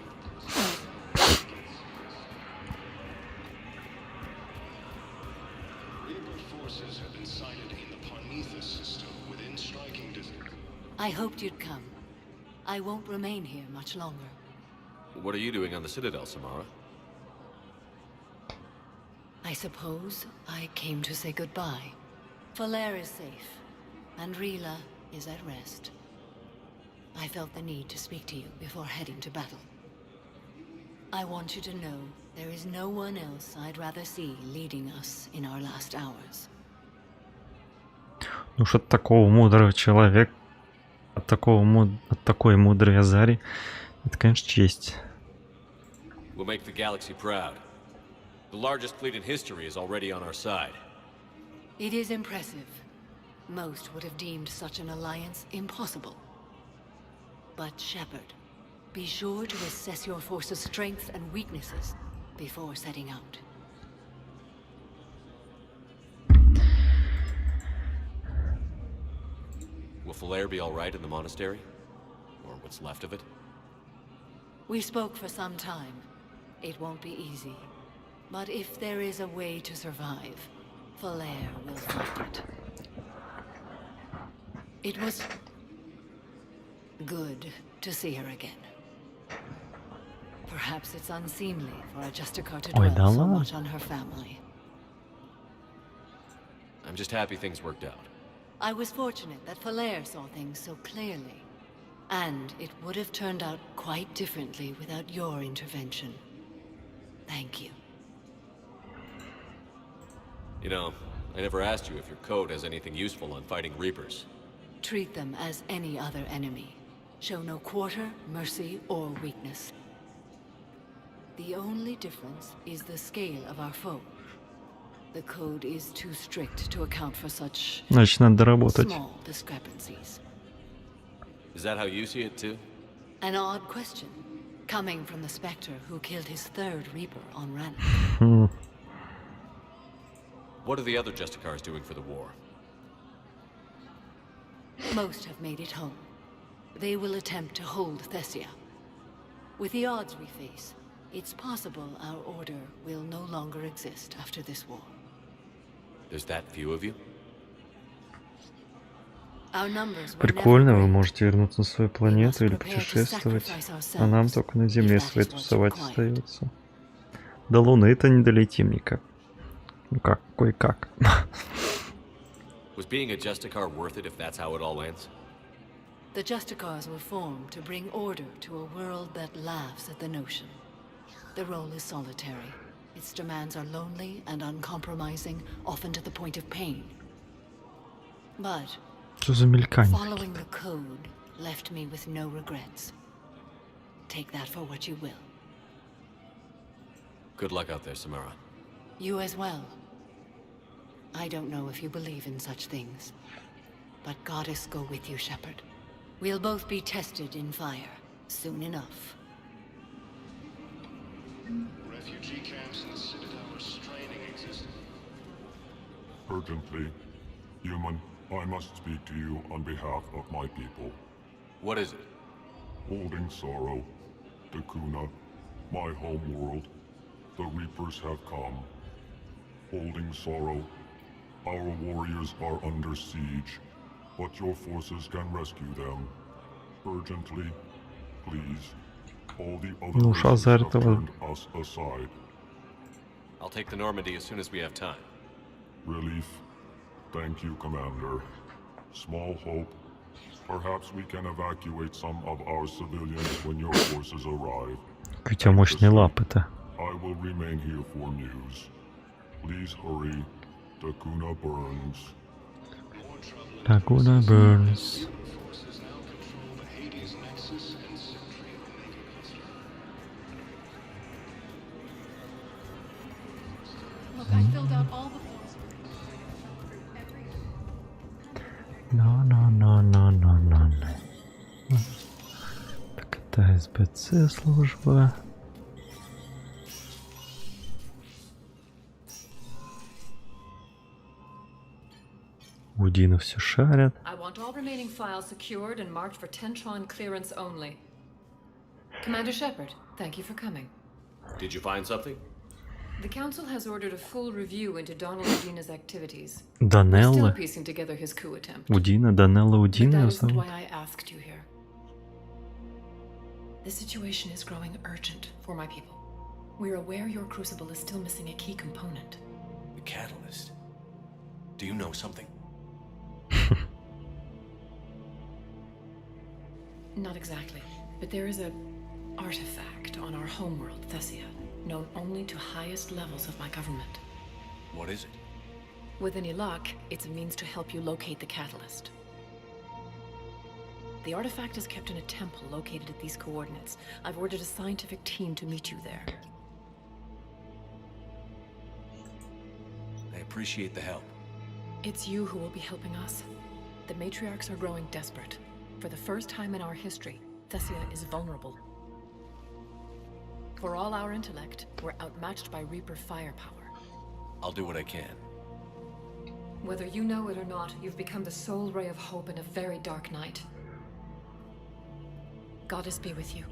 I hoped you'd come. I won't remain here much longer. What are you doing on the Citadel, Samara? I suppose I came to say goodbye. Falair is safe, and Rila is at rest. I felt the need to speak to you before heading to battle. I want you to know there is no one else I'd rather see leading us in our last hours. Ну что от такого мудрого человека, от такой мудрой Азари, это, конечно, честь. We'll make the galaxy proud. The largest fleet in history is already on our side. It is impressive. Most would have deemed such an alliance impossible. But Shepard, be sure to assess your force's strengths and weaknesses before setting out. Will Falair be all right in the monastery? Or what's left of it? We spoke for some time. It won't be easy. But if there is a way to survive, Falair will find it. It was good to see her again. Perhaps it's unseemly for a Justicar to dwell so much on her family. I'm just happy things worked out. I was fortunate that Falair saw things so clearly. And it would have turned out quite differently without your intervention. Thank you. You know, I never asked you if your code has anything useful on fighting Reapers. Treat them as any other enemy. Show no quarter, mercy, or weakness. The only difference is the scale of our foe. The code is too strict to account for such Значит, надо доработать. small discrepancies. Is that how you see it too? An odd question, coming from the Spectre who killed his third Reaper on Rannoch. What are the other Justicars doing for the war? Most have made it home. They will attempt to hold Thessia. With the odds we face, it's possible our order will no longer exist after this war. There's that few of you? Our numbers were Прикольно, never вы great. можете вернуться на свою планету или prepare to путешествовать, sacrifice а нам ourselves, только на Земле if that своей is what's тусовать required. остается. До Луны-то не долетим никак. Ну как, кое-как. Was being a Justicar worth it if that's how it all ends? The Justicars were formed to bring order to a world that laughs at the notion. The role is solitary. Its demands are lonely and uncompromising, often to the point of pain. But Что за мелькание? following the code left me with no regrets. Take that for what you will. Good luck out there, Samara. You as well. I don't know if you believe in such things, but Goddess go with you, Shepard. We'll both be tested in fire soon enough. Refugee camps in the Citadel are straining existence. Urgently, human, I must speak to you on behalf of my people. What is it? Holding sorrow, Dakuna, my home world, the Reapers have come. Holding sorrow, our warriors are under siege, but your forces can rescue them. Urgently, please. All the other races have turned us aside. I'll take the Normandy as soon as we have time. Relief. Thank you, Commander. Small hope. Perhaps we can evacuate some of our civilians when your forces arrive. Какие у тебя мощные лапы-то. I will remain here for news. Please hurry. Dakuna burns. Dakuna burns. Look, I filled out all the forms. No. Так, это СБЦ служба. Удина все шарят. I want all remaining files secured and marked for Tentron clearance only. Commander Shepard, thank you for coming. Did you find something? The Council has ordered a full review into Donald Udina's activities. Данелла? We're still piecing together his coup attempt. Удина, Данелла Удина That ее isn't зовут. why I asked you here. The situation is growing urgent for my people. We're aware your crucible is still missing a key component. The catalyst. Do you know something? Not exactly, but there is a artifact on our homeworld, Thessia, known only to highest levels of my government. What is it? With any luck, it's a means to help you locate the catalyst. The artifact is kept in a temple located at these coordinates. I've ordered a scientific team to meet you there. I appreciate the help. It's you who will be helping us. The matriarchs are growing desperate. For the first time in our history, Thessia is vulnerable. For all our intellect, we're outmatched by Reaper firepower. I'll do what I can. Whether you know it or not, you've become the sole ray of hope in a very dark night. Goddess be with you.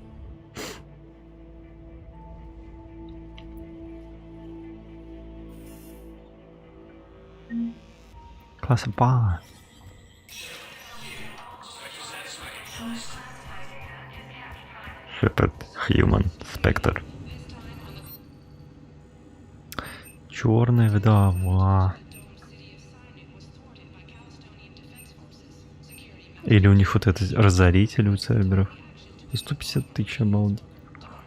Класс-бар. Shepard, Human, Spectre. Черная вдова. Или у них вот это разоритель у Церберов. 150 тысяч, обалдеть.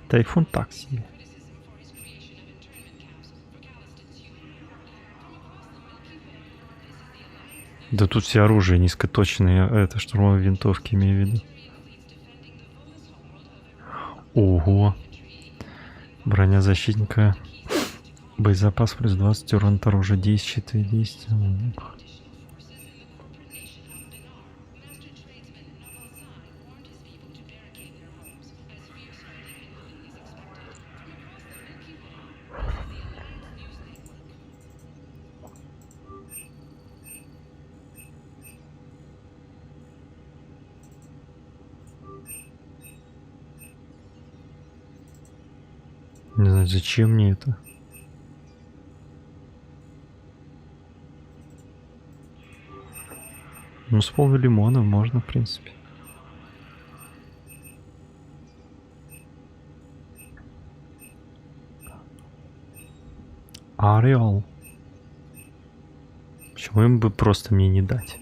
Тайфун так себе. Да тут все оружие низкоточные, это штурмовые винтовки, имею в виду. Ого. Броня защитника. Боезапас плюс 20, урон от оружия 10, щиты 10. Не знаю, зачем мне это. Ну, с поллимона можно, в принципе. Ареол. Почему им бы просто мне не дать?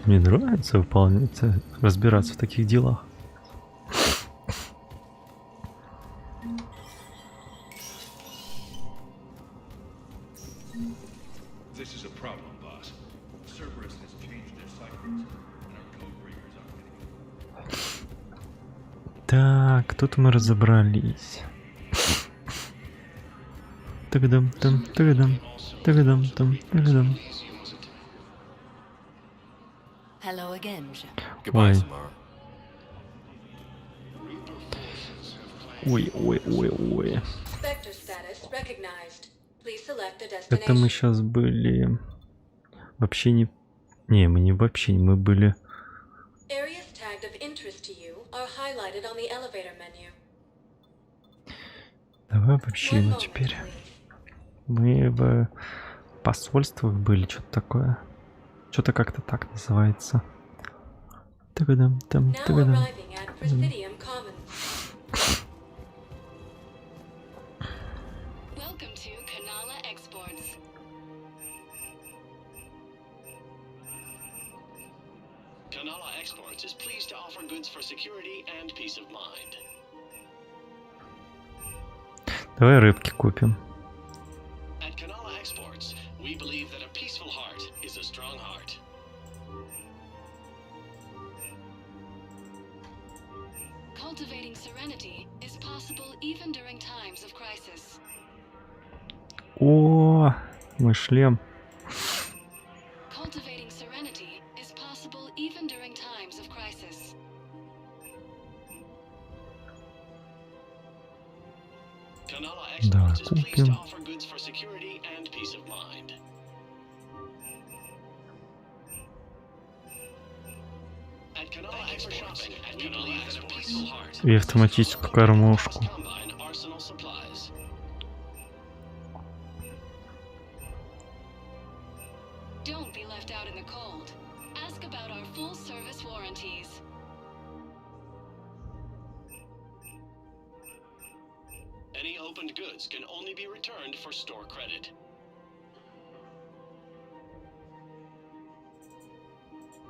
Мне нравится выполнять, разбираться в таких делах. Так, тут мы разобрались. Тагадам-там, тагадам, тагадам-там, тагадам. Hello again, Shepard. Goodbye, Ой. Samara. Ой. Vector status recognized. Please select a Это мы destination. сейчас были в общении. Не, мы не в общении, мы были. Areas tagged of interest to you are highlighted on the elevator menu. Давай в общении теперь. Мы в посольствах были, что-то такое. Что-то как-то так называется. Тагадам, там, Now тагадам. arriving at Presidium Commons. Welcome to Kanala Exports. Kanala Exports is pleased to offer goods for security and peace of mind. Давай рыбки купим. At Kanala Exports, we believe that a peaceful heart is a strong heart. Cultivating serenity is possible even during times of crisis. О, мой шлем. Cultivating serenity is possible even during times of crisis. Kanala Да, Exports is pleased to купим. offer goods for security and peace of mind. At Kanala Exports, we believe that a peaceful heart И автоматическую кормушку. combine arsenal supplies. Don't be left out in the cold. Ask about our full service warranties. Any opened goods can only be returned for store credit.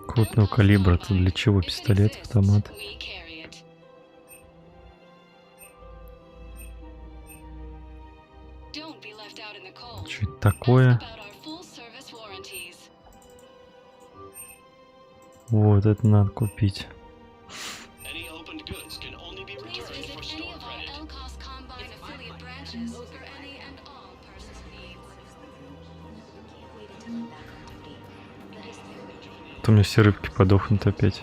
Крупного калибра. Это для чего? Пистолет, автомат. We carry it. Don't be left out in the cold. Что это такое? About our full service warranties. Вот это надо купить. Any opened goods can only be Please returned for visit any store of our credit. LCOS Combine affiliate branches for any and all personal needs. То у меня все рыбки подохнут опять.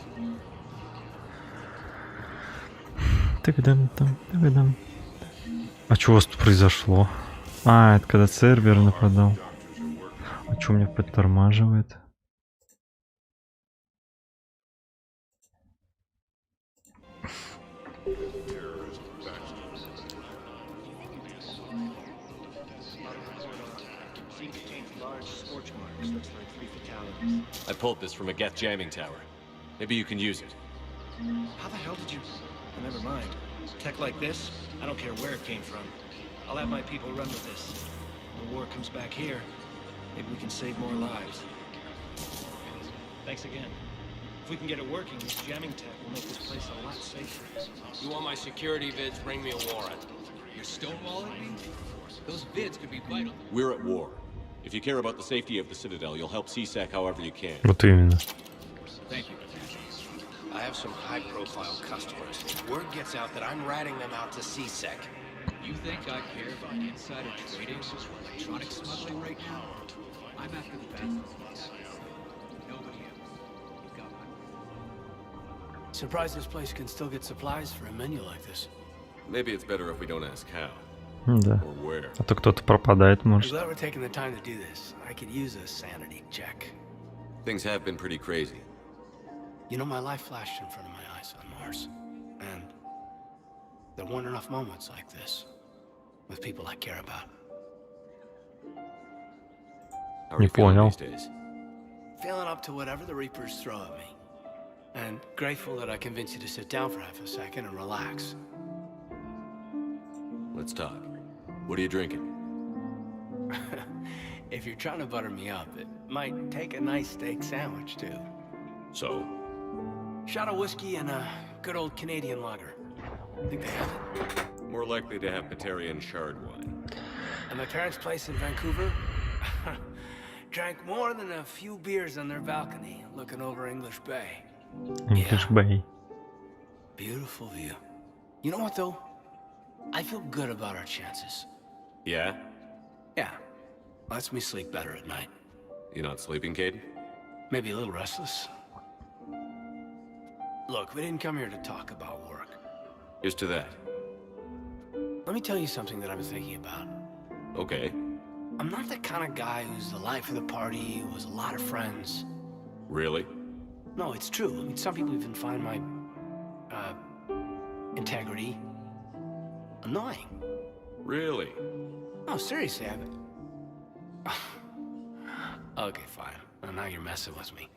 Тагадам, там, тагадам. А что у вас тут произошло? А, это когда сервер нападал. А что меня подтормаживает? I pulled this from a Geth jamming tower. Maybe you can use it. How the hell did you... Oh, never mind. Tech like this, I don't care where it came from. I'll have my people run with this. When the war comes back here, maybe we can save more lives. Thanks again. If we can get it working, this jamming tech will make this place a lot safer. You want my security vids, bring me a warrant. You're stonewalling me? Those vids could be vital. We're at war. If you care about the safety of the Citadel, you'll help CSAC however you can. Вот именно. Thank you. I have some high-profile customers. Word gets out that I'm ratting them out to CSEC. You think I care about insider trading or electronic smuggling right now? I'm after the bastards. Nobody else. You got my... Surprised this place can still get supplies for a menu like this. Maybe it's better if we don't ask how. Да. Or where. А то кто-то пропадает, I'm может. glad we're taking the time to do this. I could use a sanity check. Things have been pretty crazy. You know, my life flashed in front of my eyes on Mars. And there weren't enough moments like this with people I care about. How are you feeling понял. these days? Feeling up to whatever the Reapers throw at me. And grateful that I convinced you to sit down for half a second and relax. Let's talk. What are you drinking? If you're trying to butter me up, it might take a nice steak sandwich, too. So? Shot of whiskey and a good old Canadian lager. Think they have it. More likely to have Batarian shard wine. At my parents' place in Vancouver, drank more than a few beers on their balcony, looking over English Bay. English Bay. Beautiful view. You know what, though? I feel good about our chances. Yeah? Yeah. Lets me sleep better at night. You not sleeping, Caden? Maybe a little restless. Look, we didn't come here to talk about work. Here's to that. Let me tell you something that I've been thinking about. Okay. I'm not the kind of guy who's the life of the party, who has a lot of friends. Really? No, it's true. I mean, some people even find my, integrity annoying. Really? No, seriously, Okay, fine. Well, now you're messing with me.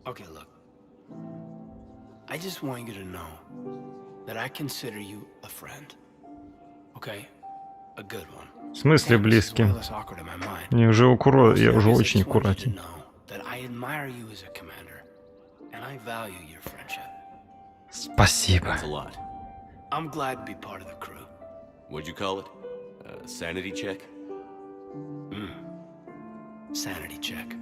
Okay, look. I just want you to know that I consider you a friend. Okay? A good one. В смысле близкий? Я уже очень аккуратен. That I admire you as a commander, and I value your friendship. Спасибо. That's a lot. I'm glad to be part of the crew. What'd you call it? Sanity check? Sanity check.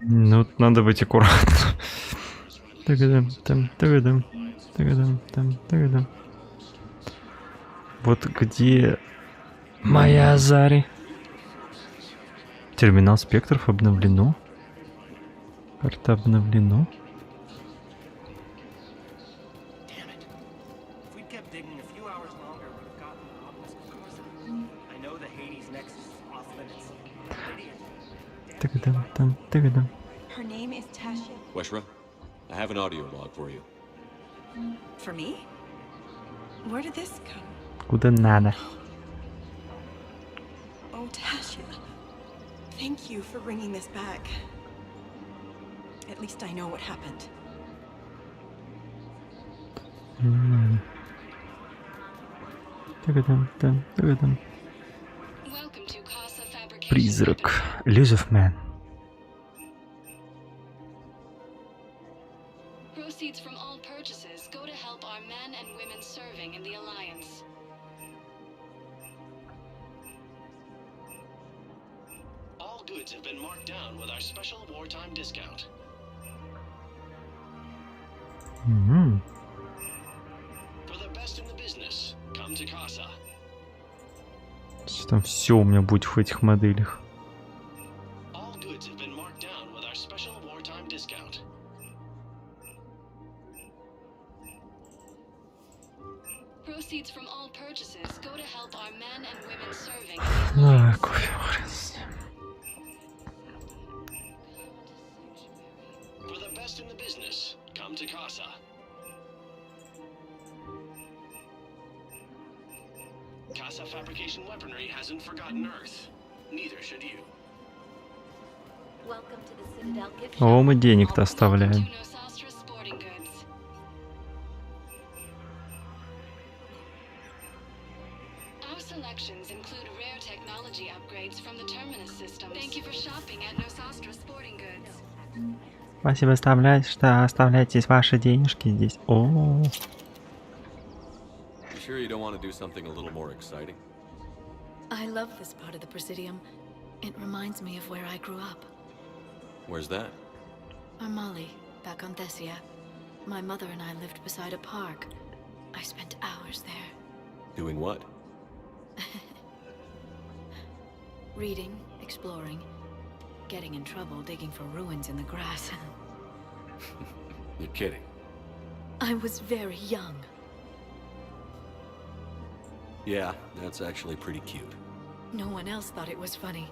Ну, надо быть аккуратным. Тагадам. Вот где моя Азари? Терминал спектров обновлено. Карта обновлено. Тагадам. Her name is Tasha. Weshra, I have an audio log for you. For me? Where did this come? Куда надо? Oh, Tasha. Thank you for bringing this back. At least I know what happened. Тагадам. Призрак. Illusive Man. Proceeds from all purchases go to help our men and women serving in the Alliance. All goods have been marked down with our special wartime discount. For the best in the business, come to Casa. Там все у меня будет в этих моделях. All goods have been marked down with our special wartime discount. Proceeds from all purchases go to help our men and women serving. Кофе варится. For the best in the business, come to Casa. Casa Fabrication Weaponry hasn't forgotten Earth. Neither should you. Welcome to the Citadel gift О, мы денег-то оставляем. Our selections include rare technology upgrades from the Terminus systems. Thank you for shopping at Nosastra Sporting Goods. Спасибо, оставляйте ваши денежки здесь. О. You sure you don't want to do something a little more exciting? I love this part of the Presidium. It reminds me of where I grew up. Where's that? Armali, back on Thessia. My mother and I lived beside a park. I spent hours there. Doing what? Reading, exploring, getting in trouble digging for ruins in the grass. You're kidding. I was very young. Yeah, that's actually pretty cute. No one else thought it was funny.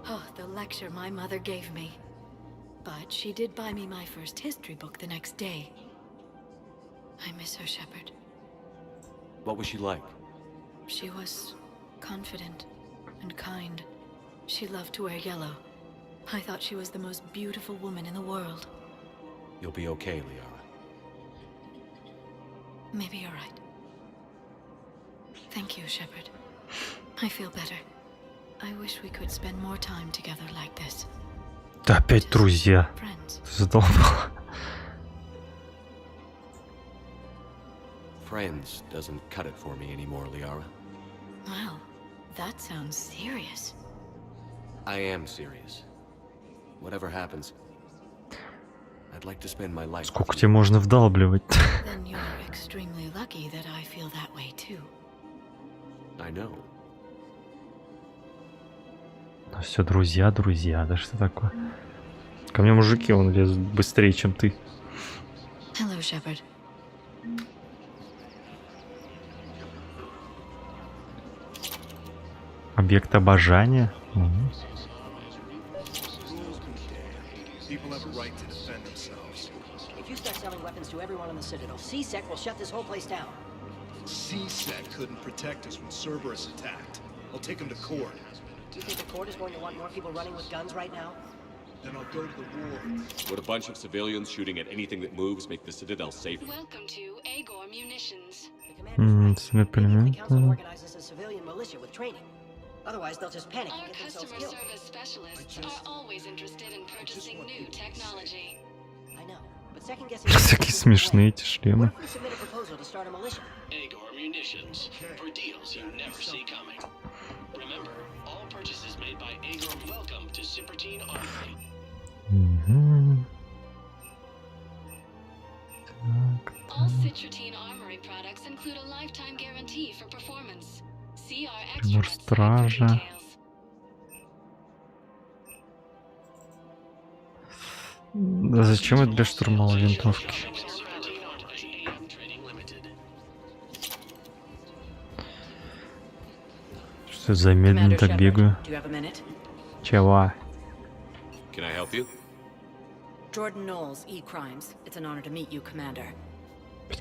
Oh, the lecture my mother gave me. But she did buy me my first history book the next day. I miss her, Shepard. What was she like? She was confident and kind. She loved to wear yellow. I thought she was the most beautiful woman in the world. You'll be okay, Liara. Maybe you're right. Thank you, Shepard. I feel better. I wish we could spend more time together like this. Да опять друзья. Ты задолбал. Friends doesn't cut it for me anymore, Liara. Wow, that sounds serious. I am serious. Whatever happens, I'd like to spend my life. Сколько тебе можно вдалбливать? Then you're extremely lucky that I feel that way too. I know. Ну все, друзья, да что такое? Ко мне мужики, он лезут быстрее, чем ты. Hello, Shepard. Объект обожания? People have a right to defend themselves. If you start selling weapons to everyone on the Citadel, CSEC will shut this whole place down. CSEC couldn't protect us when Cerberus attacked. I'll take them to court. Do you think the court is going to want more people running with guns right now? Then I'll go to the war. Would a bunch of civilians shooting at anything that moves make the Citadel safe? Welcome to Agor Munitions. The council organizes a civilian militia with training. Otherwise, they'll just panic and Our get themselves customer killed. service specialists are always interested in purchasing new technology. I know, but second guessing. Такие смешные эти шлемы. We submit a proposal to start a militia. Agor Munitions, for deals you never see coming. Remember, all purchases made by Agor welcome to Cipertine Armory. All Cipertine Armory products include a lifetime guarantee for performance. See our Пример extra стража. Да зачем это для штурмовой винтовки? Что за медленно так бегаю? Чего? Can I help you? Jordan Knowles, E-Crimes. It's an honor to meet you, Commander.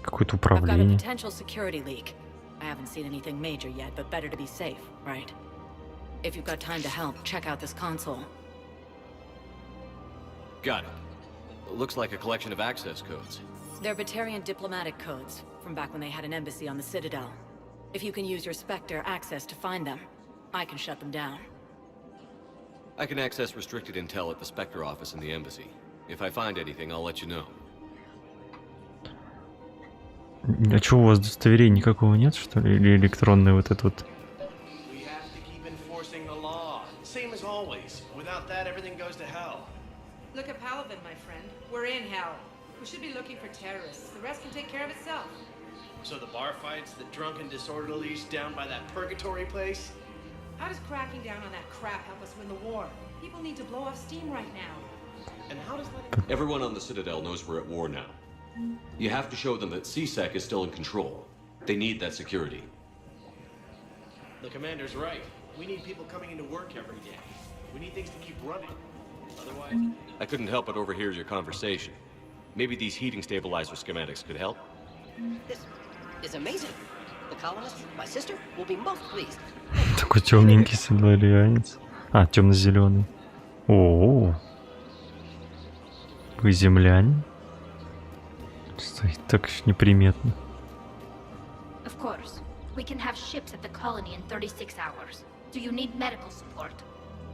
Какое-то I've got a управление. potential security leak. I haven't seen anything major yet, but better to be safe, right? If you've got time to help, check out this console. Got it. Looks like a collection of access codes. They're Batarian diplomatic codes, from back when they had an embassy on the Citadel. If you can use your Spectre access to find them, I can shut them down. I can access restricted intel at the Spectre office in the embassy. If I find anything, I'll let you know. А что, у вас удостоверения никакого нет, что ли? Или электронный вот этот вот? We have to keep enforcing the law. Same as always. Without that, everything goes to hell. Look at Paladin, my friend. We're in hell. We should be looking for terrorists. The rest can take care of itself. So the bar fights, the drunken disorderlies down by that purgatory place? How does cracking down on that crap help us win the war? People need to blow off steam right now. And how does that... Everyone on the Citadel knows we're at war now. You have to show them that CSEC is still in control. They need that security. The commander's right. We need people coming into work every day. We need things to keep running. Otherwise... I couldn't help but overhear your conversation. Maybe these heating stabilizer schematics could help? This is amazing. The colonists, my sister, will be most pleased. Такой темненький сидорианец. А, темно-зеленый. О, вы земляне? Стоит так неприметно. Of course. We can have ships at the colony in 36 hours. Do you need medical support?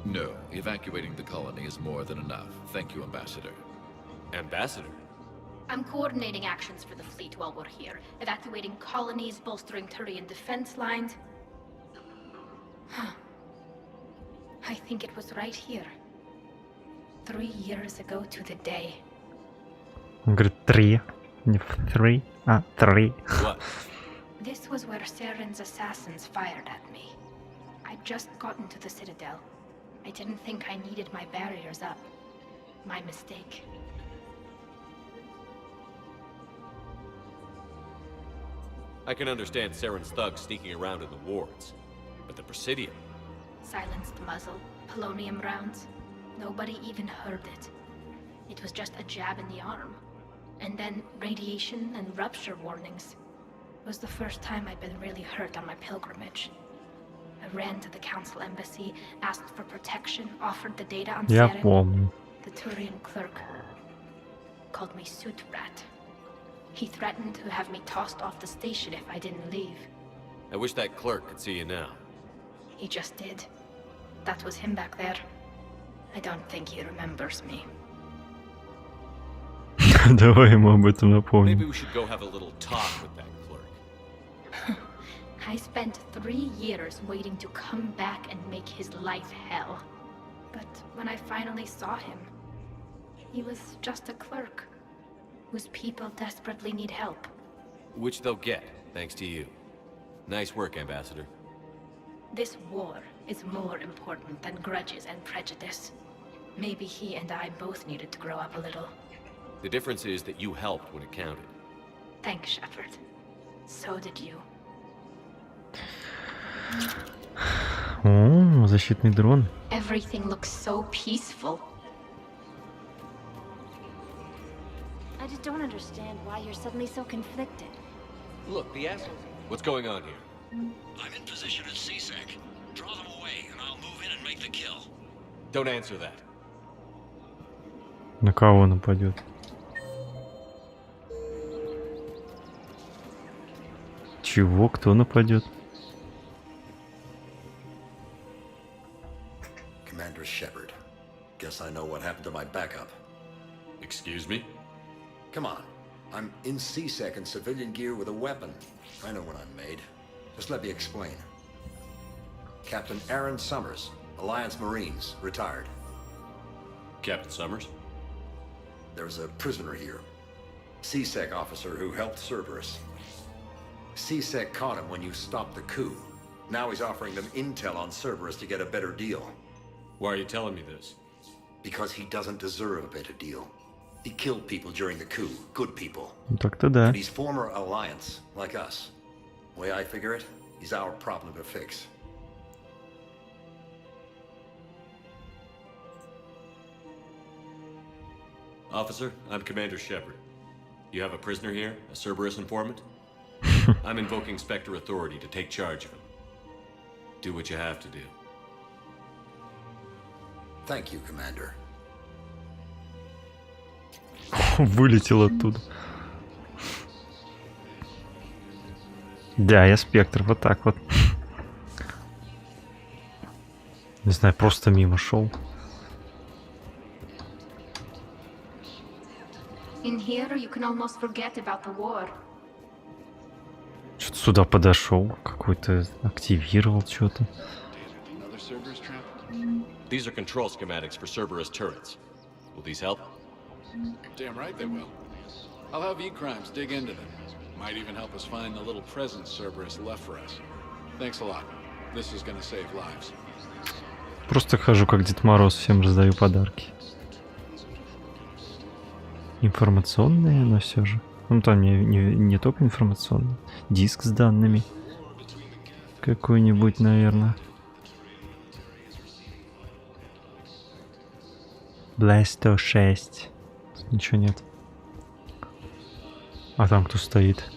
No, evacuating the colony is more than enough. Thank you, Ambassador. Ambassador? I'm coordinating actions for the fleet while we're here. Evacuating colonies, bolstering Turian defense lines. I think it was right here. 3 years ago to the day. Он говорит 3, не 3, а 3. This was where Saren's assassins fired at me. I'd just gotten to the Citadel. I didn't think I needed my barriers up. My mistake. I can understand Saren's thugs sneaking around in the wards. But the Presidium... Silenced muzzle, polonium rounds. Nobody even heard it. It was just a jab in the arm. And then radiation and rupture warnings. It was the first time I'd been really hurt on my pilgrimage. I ran to the council embassy, asked for protection, offered the data on Я Saren. помню. The Turian clerk called me suit rat. He threatened to have me tossed off the station if I didn't leave. I wish that clerk could see you now. He just did. that was him back there. I don't think he remembers me. Давай ему об этом напомним. Maybe we should go have a little talk with that clerk. I spent 3 years waiting to come back and make his life hell. But when I finally saw him, he was just a clerk whose people desperately need help. Which they'll get, thanks to you. Nice work, Ambassador. This war is more important than grudges and prejudice. Maybe he and I both needed to grow up a little. The difference is that you helped when it counted. Thanks, Shepard. So did you. О, защитный дрон. Everything looks so peaceful. I just don't understand why you're suddenly so conflicted. Look, the asshole. What's going on here? I'm in position at CSEC. Draw them away, and I'll move in and make the kill. Don't answer that. На кого нападет? Чего? Кто нападет? Commander Shepard. Guess I know what happened to my backup. Excuse me? Come on. I'm in CSEC in civilian gear with a weapon. I know what I'm made. Just let me explain. Captain Aaron Summers, Alliance Marines, retired. Captain Summers? There's a prisoner here. CSEC officer who helped Cerberus. CSEC caught him when you stopped the coup. Now he's offering them intel on Cerberus to get a better deal. Why are you telling me this? Because he doesn't deserve a better deal. He killed people during the coup, good people. Так-то да. And he's former Alliance, like us. The way I figure it, he's our problem to fix. Officer, I'm Commander Shepard. You have a prisoner here, a Cerberus informant? I'm invoking Spectre authority to take charge of him. Do what you have to do. Thank you, Commander. Вылетел оттуда. Да, я Спектр, вот так вот. Не знаю, просто мимо шел. In here, you can almost forget about the war. Что-то сюда подошел, какой-то активировал что-то. These are control schematics for Cerberus turrets. Will these help? Damn right they will. I'll have E-Crimes dig into them. Might even help us find the little present Cerberus left for us. Thanks a lot. This is gonna save lives. Просто хожу как Дед Мороз, всем раздаю подарки. Информационные, но все же. Ну там не только информационные. Диск с данными. Какой-нибудь, наверное. Блэйз 106. Тут ничего нет. А там кто стоит?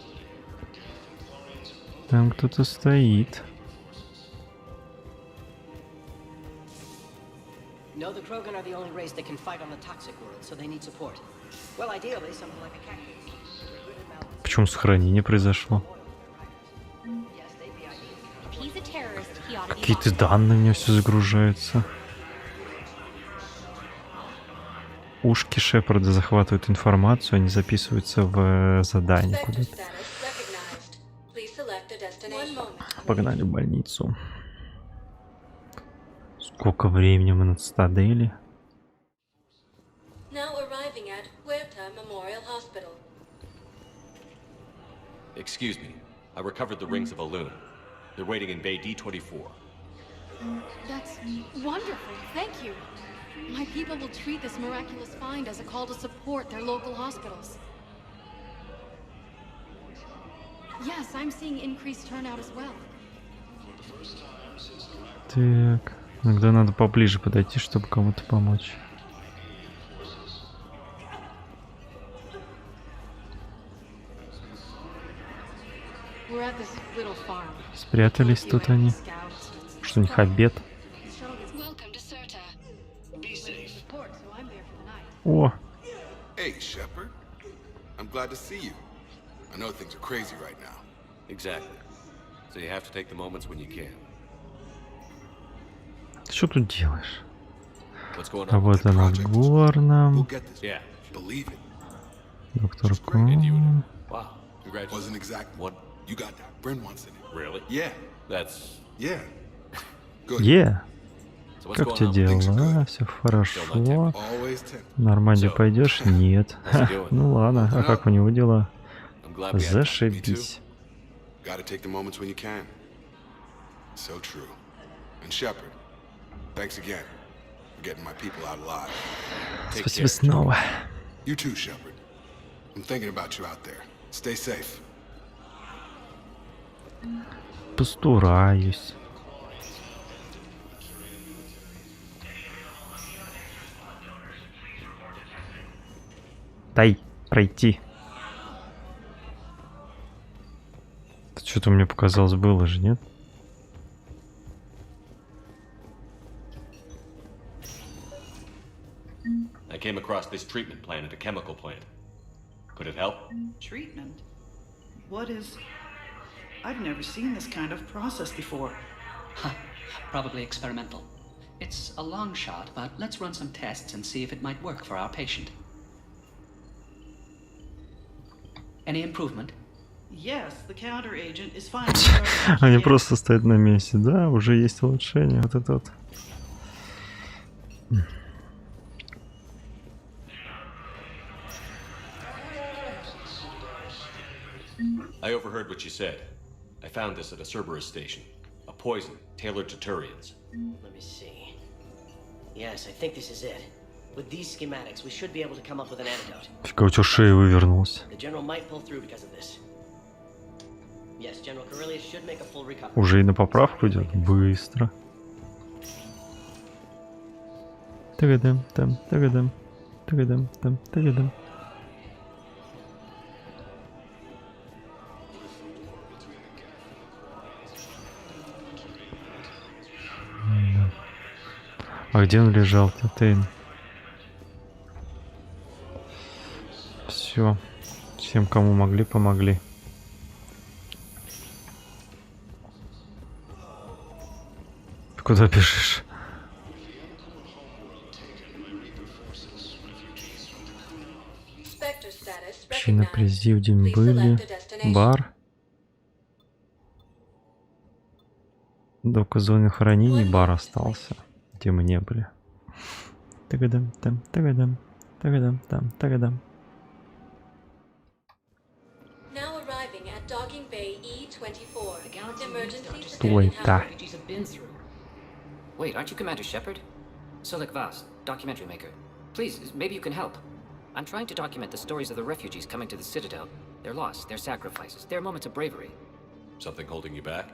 Там кто-то стоит. No, the Krogan are the only race that can fight on the toxic world, so they need support. Well, ideally, something like a cactus. Почему сохранение произошло? Какие-то данные у меня все загружаются. Ушки Шепарда захватывают информацию, они записываются в задание куда-то. Погнали в больницу. Сколько времени мы на цитадели? Excuse me. I recovered the rings of Elune. They're waiting in Bay D-24. That's wonderful. Thank you. My people will treat this miraculous find as a call to support their local hospitals. Yes, I'm seeing increased turnout as well. Так, иногда надо поближе подойти, чтобы кому-то помочь. Спрятались тут они. Что у них обед? О! Hey, Shepard. I'm glad to see you. I know things are crazy right now. Exactly. So you have to take the moments when you can. Ты что тут делаешь? What's going on? Работа над горном. Yeah. Believe it. Доктор Кон. Wow. Congratulations. Wasn't exactly What? You got that. Bryn wants in it. Really? Yeah. That's... Yeah. Good. Е! So what's Как going тебе on? дела? Все хорошо. Always tempted. В Нормандию пойдешь? Нет. Ха, ну ладно, а как у него дела? I'm glad we had Зашибись. Gotta take the moments when you can. So true. And Shepard, thanks again for getting my people out alive. Спасибо снова. You too, Shepard. I'm thinking about you out there. Stay safe. Постураюсь. Дай пройти. Что-то мне показалось, было же, нет? I came across this treatment plant at a chemical plant. Could it help? Treatment? What is... I've never seen this kind of process before. Huh. Probably experimental. It's a long shot, but let's run some tests and see if it might work for our patient. Any improvement? Yes, the counter-agent is fine. Они просто стоят на месте. Да, уже есть улучшение. Вот это вот. I overheard what you said. I found this at a Cerberus station. A poison tailored to Turians. Let me see. Yes, I think this is it. With these schematics, we should be able to come up with an antidote. Фига, у тебя шея вывернулась. The general might pull through because of this. Yes, General Corellius should make a full recovery. Уже и на поправку идет? Быстро. Тагадам, там, тагадам, тагадам, там, тагадам. А где он лежал, Тейн? Все. Всем, кому могли, помогли. Ты куда бежишь? Еще на президиуме были. Бар. До указанных хранений бар остался. Где мы не были. Тагадам, там, тагадам, тагадам, там, тагадам. Now arriving at docking bay E24. Emergency Что это? Wait, aren't you Commander Shepard? Solik Vas, documentary maker. Please, maybe you can help. I'm trying to document the stories of the refugees coming to the Citadel. Their loss, their sacrifices, their moments of bravery. Something holding you back?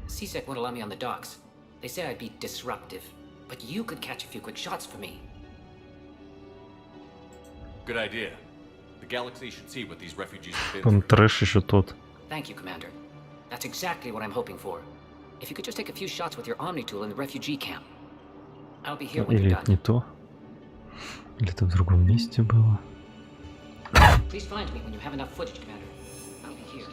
CSEC won't allow me on the docks. They say I'd be disruptive, but you could catch a few quick shots for me. Good idea. The galaxy should see what these refugees have been Там through. трэш еще тот. Thank you, Commander. That's exactly what I'm hoping for. If you could just take a few shots with your Omni tool in the refugee camp. I'll be here when Или you're это done. не то? Или это в другом месте было? Please find me when you have enough footage, Commander. I'll be here.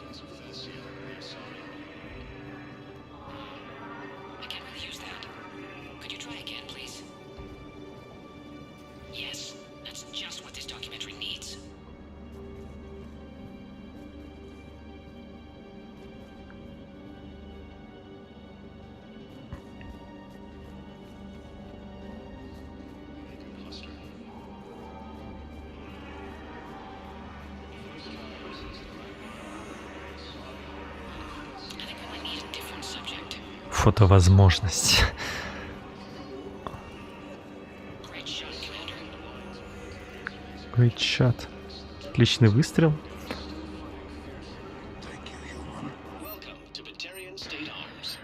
I can't really use that. Could you try again, please? Yes, that's just what this documentary needs. I think we might need a different subject. Фотовозможность. Great shot, Commander. Great shot. Отличный выстрел. Welcome to Batarian State Arms.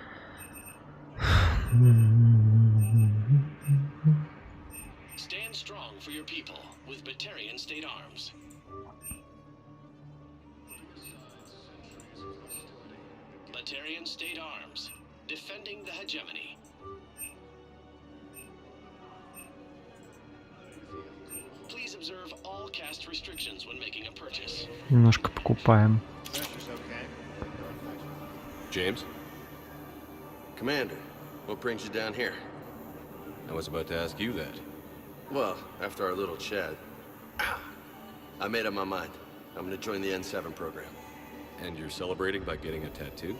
Stand strong for your people with Batarian State Arms. Batarian State Arms, defending the hegemony. Please observe all caste restrictions when making a purchase. Немножко покупаем. James? Commander, what brings you down here? I was about to ask you that. Well, after our little chat, I made up my mind. I'm gonna join the N7 program. And you're celebrating by getting a tattoo?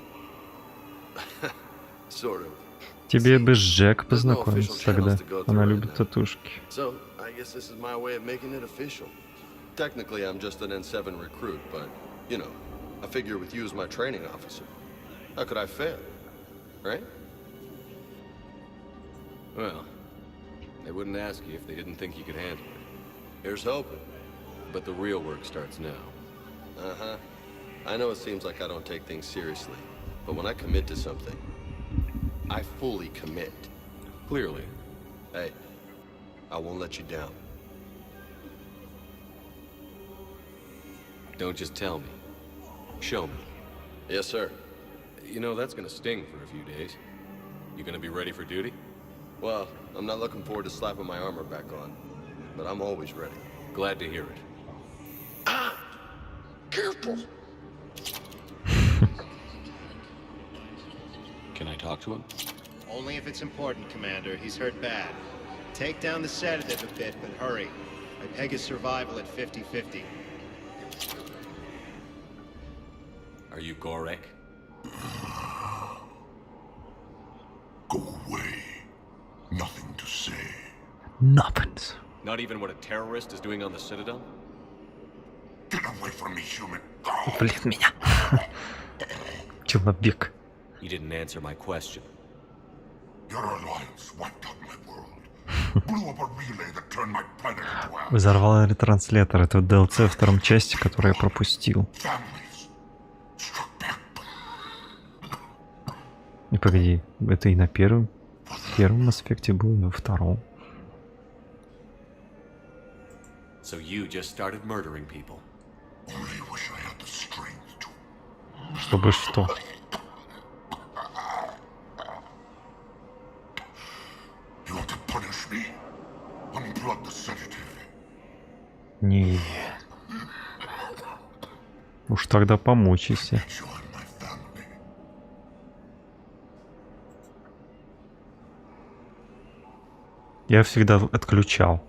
Sort of. Тебе бы с Джек познакомиться тогда. Она любит татушки. So, I guess this is my way of making it official. Technically, I'm just an N7 recruit, but, you know, I figure with you as my training officer, how could I fail? Right? Well, they wouldn't ask you if they didn't think you could handle it. Here's hoping. But the real work starts now. Uh-huh. I know it seems like I don't take things seriously, but when I commit to something, I fully commit. Clearly. Hey, I won't let you down. Don't just tell me. Show me. Yes, sir. You know, that's gonna sting for a few days. You gonna be ready for duty? Well, I'm not looking forward to slapping my armor back on, but I'm always ready. Glad to hear it. Careful! Can I talk to him? Only if it's important, Commander. He's hurt bad. Take down the sedative a bit, but hurry. I peg his survival at 50-50. Are you Gorek? Go away. Nothing to say. Nothing. Not even what a terrorist is doing on the Citadel? Get away from me, human. Блин, меня. Человек. You didn't answer my question. Your alliance wiped out my world. Blew up a relay that turned my planet into ash. Взорвал ретранслятор. Это DLC в втором части, который я пропустил. И погоди, это и на первом аспекте было, и во втором. So you just started murdering people. Чтобы что? You want to punish me? Unplug the sedative. Не. Уж тогда помучайся. Я всегда отключал.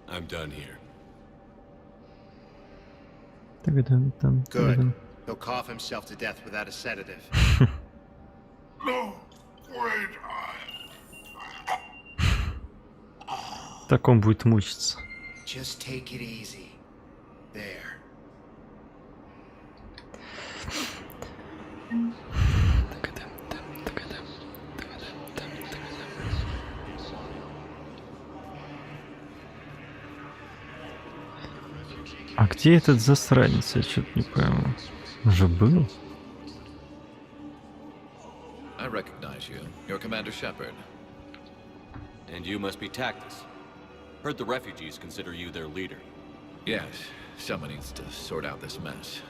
I'm done here. Good. He'll cough himself to death without a sedative. No, wait. Так он будет мучиться. Just take it easy. There. А где этот засранец? Я что-то не пойму. Он же был? I recognize you. You're Commander Shepard. And you must be Tactus. Heard the refugees consider you their leader. Yes, someone needs to sort out this mess.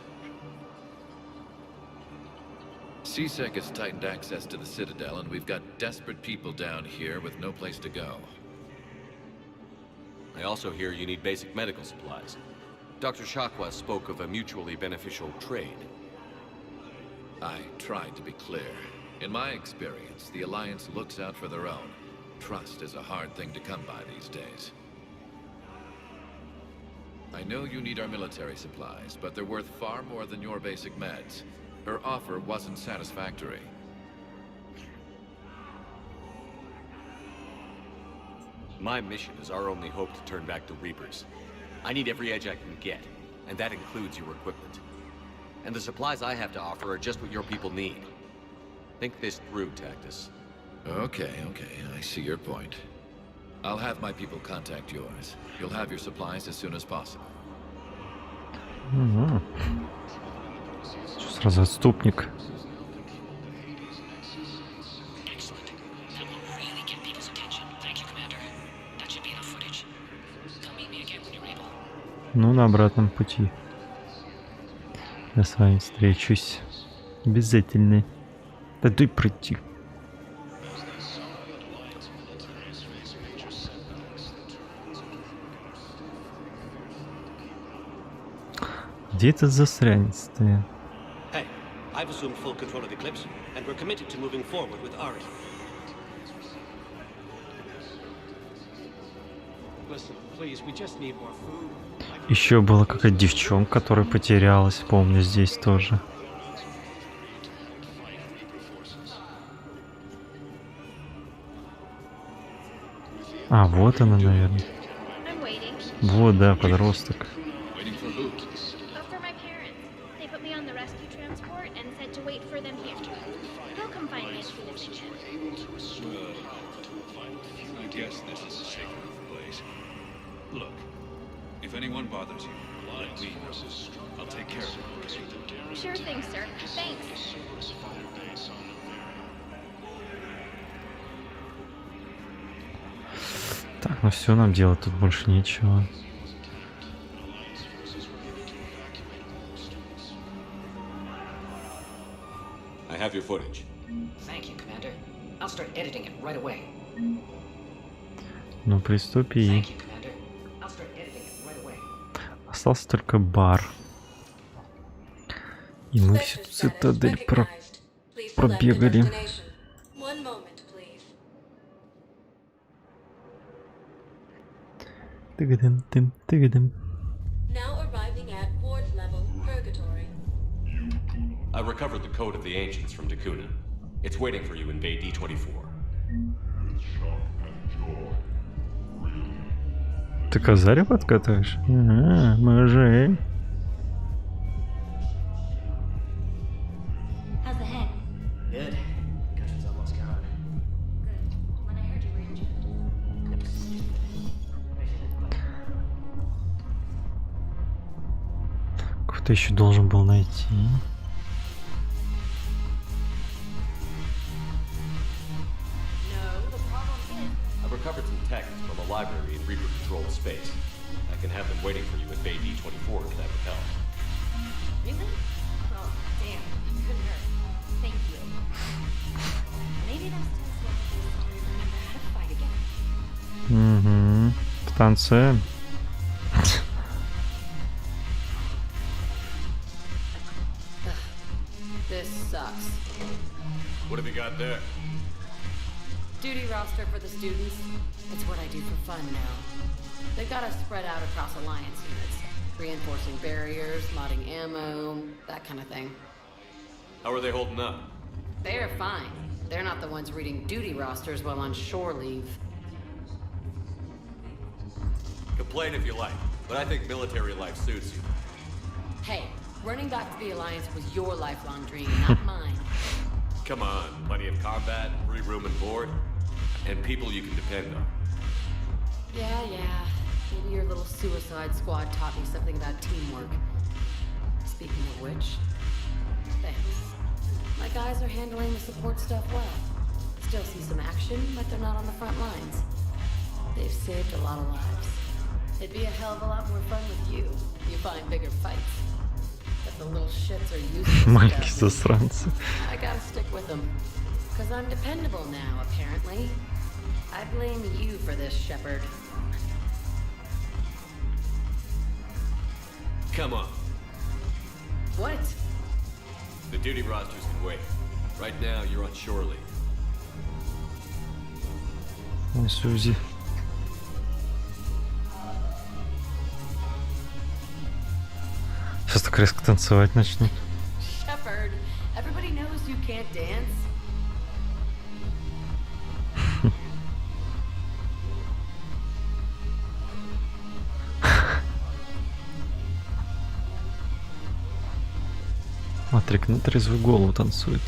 CSEC has tightened access to the Citadel, and we've got desperate people down here with no place to go. I also hear you need basic medical supplies. Dr. Shakwa spoke of a mutually beneficial trade. I tried to be clear. In my experience, the Alliance looks out for their own. Trust is a hard thing to come by these days. I know you need our military supplies, but they're worth far more than your basic meds. Her offer wasn't satisfactory. My mission is our only hope to turn back the Reapers. I need every edge I can get, and that includes your equipment. And the supplies I have to offer are just what your people need. Think this through, Tactus. Okay, I see your point. I'll have my people contact yours. You'll have your supplies as soon as possible. Угу. Сразу отступник. Ну, на обратном пути я с вами встречусь. Обязательно. Да дай пройти. Где этот засранец-то? Hey, I I've assumed full control of Eclipse, and we're committed to moving forward with Ari. Listen, please, we just need more food. Еще была какая-то девчонка, которая потерялась, помню, здесь тоже. А, вот она, наверное. Вот, да, подросток. If anyone bothers you, let me know. I'll take care of it. Sure thing, sir. Thanks. Так, ну все, нам делать тут больше нечего. I have your footage. Thank you, Commander. I'll start editing it right away. Ну, приступи. Thank you, Commander. I'll start editing it right away. Остался только бар. И мы всю цитадель пробегали. Тыгадым-тым, тыгадым. Now arriving at ward level purgatory. I recovered the code of the ancients from Dakuna. It's waiting for you in Bay D24. Ты козарь подкатываешь? Ага, мужик. How's the head? Good. Concussion's almost gone. Good. When I heard you were injured. Кто-то еще должен был найти. I recovered some texts from a library in Reaper-controlled space. I can have them waiting for you in Bay D24 if that would help. Really? Oh, damn. Couldn't hurt. Thank you. Maybe those tests will remember how to fight again. Угу. Станция. This sucks. What have you got there? Duty roster for the students. It's what I do for fun now. They've got us spread out across Alliance units. Reinforcing barriers, modding ammo, that kind of thing. How are they holding up? They're fine. They're not the ones reading duty rosters while on shore leave. Complain if you like, but I think military life suits you. Hey, running back to the Alliance was your lifelong dream, not mine. Come on, plenty of combat, free room and board, and people you can depend on. Yeah. Maybe your little suicide squad taught me something about teamwork. Speaking of which, thanks. My guys are handling the support stuff well. Still see some action, but they're not on the front lines. They've saved a lot of lives. It'd be a hell of a lot more fun with you. You find bigger fights. But the little shits are useless. Маленькие засранцы. I gotta stick with them. Because I'm dependable now, apparently. I blame you for this, Shepard. Come on. What? The duty rosters can wait. Right now, you're on shore leave. Ой, Сузи. Сейчас так резко танцевать начнут. Shepard, everybody knows you can't dance. Матрик на трезвую голову танцует.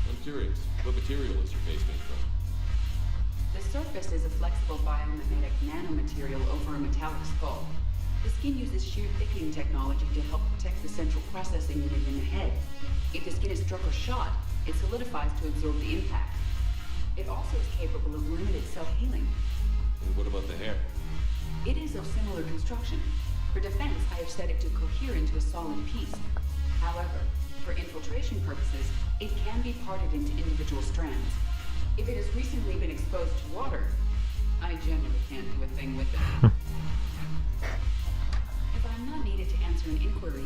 I'm curious, what material is your base made from? The surface is a flexible biomimetic nanomaterial over a metallic skull. The skin uses shear thickening technology to help protect the central processing unit in the head. If the skin is struck or shot, it solidifies to absorb the impact. It also is capable of limited self-healing. And what about the hair? It is of similar construction. For defense, I have set it to cohere into a solid piece. However, for infiltration purposes, it can be parted into individual strands. If it has recently been exposed to water, I generally can't do a thing with it. If I'm not needed to answer an inquiry,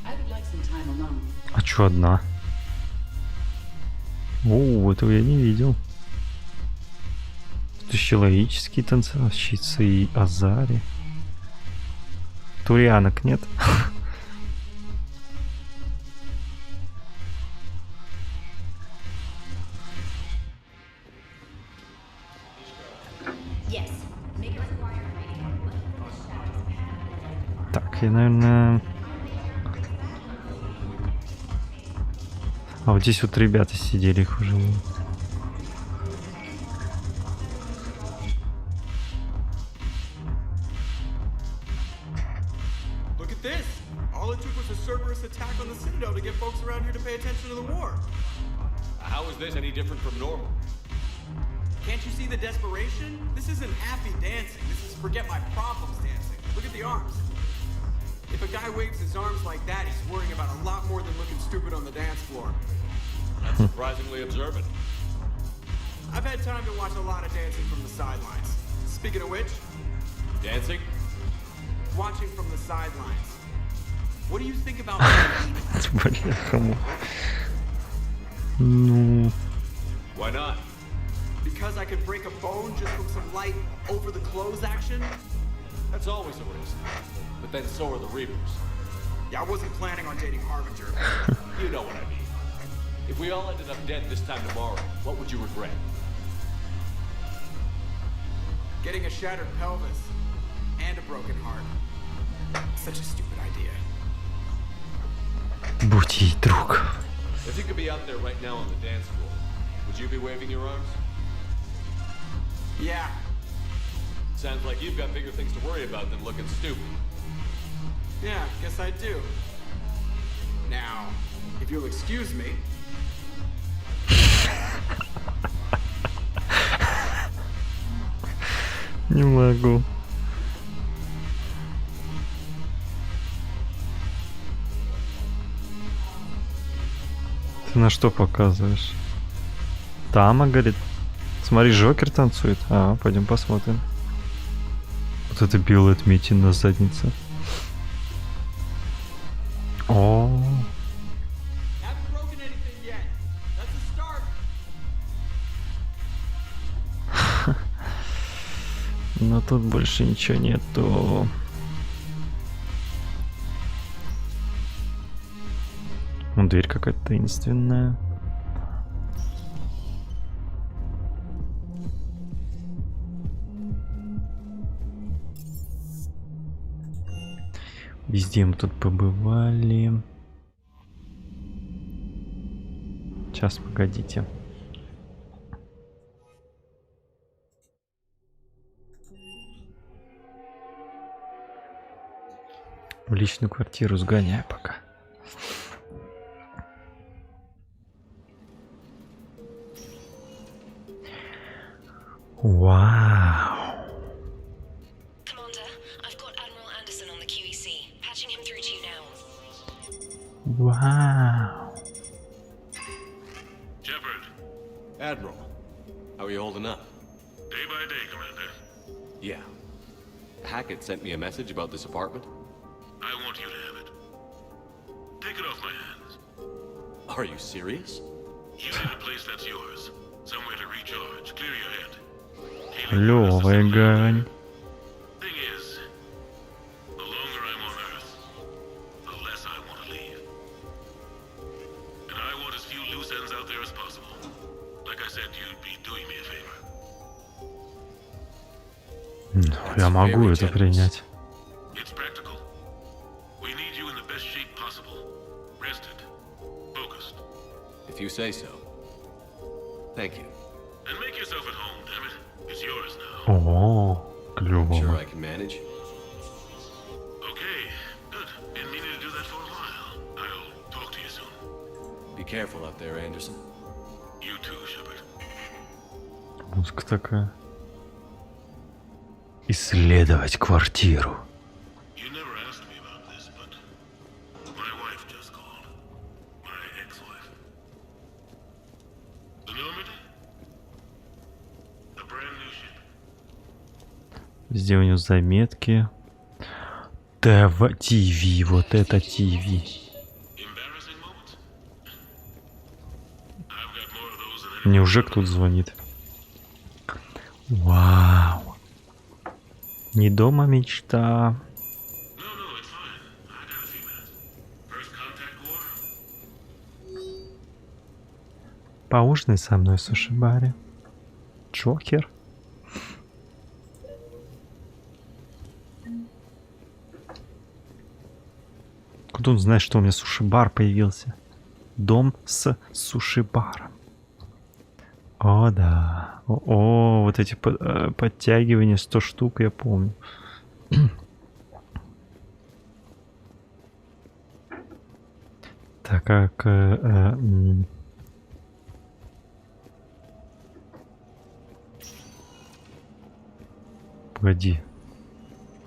I would like some time alone. А чё одна? О, этого я не видел. Тут еще логические танцовщицы и Азари. Турианок нет? Так, я, наверное... А вот здесь вот ребята сидели, их уже нет. Look at this! All it took was a Cerberus attack on the Citadel to get folks around here to pay attention to the war. How is this any different from normal? Can't you see the desperation? This isn't happy dancing. This is forget my problems dancing. Look at the arms. If a guy waves his arms like that, he's worrying about a lot more than looking stupid on the dance floor. That's surprisingly observant. I've had time to watch a lot of dancing from the sidelines. Speaking of which... Dancing? Watching from the sidelines. What do you think about... Ну... Why not? Because I could break a bone just from some light over-the-clothes action? That's always a risk. But then so are the Reapers. Yeah, I wasn't planning on dating Harbinger. You know what I mean. If we all ended up dead this time tomorrow, what would you regret? Getting a shattered pelvis and a broken heart. Such a stupid idea. Будь ей друг. If you could be out there right now on the dance floor, would you be waving your arms? Yeah. Sounds like you've got bigger things to worry about than looking stupid. Yeah, guess I do. Now, if you'll excuse me... Не могу. Ты на что показываешь? Тама говорит. Смотри, Джокер танцует. А, пойдем посмотрим. Вот это белая отметина на заднице. О. Но тут больше ничего нету. Ну, дверь какая-то таинственная. Везде мы тут побывали. Сейчас, погодите. В личную квартиру сгоняю пока. Вау. Commander, I've got Admiral Anderson on the QEC. Patching him through to you now. Вау. Shepard. Admiral, how are you holding up? Day by day, Commander. Yeah. Hackett sent me a message about this apartment. I want you to have it. Take it off my hands. Are you serious? You need a place that's yours. Somewhere to recharge. Clear your head. Лёвая гань. Thing is, the longer I'm on Earth, the less I want to leave. And I want as few loose ends out there as possible. Like I said, you'd be doing me a favor. Я могу это принять. It's practical. We need you in the best shape possible. Rested. Focused. If you say so. Thank you. And make yourself at home, damn it. It's yours now. О, клёво. Sure I can manage. Okay, good. Been meaning to do that for a while. I'll talk to you soon. Be careful out there, Anderson. You too, Shepard. Музыка такая. Исследовать квартиру. You never asked me about this, but my wife just called. My ex-wife. The Normandy? Везде у него заметки. ТВ, вот это ТВ. Мне уже кто-то звонит. Вау. Не дома мечта. Поужинай со мной в суши-баре. Джокер. Откуда он знает, что у меня суши-бар появился? Дом с суши-баром. О, да. О, вот эти подтягивания 100 штук, я помню. Так как... Погоди.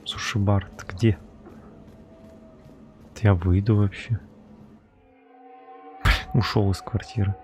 Суши-бар, ты где? Я выйду вообще. Ушел из квартиры.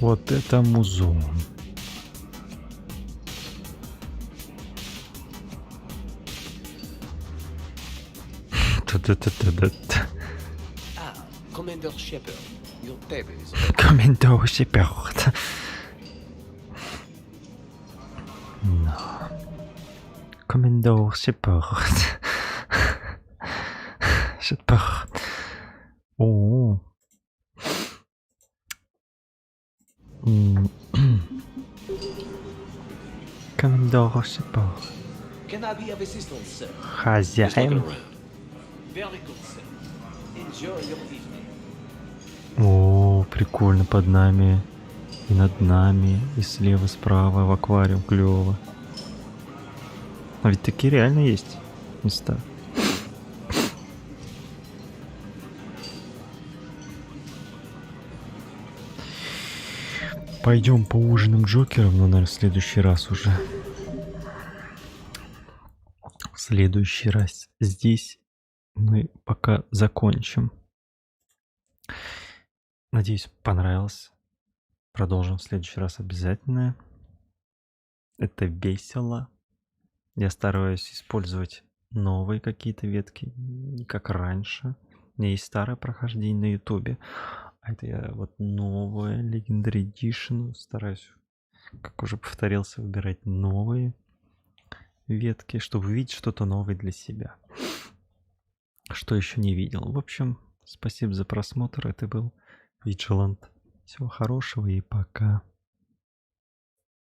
Вот это музон. Commander Shepard, your table is Commander Shepard. No. Commander Shepard. Shepard. Oh. Commander Shepard. Can I be of assistance, sir? Хозяин. Very good, sir. Enjoy your evening. О, прикольно, под нами и над нами, и слева, справа в аквариум, клево. А ведь такие реально есть места. Пойдем поужинаем Джокером, но, наверное, в следующий раз уже. В следующий раз здесь мы пока закончим. Надеюсь, понравилось. Продолжим в следующий раз обязательно. Это весело. Я стараюсь использовать новые какие-то ветки, не как раньше. У меня есть старое прохождение на ютубе. А это я вот новое Legendary Edition. Стараюсь, как уже повторился, выбирать новые ветки, чтобы увидеть что-то новое для себя. Что еще не видел. В общем, спасибо за просмотр. Это был Vigilant. Всего хорошего и пока.